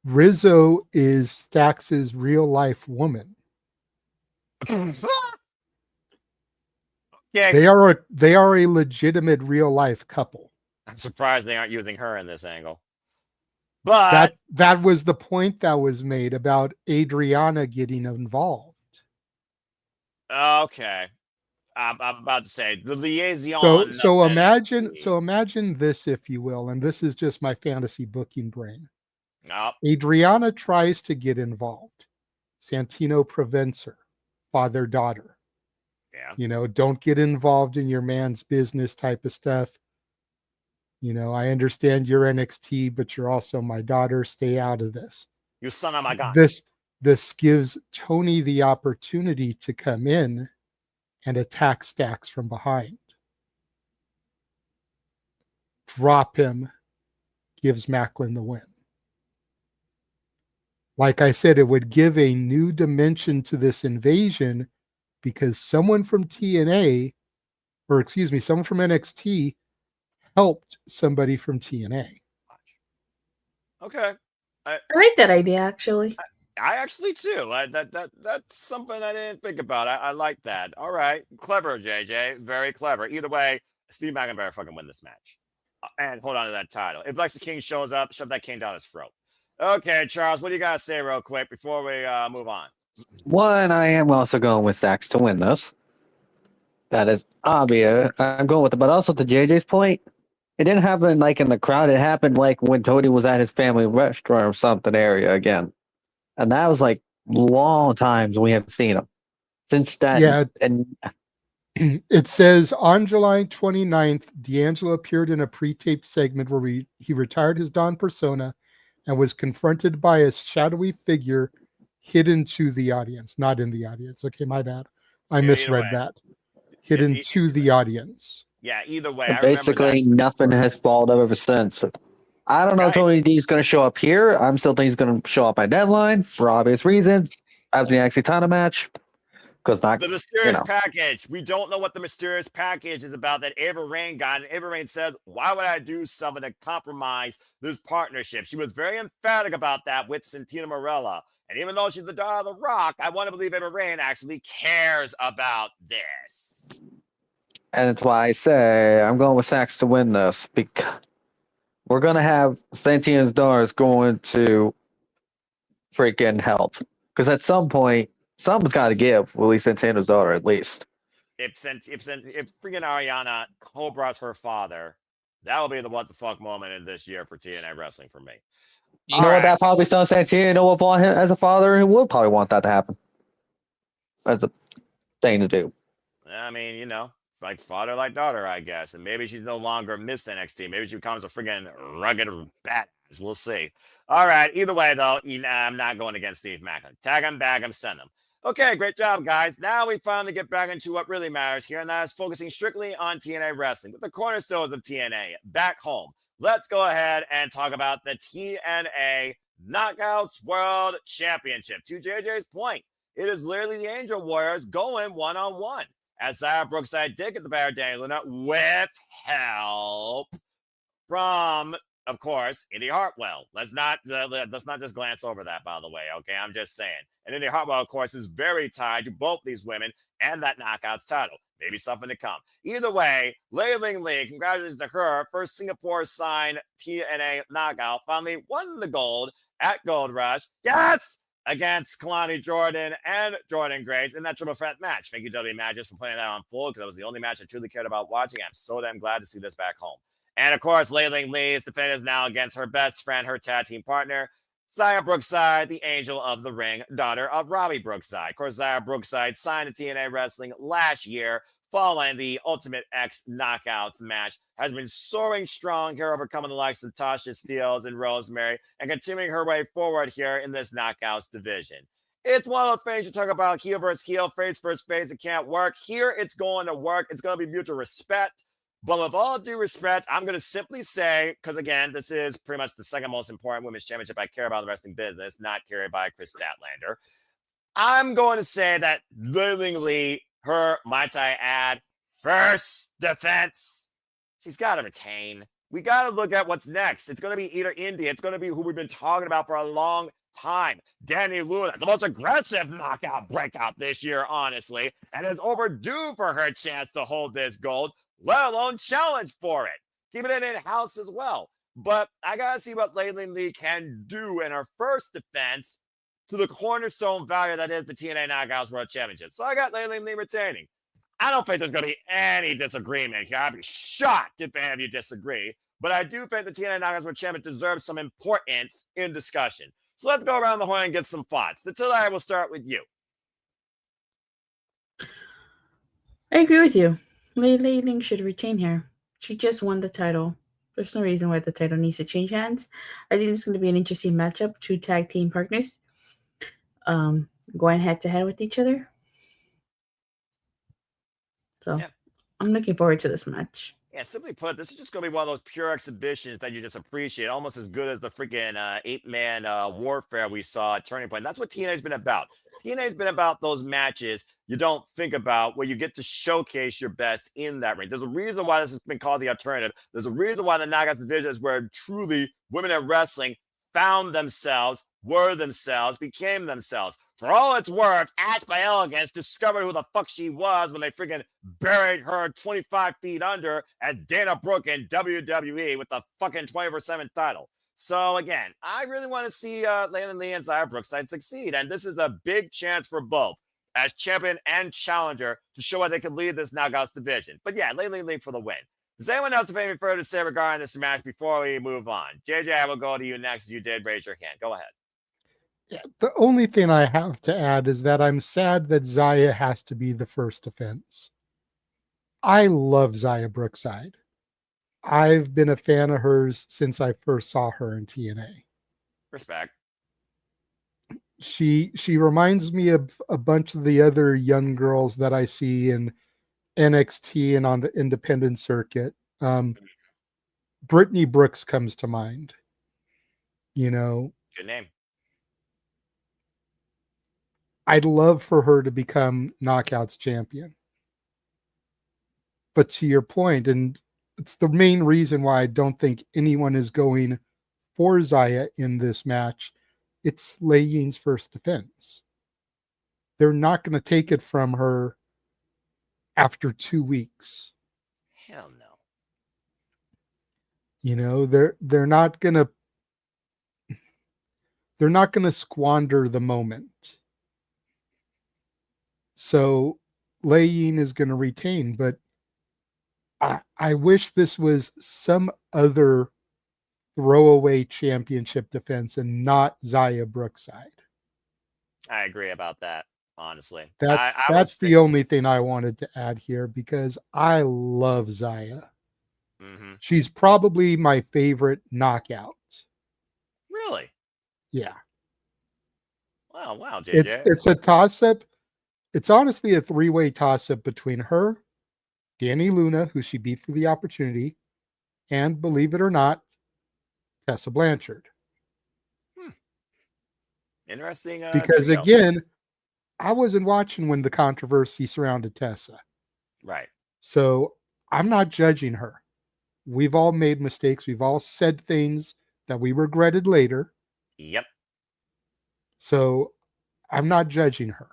Rizzo is Stax's real life woman. Yeah. They are a legitimate real life couple. I'm surprised they aren't using her in this angle. But that was the point that was made about Adriana getting involved. Okay. I'm about to say the liaison. So imagine this, if you will, and this is just my fantasy booking brain. Adriana tries to get involved. Santino prevents her. Father-daughter. Yeah. Don't get involved in your man's business type of stuff. I understand you're NXT, but you're also my daughter. Stay out of this. You son of my gun. This gives Tony the opportunity to come in and attack Stax from behind. Drop him, gives Maclin the win. Like I said, it would give a new dimension to this invasion because someone from TNA, someone from NXT helped somebody from TNA. Okay. I like that idea, actually. I actually too. That's something I didn't think about. I like that. All right. Clever, JJ. Very clever. Either way, Steve Maclin better fucking win this match. And hold on to that title. If Lex the King shows up, shove that king down his throat. Okay, Charles, what do you got to say real quick before we move on? One, I am also going with Dax to win this. That is obvious. I'm going with it. But also to JJ's point, it didn't happen like in the crowd. It happened like when Tony was at his family restaurant or something area again. And that was like long times we have seen him. Since that. Yeah. And it says on July 29th, D'Angelo appeared in a pre-taped segment where he retired his Don persona and was confronted by a shadowy figure hidden to the audience. Not in the audience. Okay, my bad. I misread that. Hidden to the audience. Yeah, either way. Basically, nothing has followed up ever since. I don't know if Tony D is going to show up here. I'm still thinking he's going to show up by deadline for obvious reasons. After the NXT title match. Because the mysterious package. We don't know what the mysterious package is about that Ava Rain got. And Ava Rain says, why would I do something to compromise this partnership? She was very emphatic about that with Santina Marella. And even though she's the daughter of The Rock, I want to believe Ava Rain actually cares about this. And that's why I say I'm going with Sax to win this. Because we're going to have Santina's daughters going to freaking help. Because at some point, Something's got to give. Willie Santana's daughter, at least. If freaking Ariana Cobra's her father, that will be the what the fuck moment in this year for TNA wrestling for me. You know what? That probably sounds Santana would want him as a father, and would probably want that to happen. That's a thing to do. I mean, you know, like father, like daughter, I guess. And maybe she's no longer Miss NXT. Maybe she becomes a freaking rugged badass. We'll see. All right. Either way, though, I'm not going against Steve Maclin. Tag him, bag him, send him. Okay, great job, guys. Now we finally get back into what really matters here, and that is focusing strictly on TNA wrestling with the cornerstones of TNA back home. Let's go ahead and talk about the TNA Knockouts World Championship. To JJ's point, it is literally the Angel Warriors going one-on-one. As Brookside did get the better Dani Luna with help from, of course, Indy Hartwell. Let's not just glance over that, by the way, okay? I'm just saying. And Indy Hartwell, of course, is very tied to both these women and that Knockouts title. Maybe something to come. Either way, Lei Ling Lee, congratulations to her. First Singapore-signed TNA Knockout. Finally won the gold at Gold Rush. Yes! Against Kalani Jordan and Jordan Graves in that triple threat match. Thank you, WWE Matches, for putting that on full, because that was the only match I truly cared about watching. I'm so damn glad to see this back home. And, of course, Lei Ling Lee's defense is now against her best friend, her tag team partner, Xia Brookside, the Angel of the Ring, daughter of Robbie Brookside. Of course, Xia Brookside signed to TNA Wrestling last year following the Ultimate X Knockouts match, has been soaring strong here, overcoming the likes of Tasha Steeles and Rosemary, and continuing her way forward here in this Knockouts division. It's one of those things you talk about, heel versus heel, face versus face. It can't work. Here, it's going to work. It's going to be mutual respect. But with all due respect, I'm going to simply say, because again, this is pretty much the second most important women's championship I care about in the wrestling business, not carried by Chris Statlander. I'm going to say that Lei Ling Lee, her, might I add, first defense, she's got to retain. We got to look at what's next. It's going to be either Indy. It's going to be who we've been talking about for a long time. Dani Luna, the most aggressive knockout breakout this year, honestly, and is overdue for her chance to hold this gold, let alone challenge for it. Keeping it in-house as well. But I got to see what Lei Ling Lee can do in her first defense to the cornerstone value that is the TNA Knockouts World Championship. So I got Lei Ling Lee retaining. I don't think there's going to be any disagreement here. I'd be shocked if any of you disagree. But I do think the TNA Knockouts World Championship deserves some importance in discussion. So let's go around the horn and get some thoughts. Attila, I will start with you. I agree with you. Lei Ling should retain here. She just won the title. There's no reason why the title needs to change hands. I think it's going to be an interesting matchup. Two tag team partners going head to head with each other. So yeah. I'm looking forward to this match. Yeah, simply put, this is just going to be one of those pure exhibitions that you just appreciate, almost as good as the freaking 8-man warfare we saw at Turning Point. That's what TNA's been about. TNA's been about those matches you don't think about where you get to showcase your best in that ring. There's a reason why this has been called the alternative. There's a reason why the Knockouts division is where truly women in wrestling found themselves, were themselves, became themselves. For all it's worth, Ash by Elegance discovered who the fuck she was when they freaking buried her 25 feet under as Dana Brooke in WWE with the fucking 24/7 title. So again, I really want to see Lei Ling Lee and Xia Brookside succeed, and this is a big chance for both as champion and challenger to show why they could lead this Knockouts division. But yeah, Lei Ling Lee for the win. Does anyone else have anything further to say regarding this match before we move on? JJ, I will go to you next. You did raise your hand. Go ahead. Yeah, the only thing I have to add is that I'm sad that Xia has to be the first defense. I love Xia Brookside. I've been a fan of hers since I first saw her in TNA. Respect. She reminds me of a bunch of the other young girls that I see in NXT and on the independent circuit. Brittany Brooks comes to mind. You know, good name. I'd love for her to become Knockouts champion. But to your point, and it's the main reason why I don't think anyone is going for Xia in this match, it's Lei Ying's first defense. They're not going to take it from her after 2 weeks. Hell no. You know, they're not going to squander the moment. So Ying is going to retain, but I wish this was some other throwaway championship defense and not Zaya Brookside. I agree about that, honestly. That's the only thing I wanted to add here because I love Zaya. Mm-hmm. She's probably my favorite knockout. Really? Yeah. Wow, JJ. It's a toss-up. It's honestly a three-way toss-up between her, Dani Luna, who she beat for the opportunity, and believe it or not, Tessa Blanchard. Interesting. Because trio. again, I wasn't watching when the controversy surrounded Tessa. Right. So I'm not judging her. We've all made mistakes. We've all said things that we regretted later. Yep. So I'm not judging her.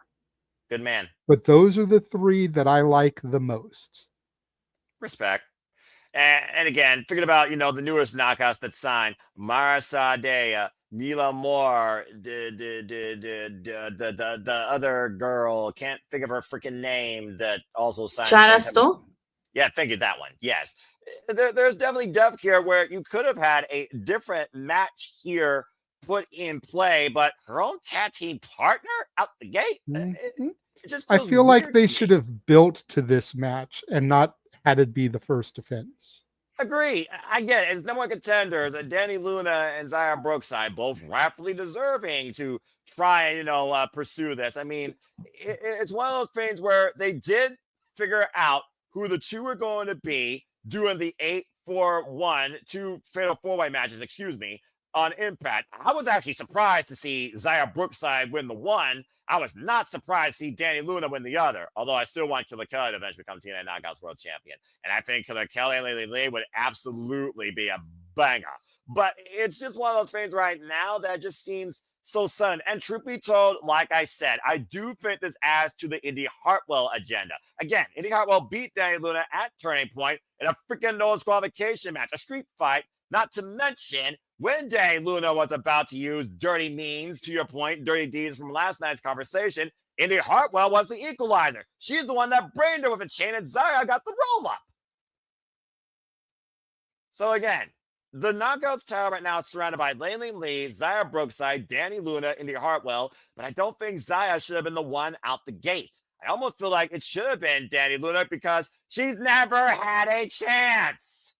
Good man. But those are the three that I like the most. Respect. And again, thinking about, the newest knockouts that signed, Mara Sadeh, Mila Moore, the other girl, can't think of her freaking name, that also signed. Shada Stoll? Yeah, thank you, that one. Yes. There's definitely depth here where you could have had a different match here put in play, but her own tag team partner out the gate, it just I feels feel like weird they to should me. have built to this match and not had it be the first defense. Agree. I get it. It's number one contenders, Dani Luna and Zaya Brookside, both rapidly deserving to try and pursue this. I mean, it's one of those things where they did figure out who the two were going to be doing the 8-4-1, two fatal four-way matches, on Impact. I was actually surprised to see Zaya Brookside win the one. I was not surprised to see Dani Luna win the other, although I still want Killer Kelly to eventually become TNA Knockouts World Champion. And I think Killer Kelly and Lee would absolutely be a banger. But it's just one of those things right now that just seems so sudden. And truth be told, like I said, I do think this adds to the Indy Hartwell agenda. Again, Indy Hartwell beat Dani Luna at Turning Point in a freaking no disqualification match, a street fight, not to mention when Dani Luna was about to use dirty means, to your point, dirty deeds from last night's conversation, Indy Hartwell was the equalizer. She's the one that brained her with a chain, and Zaya got the roll-up. So again, the Knockouts title right now is surrounded by Layleen Lee, Zaya Brookside, Dani Luna, Indy Hartwell, but I don't think Zaya should have been the one out the gate. I almost feel like it should have been Dani Luna because she's never had a chance.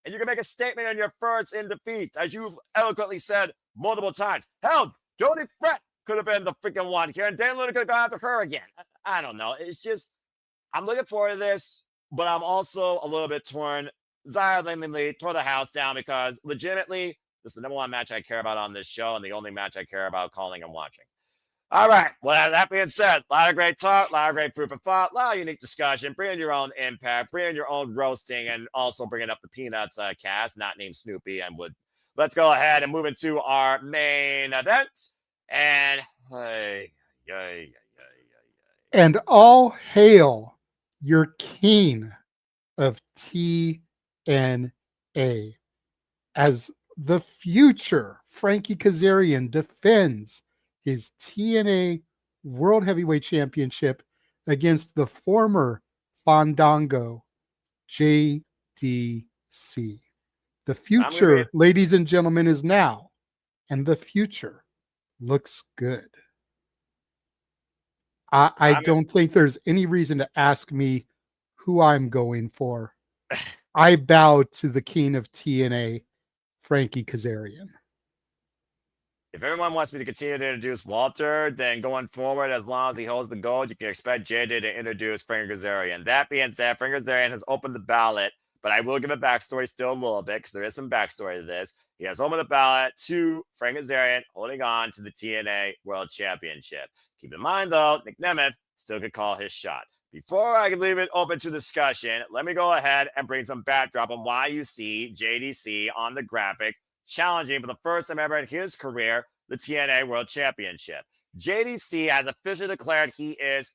And you can make a statement on your first in defeat, as you've eloquently said multiple times. Hell, Jody Fett could have been the freaking one here, and Dan Luna could have gone after her again. I don't know. It's just, I'm looking forward to this, but I'm also a little bit torn. Zaya Lee tore the house down because legitimately, this is the number one match I care about on this show and the only match I care about calling and watching. All right. Well, that being said, a lot of great talk, a lot of great food for thought, a lot of unique discussion. Bring in your own impact, bring in your own roasting, and also bringing up the Peanuts cast, not named Snoopy. And let's go ahead and move into our main event. And and all hail your king of TNA as the future Frankie Kazarian defends his TNA World Heavyweight Championship against the former Fandango JDC. The future, ladies and gentlemen, is now, and the future looks good. I don't think there's any reason to ask me who I'm going for. I bow to the king of TNA, Frankie Kazarian. If everyone wants me to continue to introduce Walter, then going forward, as long as he holds the gold, you can expect JD to introduce Frankie Kazarian. That being said, Frankie Kazarian has opened the ballot, but I will give a backstory still a little bit because there is some backstory to this. He has opened the ballot to Frankie Kazarian holding on to the TNA World Championship. Keep in mind, though, Nick Nemeth still could call his shot. Before I can leave it open to discussion, let me go ahead and bring some backdrop on why you see JDC on the graphic challenging for the first time ever in his career the TNA World Championship. JDC has officially declared he is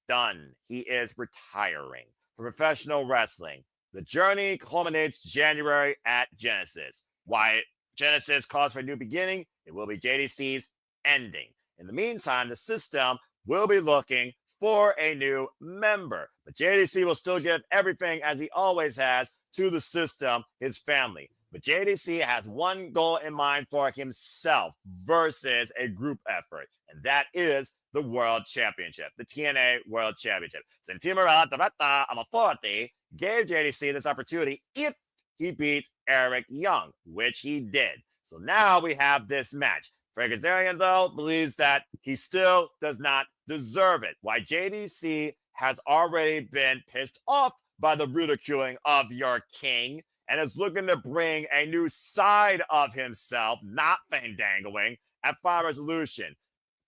done. He is retiring from professional wrestling. The journey culminates January at Genesis. Why Genesis calls for a new beginning, it will be JDC's ending. In the meantime, the system will be looking for a new member. But JDC will still give everything, as he always has, to the system, his family. But JDC has one goal in mind for himself versus a group effort, and that is the World Championship, the TNA World Championship. Sentimura Tarata Amaforte gave JDC this opportunity if he beat Eric Young, which he did. So now we have this match. Frankie Kazarian, though, believes that he still does not deserve it. Why JDC has already been pissed off by the ridiculing of your king and is looking to bring a new side of himself, not fandangoing, at Fire Resolution.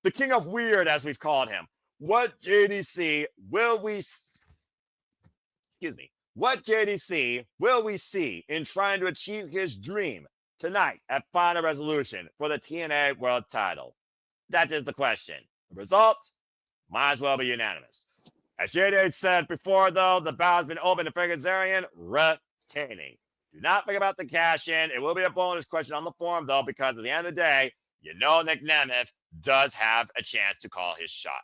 The King of Weird, as we've called him. What JDC will we see in trying to achieve his dream tonight at Final Resolution for the TNA World Title? That is the question. The result might as well be unanimous. As JD said before, though, the bow has been open to Frankie Kazarian retaining. Do not think about the cash-in. It will be a bonus question on the forum, though, because at the end of the day, you know Nick Nemeth does have a chance to call his shot.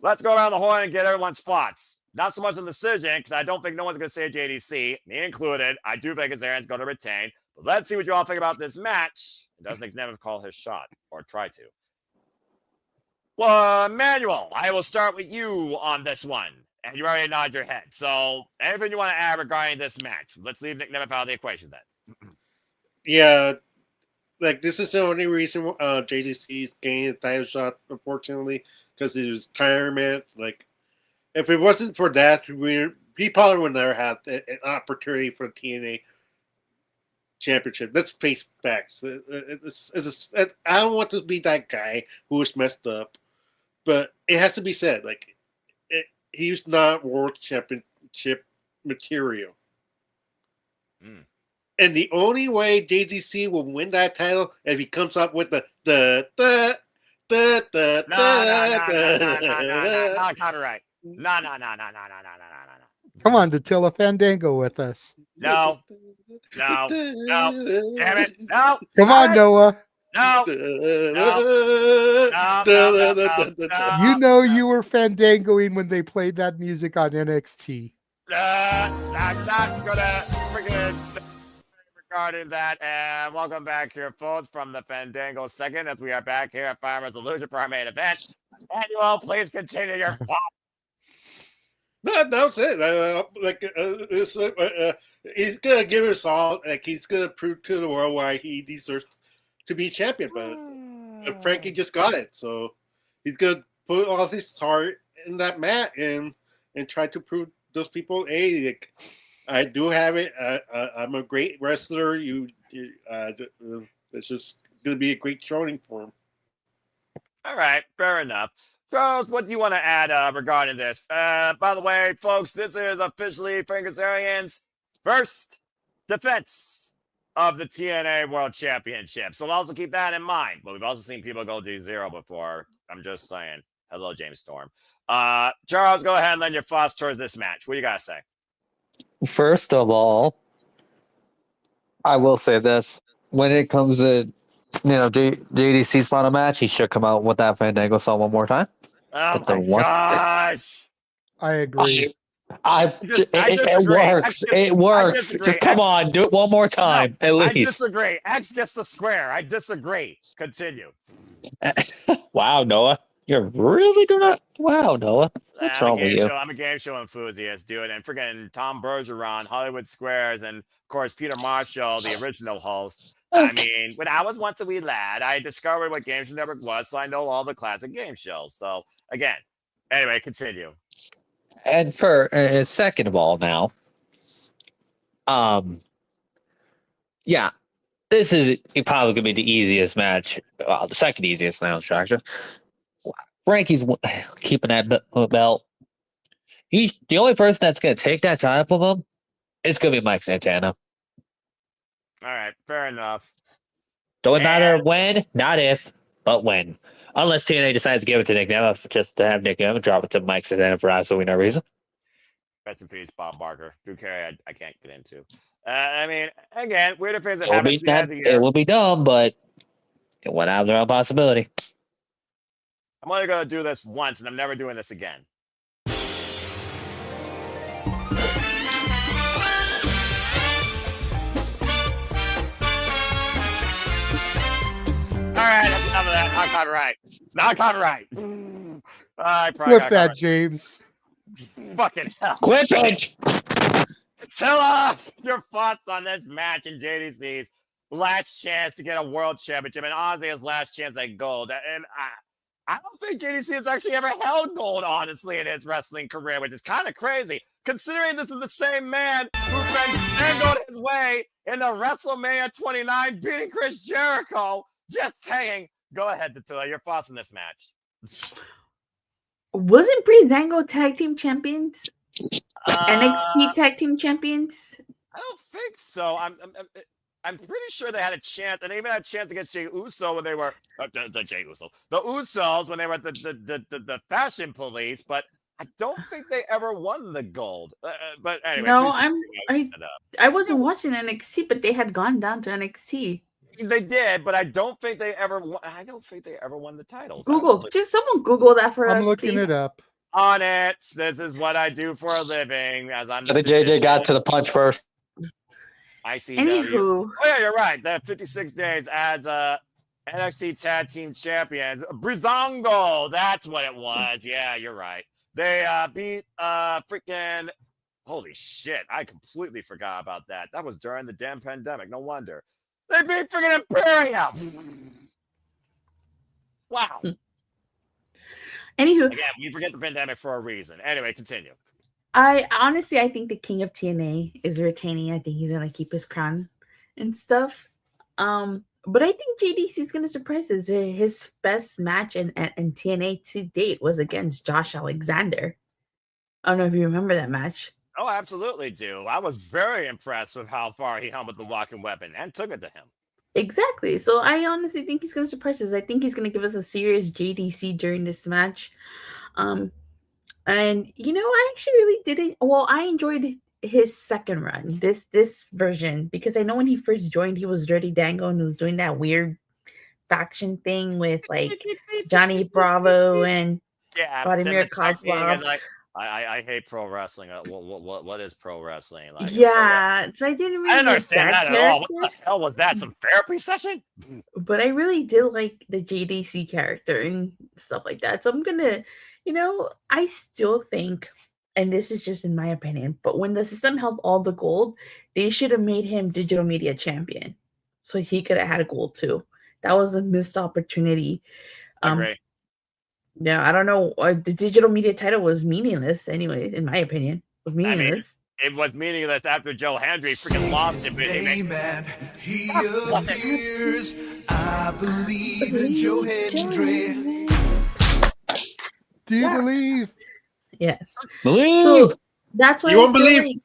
Let's go around the horn and get everyone's thoughts. Not so much on the decision, because I don't think no one's going to say JDC, me included. I do think Kazarian's going to retain. But let's see what you all think about this match. Does Nick Nemeth call his shot, or try to? Well, Manuel, I will start with you on this one. And you already nod your head. So, anything you want to add regarding this match? Let's leave Nick Nemeth out of the equation then. Yeah, like this is the only reason JDC's getting a title shot, unfortunately, because of his retirement. Like, if it wasn't for that, he probably would never have an opportunity for the TNA championship. Let's face facts. I don't want to be that guy who was messed up, but it has to be said. Like, he's not world championship material. And the only way JDC will win that title if he comes up with the No, copyright. No. Come on, Attila Fandango with us. No. Damn it. No. Come on, Noah. No. You know you were fandangoing when they played that music on NXT. I'm not gonna freaking say regarding that. And welcome back here, folks, from the Fandango segment, as we are back here at Fire Resolution for our main event. Manuel, please continue your thoughts. That's it. He's gonna give us all. Like, he's gonna prove to the world why he deserves to be champion. But Frankie just got it, so he's gonna put all his heart in that mat and try to prove those people, hey, like, I do have it. I'm a great wrestler. It's just gonna be a great showing for him. All right, fair enough. Charles, what do you want to add regarding this? By the way, folks, this is officially Frankie Kazarian's first defense of the TNA World Championship. So also keep that in mind. But we've also seen people go do 0 before. I'm just saying. Hello, James Storm. Charles, go ahead and lend your thoughts towards this match. What do you got to say? First of all, I will say this. When it comes to JDC's final match, he should come out with that Fandango song one more time. Oh my gosh! I agree. It works. It works. Just come on, do it one more time, at least. I disagree. X gets the square. I disagree. Continue. Wow, Noah. You're really doing that? Wow, Noah. What's wrong with you? I'm a game show enthusiast, dude. And freaking Tom Bergeron, Hollywood Squares, and of course Peter Marshall, the original host. I mean, when I was once a wee lad, I discovered what Game Show Network was, so I know all the classic game shows. So, again, anyway, continue. And for second of all, now, yeah, this is probably gonna be the easiest match. Well, the second easiest now, actually. Frankie's keeping that belt. He's the only person that's gonna take that title from him. It's gonna be Mike Santana. All right, fair enough. Don't matter when, not if, but when. Unless TNA decides to give it to Nick Nemeth, just to have Nick Nemeth drop it to Mike Santana for absolutely no reason. Rest in peace, Bob Barker. Drew Carey, I can't get into. I mean, again, weird things that happen at the end of the year. It will be dumb, but it went out of their own possibility. I'm only going to do this once, and I'm never doing this again. All right, enough of that. Not copyright. Not copyright. I probably Flip got that, copyright. James. Fucking hell. Clip it! Tella, your thoughts on this match in JDC's last chance to get a world championship, and honestly, his last chance at gold. And I don't think JDC has actually ever held gold, honestly, in his wrestling career, which is kind of crazy, considering this is the same man who's been dangled his way into WrestleMania 29, beating Chris Jericho. Just saying. Go ahead, Tella. Your thoughts on this match? Wasn't Breezango tag team champions? NXT tag team champions? I don't think so. I'm pretty sure they had a chance, and they even had a chance against Jey Uso when they were the Usos when they were at the Fashion Police. But I don't think they ever won the gold. But anyway, No, I wasn't watching NXT, but they had gone down to NXT. They did, but I don't think they ever won. I don't think they ever won the titles. Google, just someone Google that for us. I'm looking please. it up. On it. This is what I do for a living. As I'm. I think JJ got to the punch first. ICW. Anywho. Oh yeah, you're right. That 56 days as NXT Tag Team Champions. Breezango. That's what it was. Yeah, you're right. They beat freaking. Holy shit! I completely forgot about that. That was during the damn pandemic. No wonder. They beat freaking Imperium. Wow. Anywho, again, we forget the pandemic for a reason. Anyway, continue. I think the king of TNA is retaining. I think he's gonna keep his crown and stuff. But I think JDC is gonna surprise us. His best match in TNA to date was against Josh Alexander. I don't know if you remember that match. Oh, absolutely do. I was very impressed with how far he held with the walking weapon and took it to him. Exactly. So I honestly think he's gonna surprise us. I think he's gonna give us a serious JDC during this match. And I actually really didn't. Well, I enjoyed his second run, this version, because I know when he first joined, he was Dirty Dango and he was doing that weird faction thing with like Johnny Bravo and Vladimir Kozlov. I hate pro wrestling. What is pro wrestling? Like, yeah, so I didn't really understand that at all. What the hell was that? Some therapy session? But I really did like the JDC character and stuff like that. So I'm gonna, I still think, and this is just in my opinion, but when the system held all the gold, they should have made him digital media champion, so he could have had a gold too. That was a missed opportunity. Agree. Yeah, I don't know. The digital media title was meaningless anyway, in my opinion. It was meaningless. It was meaningless after Joe Hendry freaking lost it. Amen. He appears. I believe in Joe Hendry. Do you believe? Yes. Believe. So that's why You won't believe.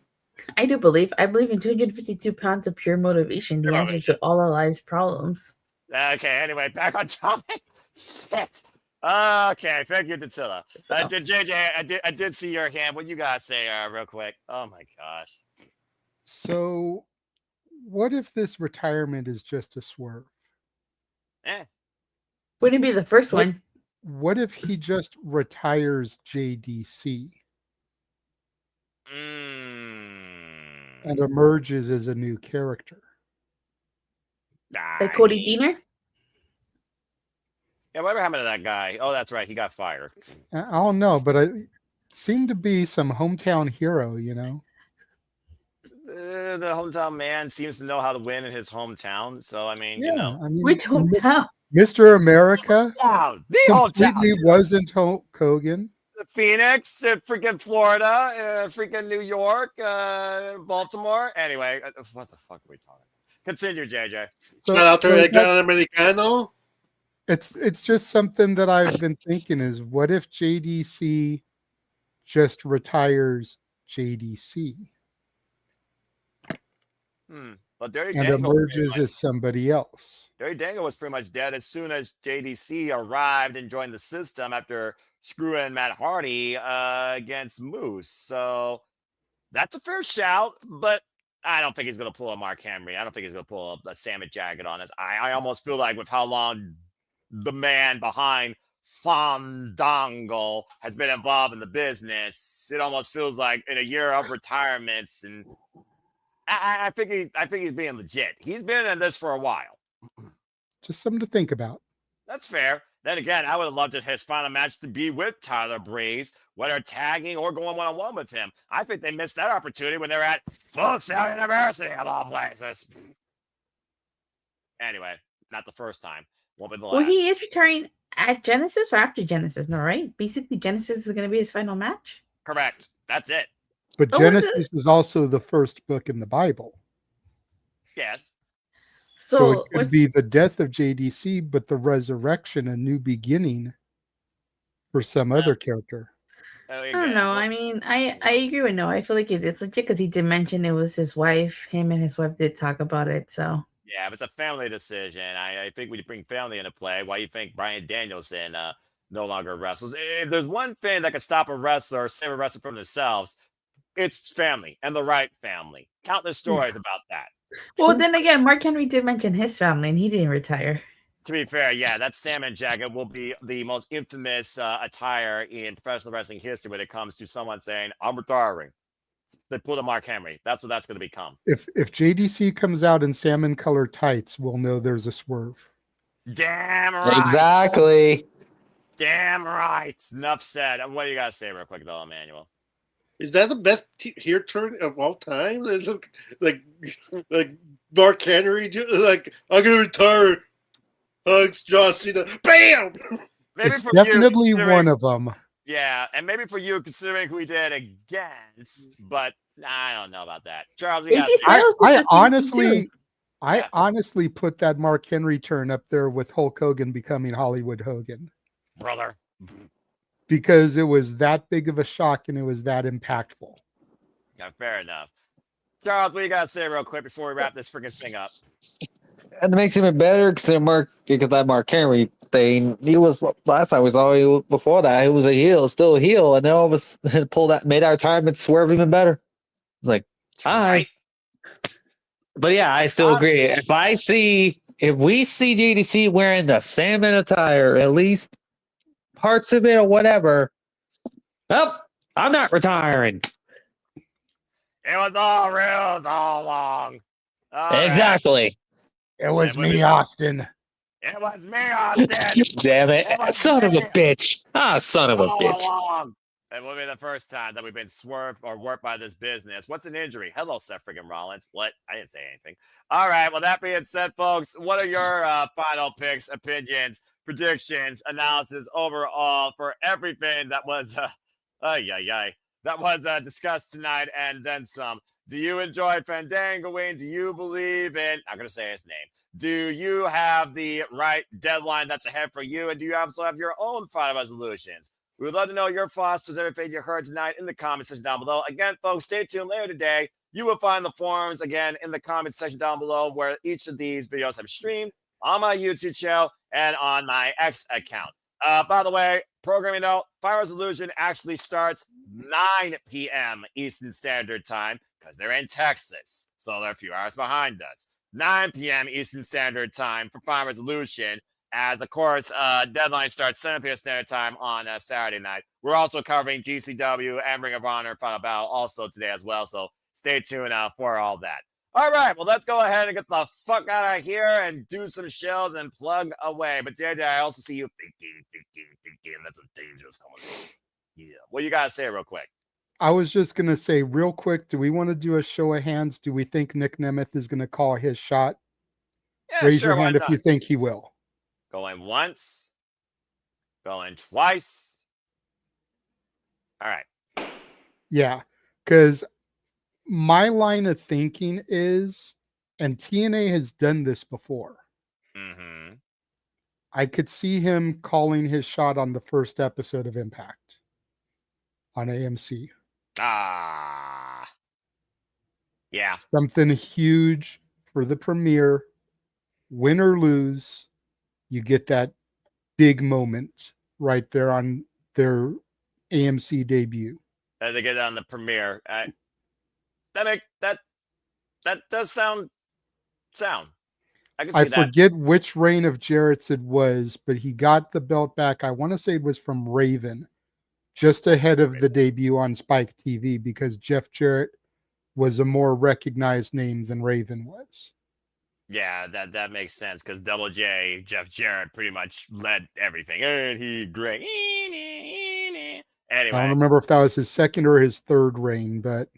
I do believe. I believe in 252 pounds of pure motivation, the answer to all our lives' problems. Okay, anyway, back on topic. Shit. Okay, thank you, Tessa. JJ, I did see your hand. What you guys say real quick? Oh my gosh. So, what if this retirement is just a swerve? Wouldn't it be the first one? What if he just retires JDC and emerges as a new character? Like Cody Deaner? Yeah, whatever happened to that guy? Oh, that's right. He got fired. I don't know, but it seemed to be some hometown hero, The hometown man seems to know how to win in his hometown. So, I mean, Which hometown? Mr. America the completely hometown. wasn't Hulk Hogan. Phoenix, freaking Florida, freaking New York, Baltimore. Anyway, what the fuck are we talking about? Continue, JJ. Americano. It's just something that I've been thinking is, what if JDC just retires JDC But Dirty and Dango emerges as somebody else? Dirty Dango was pretty much dead as soon as JDC arrived and joined the system after screwing Matt Hardy against Moose. So that's a fair shout, but I don't think he's going to pull a Mark Henry. I don't think he's going to pull a Sammy Jagged on us. I almost feel like with how long the man behind Fandango has been involved in the business. It almost feels like in a year of retirements, and I think he's being legit. He's been in this for a while. Just something to think about. That's fair. Then again, I would have loved his final match to be with Tyler Breeze, whether tagging or going one-on-one with him. I think they missed that opportunity when they were at Full Sail University of all places. Anyway, not the first time. Won't be the last. Well, he is retiring at Genesis or after Genesis, no, right? Basically, Genesis is going to be his final match. Correct. That's it. But Oh, Genesis is also the first book in the Bible. Yes. So it could be the death of JDC, but the resurrection, a new beginning for some other character. I don't know. I mean, I agree with no. I feel like it's legit because he did mention it was his wife. Him and his wife did talk about it. So yeah, if it's a family decision, I think when you bring family into play, why you think Bryan Danielson no longer wrestles? If there's one thing that could stop a wrestler or save a wrestler from themselves, it's family and the right family. Countless stories about that. Well, then again, Mark Henry did mention his family, and he didn't retire. To be fair, yeah, that salmon jacket will be the most infamous attire in professional wrestling history when it comes to someone saying, "I'm retiring." They pull a Mark Henry. That's what that's going to become. If JDC comes out in salmon colored tights, we'll know there's a swerve. Damn right. Exactly. Damn right. Enough said. What do you got to say real quick, though, Emmanuel? Is that the best heel turn of all time? It's like Mark Henry, like, I'm gonna retire. Hugs John Cena. Bam. Maybe it's definitely one of them. Yeah, and maybe for you, considering who we did against, but I don't know about that. Charles, you I honestly put that Mark Henry turn up there with Hulk Hogan becoming Hollywood Hogan, brother. Because it was that big of a shock and it was that impactful. Yeah, fair enough. Charles, what do you got to say real quick before we wrap this freaking thing up? And it makes it even better because that Mark Henry thing, he was last time we saw you before that, he was a heel, still a heel, and then all of us made our retirement swerve even better. It's like, all right. But yeah, I still agree. If we see JDC wearing the salmon attire, at least parts of it or whatever, well, I'm not retiring. It was all real all along. Exactly. Right. It was me, Austin. It was me, Austin. Damn it. Son of a bitch. Son of a bitch. Along. It will be the first time that we've been swerved or warped by this business. What's an injury? Hello, Seth freaking Rollins. What? I didn't say anything. All right. Well, that being said, folks, what are your final picks, opinions, predictions, analysis overall for everything that was that was discussed tonight and then some? Do you enjoy Fandangoing? Do you believe in, I'm going to say his name. Do you have the right deadline that's ahead for you? And do you also have your own final resolutions? We would love to know your thoughts to everything you heard tonight in the comment section down below. Again, folks, stay tuned later today. You will find the forums again in the comment section down below where each of these videos have streamed on my YouTube channel and on my X account. By the way, programming note, Fire Resolution actually starts 9 p.m. Eastern Standard Time because they're in Texas. So they're a few hours behind us. 9 p.m. Eastern Standard Time for Fire Resolution. As, of course, deadline starts 7 p.m. Standard Time on Saturday night. We're also covering GCW and Ring of Honor Final Battle also today as well. So stay tuned for all that. All right, well, let's go ahead and get the fuck out of here and do some shells and plug away. But, JJ, I also see you thinking. That's a dangerous comment. Yeah. What you got to say real quick? I was just going to say real quick, do we want to do a show of hands? Do we think Nick Nemeth is going to call his shot? Yeah, Raise sure, your hand if you think he will. Going once. Going twice. All right. Yeah, because my line of thinking is, and TNA has done this before. Mm-hmm. I could see him calling his shot on the first episode of Impact on AMC. Yeah. Something huge for the premiere. Win or lose, you get that big moment right there on their AMC debut. They get on the premiere. That does sound. I can I see that. forget which reign of Jarrett's it was, but he got the belt back. I want to say it was from Raven, just ahead of the debut on Spike TV, because Jeff Jarrett was a more recognized name than Raven was. Yeah, that makes sense because Double J, Jeff Jarrett, pretty much led everything. And he great. I Anyway, don't remember if that was his second or his third reign, but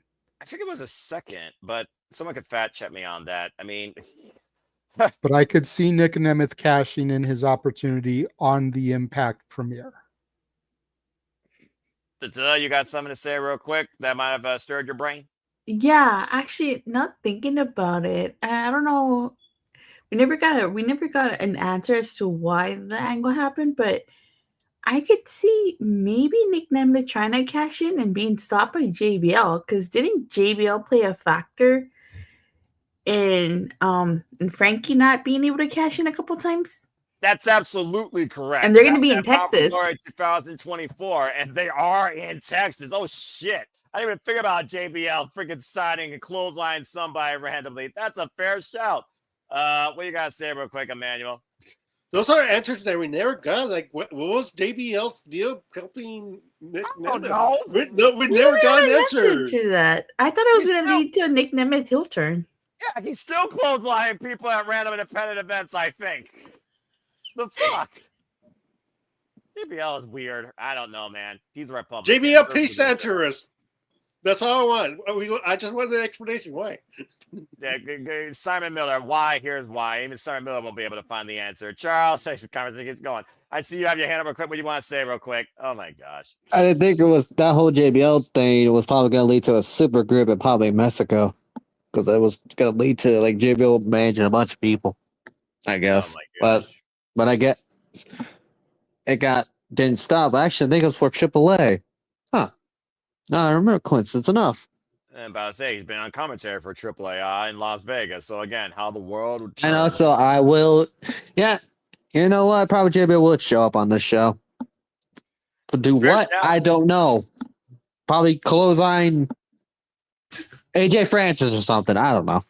I think it was a second, but someone could fact check me on that. I mean, but I could see Nick Nemeth cashing in his opportunity on the Impact premiere. you got something to say real quick that might have stirred your brain? Yeah, actually, not thinking about it. I don't know. We never got an answer as to why the angle happened, but I could see maybe Nick Nemeth trying to cash in and being stopped by JBL. Because didn't JBL play a factor in Frankie not being able to cash in a couple times? That's absolutely correct. And they're going to be in Texas. 2024, and they are in Texas. Oh shit! I didn't even think about JBL freaking signing and clothesline somebody randomly. That's a fair shout. What you gotta say real quick, Emmanuel? Those are answers that we never got. Like, what was JBL's deal helping Nick Nemeth? No, we never got an answer to that. I thought it was going to lead to a Nick Nemeth heel turn. Yeah, he's still clotheslining people at random independent events, I think. The fuck? JBL is weird. I don't know, man. He's a Republican. JBL, please answer us. That's all I want. I just want an explanation. Why? Yeah, Simon Miller. Why? Here's why. Even Simon Miller won't be able to find the answer. Charles, the conversation keeps going. I see you have your hand up real quick. What do you want to say real quick? Oh my gosh. I didn't think it was that whole JBL thing was probably going to lead to a super group in probably Mexico, because it was going to lead to like JBL managing a bunch of people, I guess. Oh my gosh. But I get it didn't stop. Actually, I think it was for AAA. Huh. No, I remember coincidence enough. And about to say he's been on commentary for AAA in Las Vegas. So again, how the world would And also, I will. Yeah, you know what? Probably JBL would show up on this show. To do Fair what? shout. I don't know. Probably clothesline AJ Francis or something. I don't know.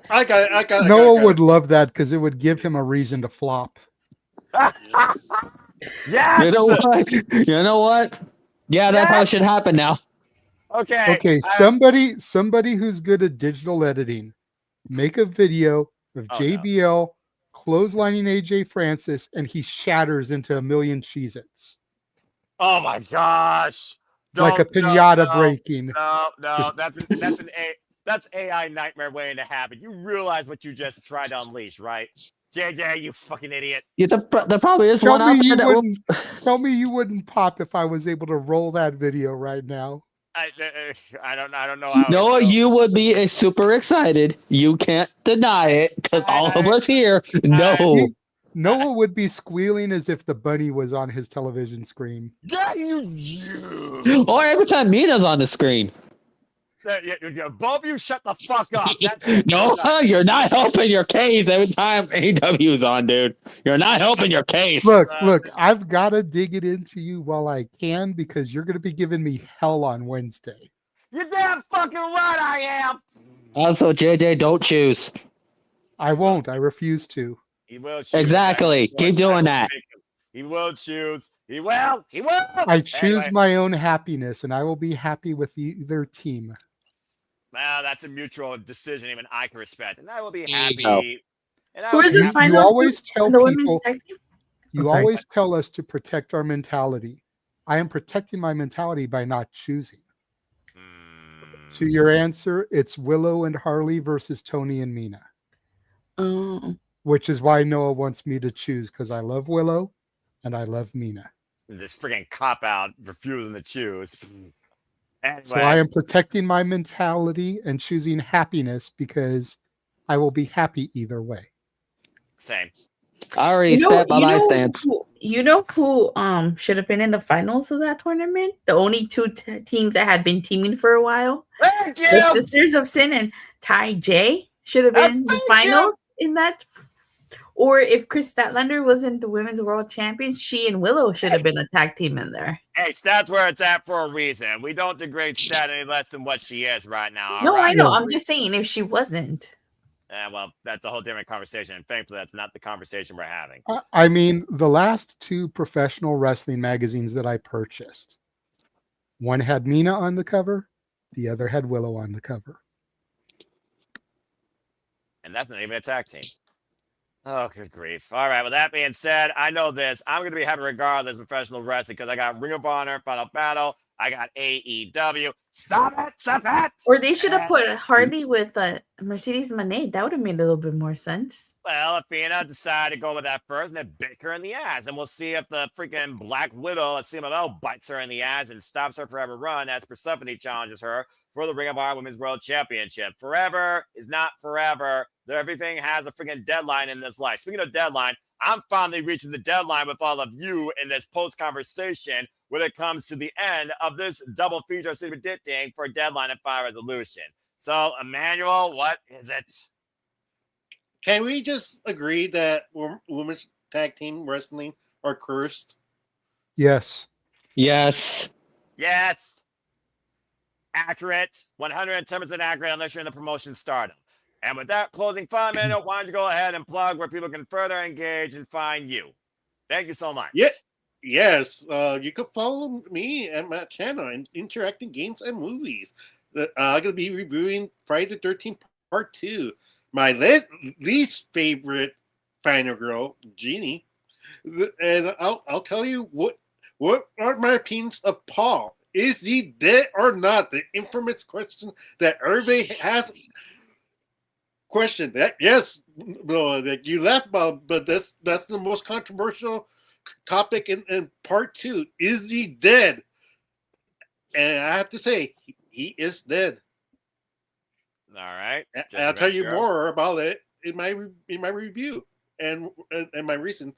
I got Noah would love that because it would give him a reason to flop. Yeah. You know what? You know what? Yeah, that probably should happen now. Okay. Okay, somebody who's good at digital editing, make a video of JBL clotheslining AJ Francis, and he shatters into a million Cheez-Its. Oh my gosh. Like a pinata breaking. No, that's AI nightmare waiting to happen. You realize what you just tried to unleash, right? JJ, you fucking idiot. Yeah, there probably is one out there that will... Tell me you wouldn't pop if I was able to roll that video right now. I don't know how. No, you would be super excited. You can't deny it, because all of us here know. Noah would be squealing as if the bunny was on his television screen. Or every time Mina's on the screen. Both of you shut the fuck up. No, you're not helping your case every time AEW's on, dude. You're not helping your case. Look, I've got to dig it into you while I can, because you're going to be giving me hell on Wednesday. You're damn fucking right I am. Also, JJ, don't choose. I won't. I refuse to. He will choose. Exactly. Keep doing that. He will choose. He will. I choose my own happiness, and I will be happy with either team. Well, that's a mutual decision even I can respect. And I will be happy. And You always tell people, you always tell us to protect our mentality. I am protecting my mentality by not choosing. To your answer, it's Willow and Harley versus Tony and Mina. Which is why Noah wants me to choose, because I love Willow and I love Mina. This freaking cop-out refusing to choose. Anyway. So I am protecting my mentality and choosing happiness, because I will be happy either way. Same. I already stepped by my stance. You know who should have been in the finals of that tournament? The only two teams that had been teaming for a while. The Sisters of Sin and Ty J should have been in the finals in that. Or if Chris Statlander wasn't the Women's World Champion, she and Willow should have been a tag team in there. Hey, Stat's where it's at for a reason. We don't degrade Stat any less than what she is right now. No, right? I know. I'm just saying if she wasn't. Well, that's a whole different conversation. And thankfully, that's not the conversation we're having. I mean, the last 2 professional wrestling magazines that I purchased, one had Mina on the cover, the other had Willow on the cover. And that's not even a tag team. Oh, good grief. All right. With that being said, I know this. I'm going to be happy regardless of professional wrestling because I got Ring of Honor, Final Battle. I got AEW. Stop it. Or they should have put Hardy with Mercedes Moné. That would have made a little bit more sense. Well, Athena decided to go with that first and then bit her in the ass. And we'll see if the freaking Black Widow at CMLL bites her in the ass and stops her forever run as Persephone challenges her for the Ring of Honor Women's World Championship. Forever is not forever. Everything has a freaking deadline in this life. Speaking of deadline, I'm finally reaching the deadline with all of you in this post-conversation when it comes to the end of this double feature Super Ditting for Deadline and Fire Resolution. So, Emmanuel, what is it? Can we just agree that women's tag team wrestling are cursed? Yes. Yes. Yes. Accurate. 110% accurate unless you're in the promotion stardom. And with that closing 5 minute, why don't you go ahead and plug where people can further engage and find you? Thank you so much. Yeah. Yes, you can follow me and my channel in Interacting Games and Movies. I'm going to be reviewing Friday the 13th Part 2. My least favorite final girl, Jeannie. And I'll tell you what are my opinions of Paul. Is he dead or not? The infamous question that everybody has questioned. That, yes, that you laughed about, but that's the most controversial topic in part 2. Is he dead? And I have to say, he is dead. All right. I'll tell you more about it in my review and my reasoning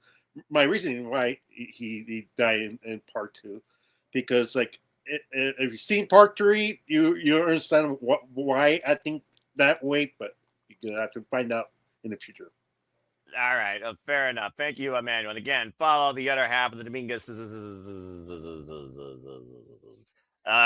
why he died in part 2. Because like if you've seen part 3, you understand why I think that way, but you're gonna have to find out in the future. All right, fair enough. Thank you, Emmanuel. And again, follow the other half of the Dominguez.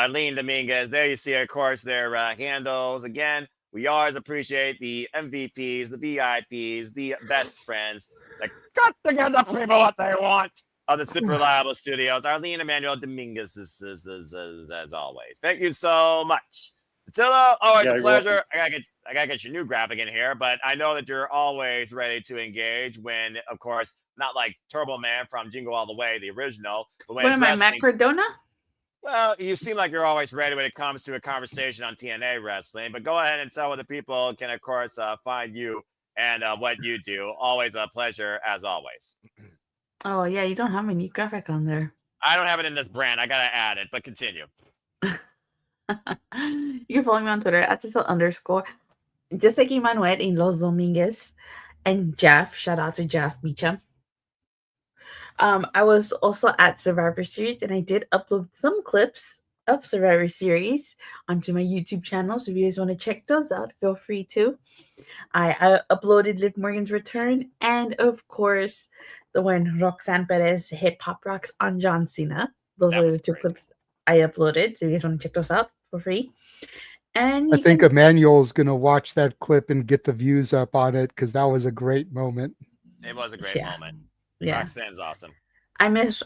Lean Dominguez. There you see, of course, their handles. Again, we always appreciate the MVPs, the VIPs, the best friends that got to give the people what they want of the Super Reliable Studios. Arlene Emmanuel Dominguez, as always. Thank you so much. Attila, always a pleasure. I gotta get your new graphic in here, but I know that you're always ready to engage when, of course, not like Turbo Man from Jingle All the Way, the original. But when what am I, Matt Cardona? Well, you seem like you're always ready when it comes to a conversation on TNA wrestling. But go ahead and tell where the people can, of course, find you and what you do. Always a pleasure, as always. Oh, yeah, you don't have my new graphic on there. I don't have it in this brand. I gotta add it, but continue. You can follow me on Twitter at @_. Just like Emmanuel in Los Dominguez and Jeff. Shout out to Jeff Meacham. I was also at Survivor Series and I did upload some clips of Survivor Series onto my YouTube channel. So if you guys want to check those out, feel free to. I uploaded Liv Morgan's return and of course the when Roxanne Perez hit Pop Rocks on John Cena. Those are the 2 clips I uploaded. So if you guys want to check those out for free. And I think Emmanuel's going to watch that clip and get the views up on it because that was a great moment. It was a great moment. Yeah. Roxanne's awesome. I miss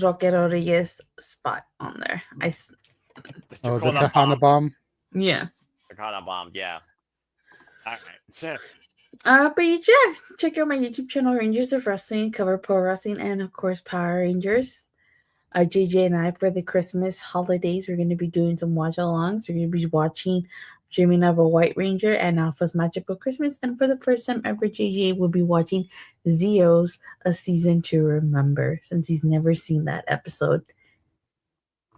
Roque Rodriguez's spot on there. The Kahana bomb? Yeah. The Kahana bomb, yeah. All right. But yeah, check out my YouTube channel, Rangers of Wrestling, cover pro wrestling, and of course Power Rangers. JJ and I, for the Christmas holidays, we're going to be doing some watch-alongs. We're going to be watching Dreaming of a White Ranger and Alpha's Magical Christmas. And for the first time ever, JJ will be watching Zio's A Season to Remember, since he's never seen that episode.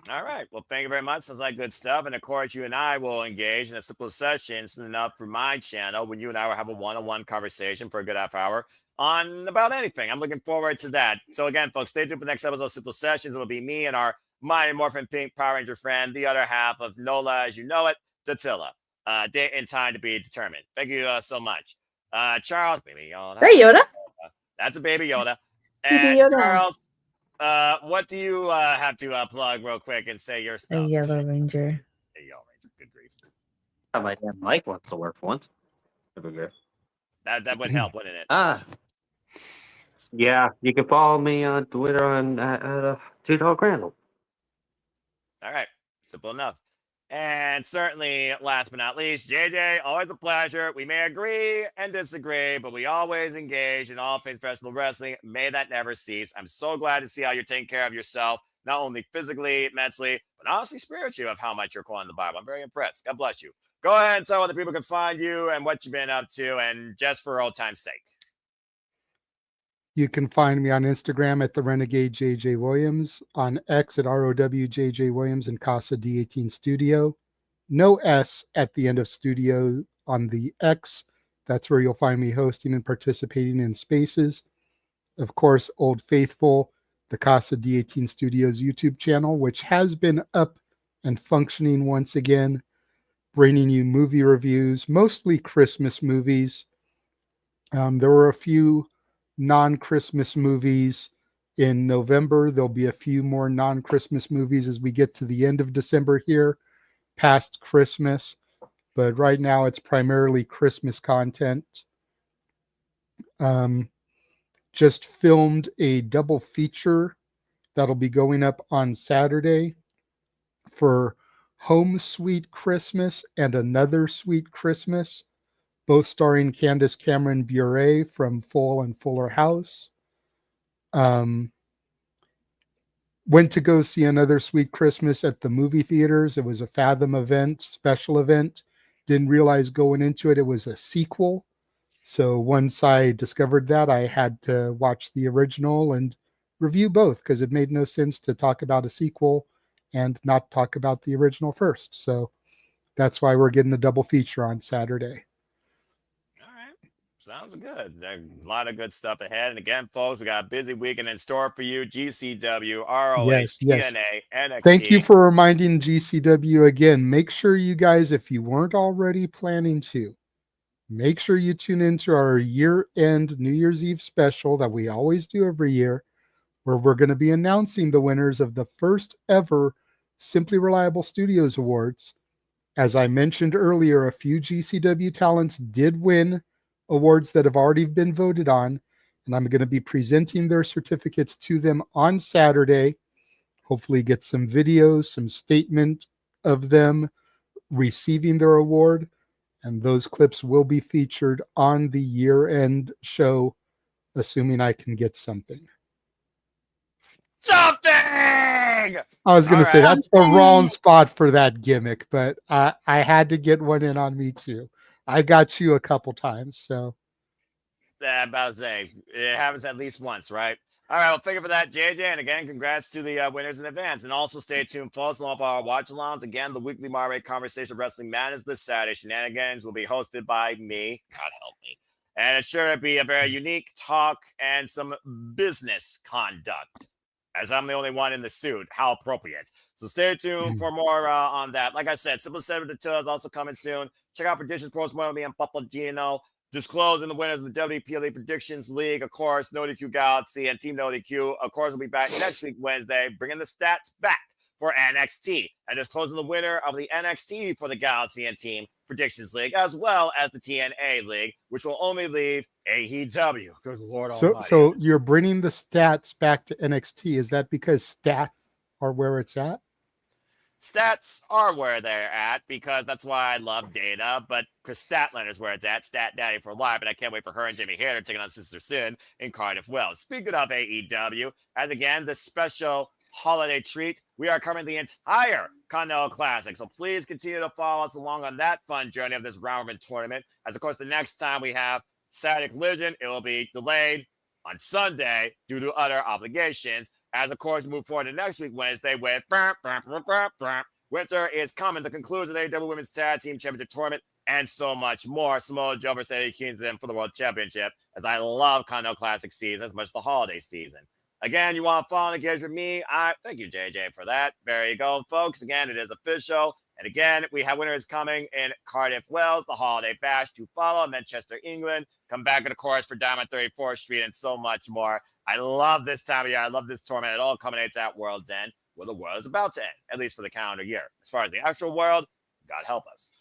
All right. Well, thank you very much. Sounds like good stuff. And of course, you and I will engage in a simple session soon enough for my channel when you and I will have a one-on-one conversation for a good half hour on about anything. I'm looking forward to that. So again, folks, stay tuned for the next episode of Simple Sessions. It'll be me and our Mighty Morphin Pink Power Ranger friend, the other half of NOLA, as you know it, Tatilla. Date and time to be determined. Thank you so much. Charles, Baby Yoda. Hey, Yoda. That's a Baby Yoda. Baby And Yoda. Charles, what do you have to plug real quick and say your stuff? A Yellow Ranger. A Yellow Ranger. Good grief. My damn mic wants to work for once. There we go. That would help, wouldn't it? Yeah, you can follow me on Twitter on Tito Crandall. All right, simple enough. And certainly, last but not least, JJ, always a pleasure. We may agree and disagree, but we always engage in all things professional wrestling. May that never cease. I'm so glad to see how you're taking care of yourself, not only physically, mentally, but honestly spiritually, of how much you're quoting the Bible. I'm very impressed. God bless you. Go ahead and tell other people can find you and what you've been up to, and just for old time's sake. You can find me on Instagram at the Renegade JJ Williams, on X at ROWJJ Williams and Casa D18 Studio. No S at the end of studio on the X. That's where you'll find me hosting and participating in spaces. Of course, Old Faithful, the Casa D18 Studios YouTube channel, which has been up and functioning once again, bringing you movie reviews, mostly Christmas movies. There were a few non-Christmas movies in November. There'll be a few more non-Christmas movies as we get to the end of December here, past Christmas. But right now it's primarily Christmas content. Just filmed a double feature that'll be going up on Saturday for Home Sweet Christmas and Another Sweet Christmas, both starring Candace Cameron Bure from Full and Fuller House. Went to go see Another Sweet Christmas at the movie theaters. It was a Fathom event, special event. Didn't realize going into it, it was a sequel. So once I discovered that, I had to watch the original and review both, because it made no sense to talk about a sequel and not talk about the original first. So that's why we're getting a double feature on Saturday. Sounds good. A lot of good stuff ahead. And again, folks, we got a busy weekend in store for you. GCW, ROH, Yes. TNA, NXT. Thank you for reminding GCW again. Make sure you guys, if you weren't already planning to, make sure you tune into our year-end New Year's Eve special that we always do every year, where we're going to be announcing the winners of the first ever Simply Reliable Studios Awards. As I mentioned earlier, a few GCW talents did win awards that have already been voted on, and I'm going to be presenting their certificates to them on Saturday. Hopefully get some videos, some statement of them receiving their award, and those clips will be featured on the year-end show, assuming I can get something. I was going to say, that's the wrong spot for that gimmick, but I had to get one in on me too. I got you a couple times, so. About to say, it happens at least once, right? All right, well, thank you for that, JJ. And again, congrats to the winners in advance. And also stay tuned, folks, along with our watch-alongs. Again, the weekly Moderate Conversation Wrestling Madness this Saturday. Shenanigans will be hosted by me. God help me. And it's sure to be a very unique talk and some business conduct, as I'm the only one in the suit. How appropriate. So stay tuned for more on that. Like I said, Simple 7-2 is also coming soon. Check out Predictions Pros with me and Papa Gino. Disclosing the winners of the WPLE Predictions League. Of course, No DQ Galaxy and Team No DQ. Of course, we'll be back next week, Wednesday, bringing the stats back for NXT. And disclosing the winner of the NXT for the Galaxy and Team Predictions League, as well as the TNA League, which will only leave AEW. Good Lord Almighty. So you're bringing the stats back to NXT. Is that because stats are where it's at? Stats are where they're at, because that's why I love data, but Chris Statlander is where it's at, Stat Daddy for life, and I can't wait for her and Jimmy Hader taking on Sister Sin in Cardiff Wells. Speaking of AEW, as again, the special holiday treat, we are covering the entire Continental Classic, so please continue to follow us along on that fun journey of this round robin tournament, as of course the next time we have Saturday Collision, it will be delayed on Sunday due to other obligations. As, of course, we move forward to next week, Wednesday, with Winter is coming, the conclusion of the AEW Women's Tag Team Championship Tournament, and so much more. Samoa Joe versus Eddie Kingston for the World Championship, as I love Continental Classic season as much as the holiday season. Again, you want to follow and engage with me? Thank you, JJ, for that. There you go, folks. Again, it is official. And again, we have winners coming in Cardiff Wells, the Holiday Bash to follow, Manchester, England. Come back, of course, for Diamond 34th Street and so much more. I love this time of year. I love this tournament. It all culminates at World's End, where the world is about to end, at least for the calendar year. As far as the actual world, God help us.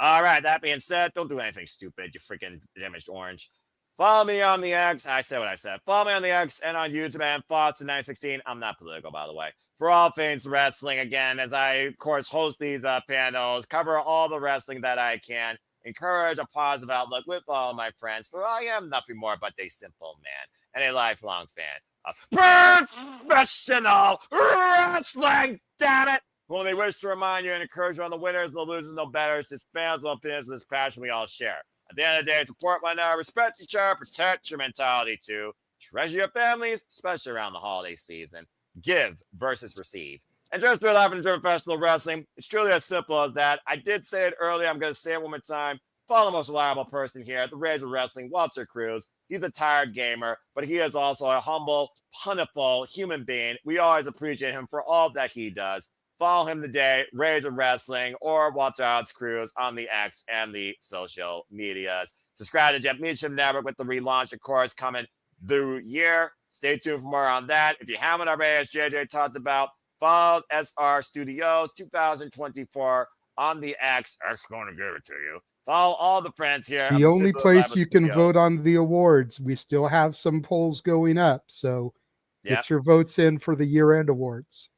All right, that being said, don't do anything stupid, you freaking damaged orange. Follow me on the X. I said what I said. Follow me on the X and on YouTube and Fox in 916. I'm not political, by the way. For all things wrestling, again, as I, of course, host these panels, cover all the wrestling that I can, encourage a positive outlook with all my friends, for I am nothing more but a simple man and a lifelong fan of professional wrestling, damn it! Who only wish to remind you and encourage you on the winners, no losers, no betters, just fans, no opinions, this passion we all share. At the end of the day, support one another, respect each other, protect your mentality too, treasure your families, especially around the holiday season. Give versus receive. And just be alive in professional wrestling. It's truly as simple as that. I did say it earlier. I'm going to say it one more time. Follow the most reliable person here at the Rage of Wrestling, Walter Cruz. He's a tired gamer, but he is also a humble, plentiful human being. We always appreciate him for all that he does. Follow him today, Rage of Wrestling, or Walter Alex Cruz on the X and the social medias. Subscribe to Jet Media Network with the relaunch, of course, coming the year. Stay tuned for more on that. If you haven't already, as JJ talked about, follow SR Studios 2024 on the X. X going to give it to you. Follow all the friends here. The only place you can vote on the awards. We still have some polls going up, so get your votes in for the year-end awards.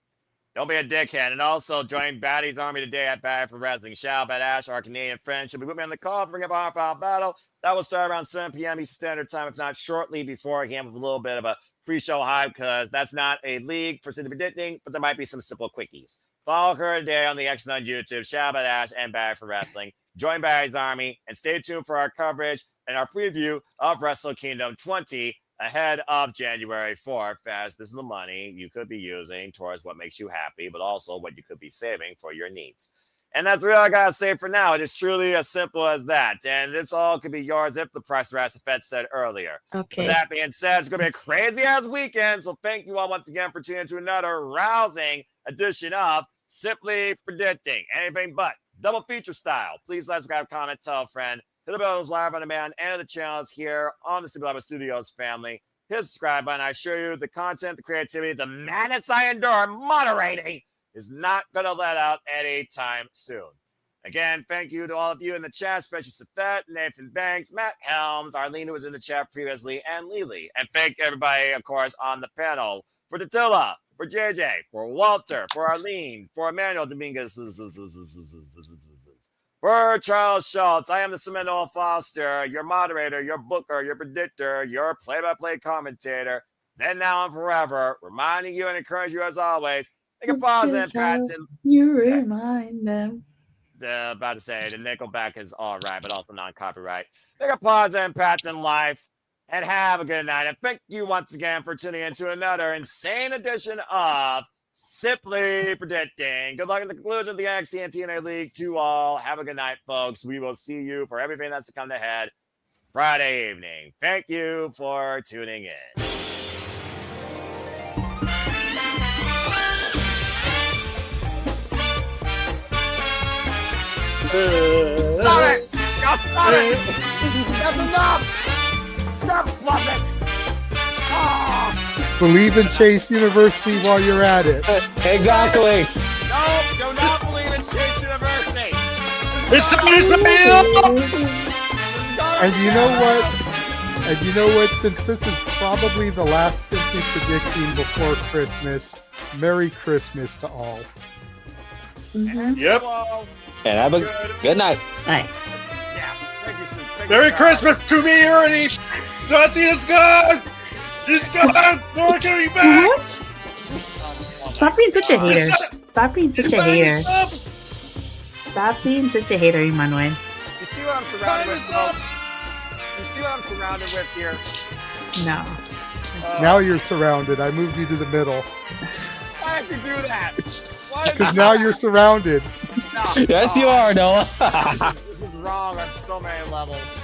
Don't be a dickhead. And also join Batty's Army today at Batty for Wrestling. Shout out Ash, our Canadian friend. She'll be with me on the call. Bring up our battle. That will start around 7 p.m. Eastern Standard Time, if not shortly beforehand, with a little bit of a pre-show hype, because that's not a league for City Predicting, but there might be some simple quickies. Follow her today on the X and on YouTube. Shout out Ash and Batty for Wrestling. Join Batty's Army and stay tuned for our coverage and our preview of Wrestle Kingdom 20 ahead of January 4th, as this is the money you could be using towards what makes you happy, but also what you could be saving for your needs. And that's really all I got to say for now. It is truly as simple as that. And this all could be yours if the price of Rascalz said earlier. Okay. With that being said, it's going to be a crazy-ass weekend. So thank you all once again for tuning into another rousing edition of Simply Predicting. Anything but double feature style. Please let us grab a comment, tell a friend. Hit the bells live on demand and the channels here on the Simply Studios family. Hit the subscribe button. I assure you the content, the creativity, the madness I endure moderating is not going to let out any time soon. Again, thank you to all of you in the chat, especially Safet, Nathan Banks, Matt Helms, Arlene, who was in the chat previously, and Lily. And thank everybody, of course, on the panel. For Datilla, for JJ, for Walter, for Arlene, for Emmanuel Dominguez, for Charles Schultz. I am the Seminole Foster, your moderator, your booker, your predictor, your play-by-play commentator. Then, now, and forever, reminding you and encouraging you as always. Take a pause and Patton. You remind them. About to say the Nickelback is all right, but also non-copyright. Take a pause and Patton life, and have a good night. And thank you once again for tuning in to another insane edition of Simply Predicting. Good luck in the conclusion of the NXT and TNA League to all. Have a good night, folks. We will see you for everything that's to come ahead Friday evening. Thank you for tuning in. Stop it! Y'all stop it! That's enough! Stop fluffing! Oh. Believe in Chase University while you're at it. Exactly. No, do not believe in Chase University. And you know what? And you know what? Since this is probably the last Simply Predicting before Christmas, Merry Christmas to all. Mm-hmm. Yep. And have a good night. Night. Yeah. Thank you, thank Merry you, Christmas to me, Ernie. Dante is gone. He's gone. No one coming back. Stop being such a hater. Stop being such a hater. Stop being such a hater, Emmanuel. You see what I'm surrounded with, folks? You see what I'm surrounded with here? No. Now you're surrounded. I moved you to the middle. Why did you do that? Why did Because now you're surrounded. No. Yes, you are, Noah. This is wrong on so many levels.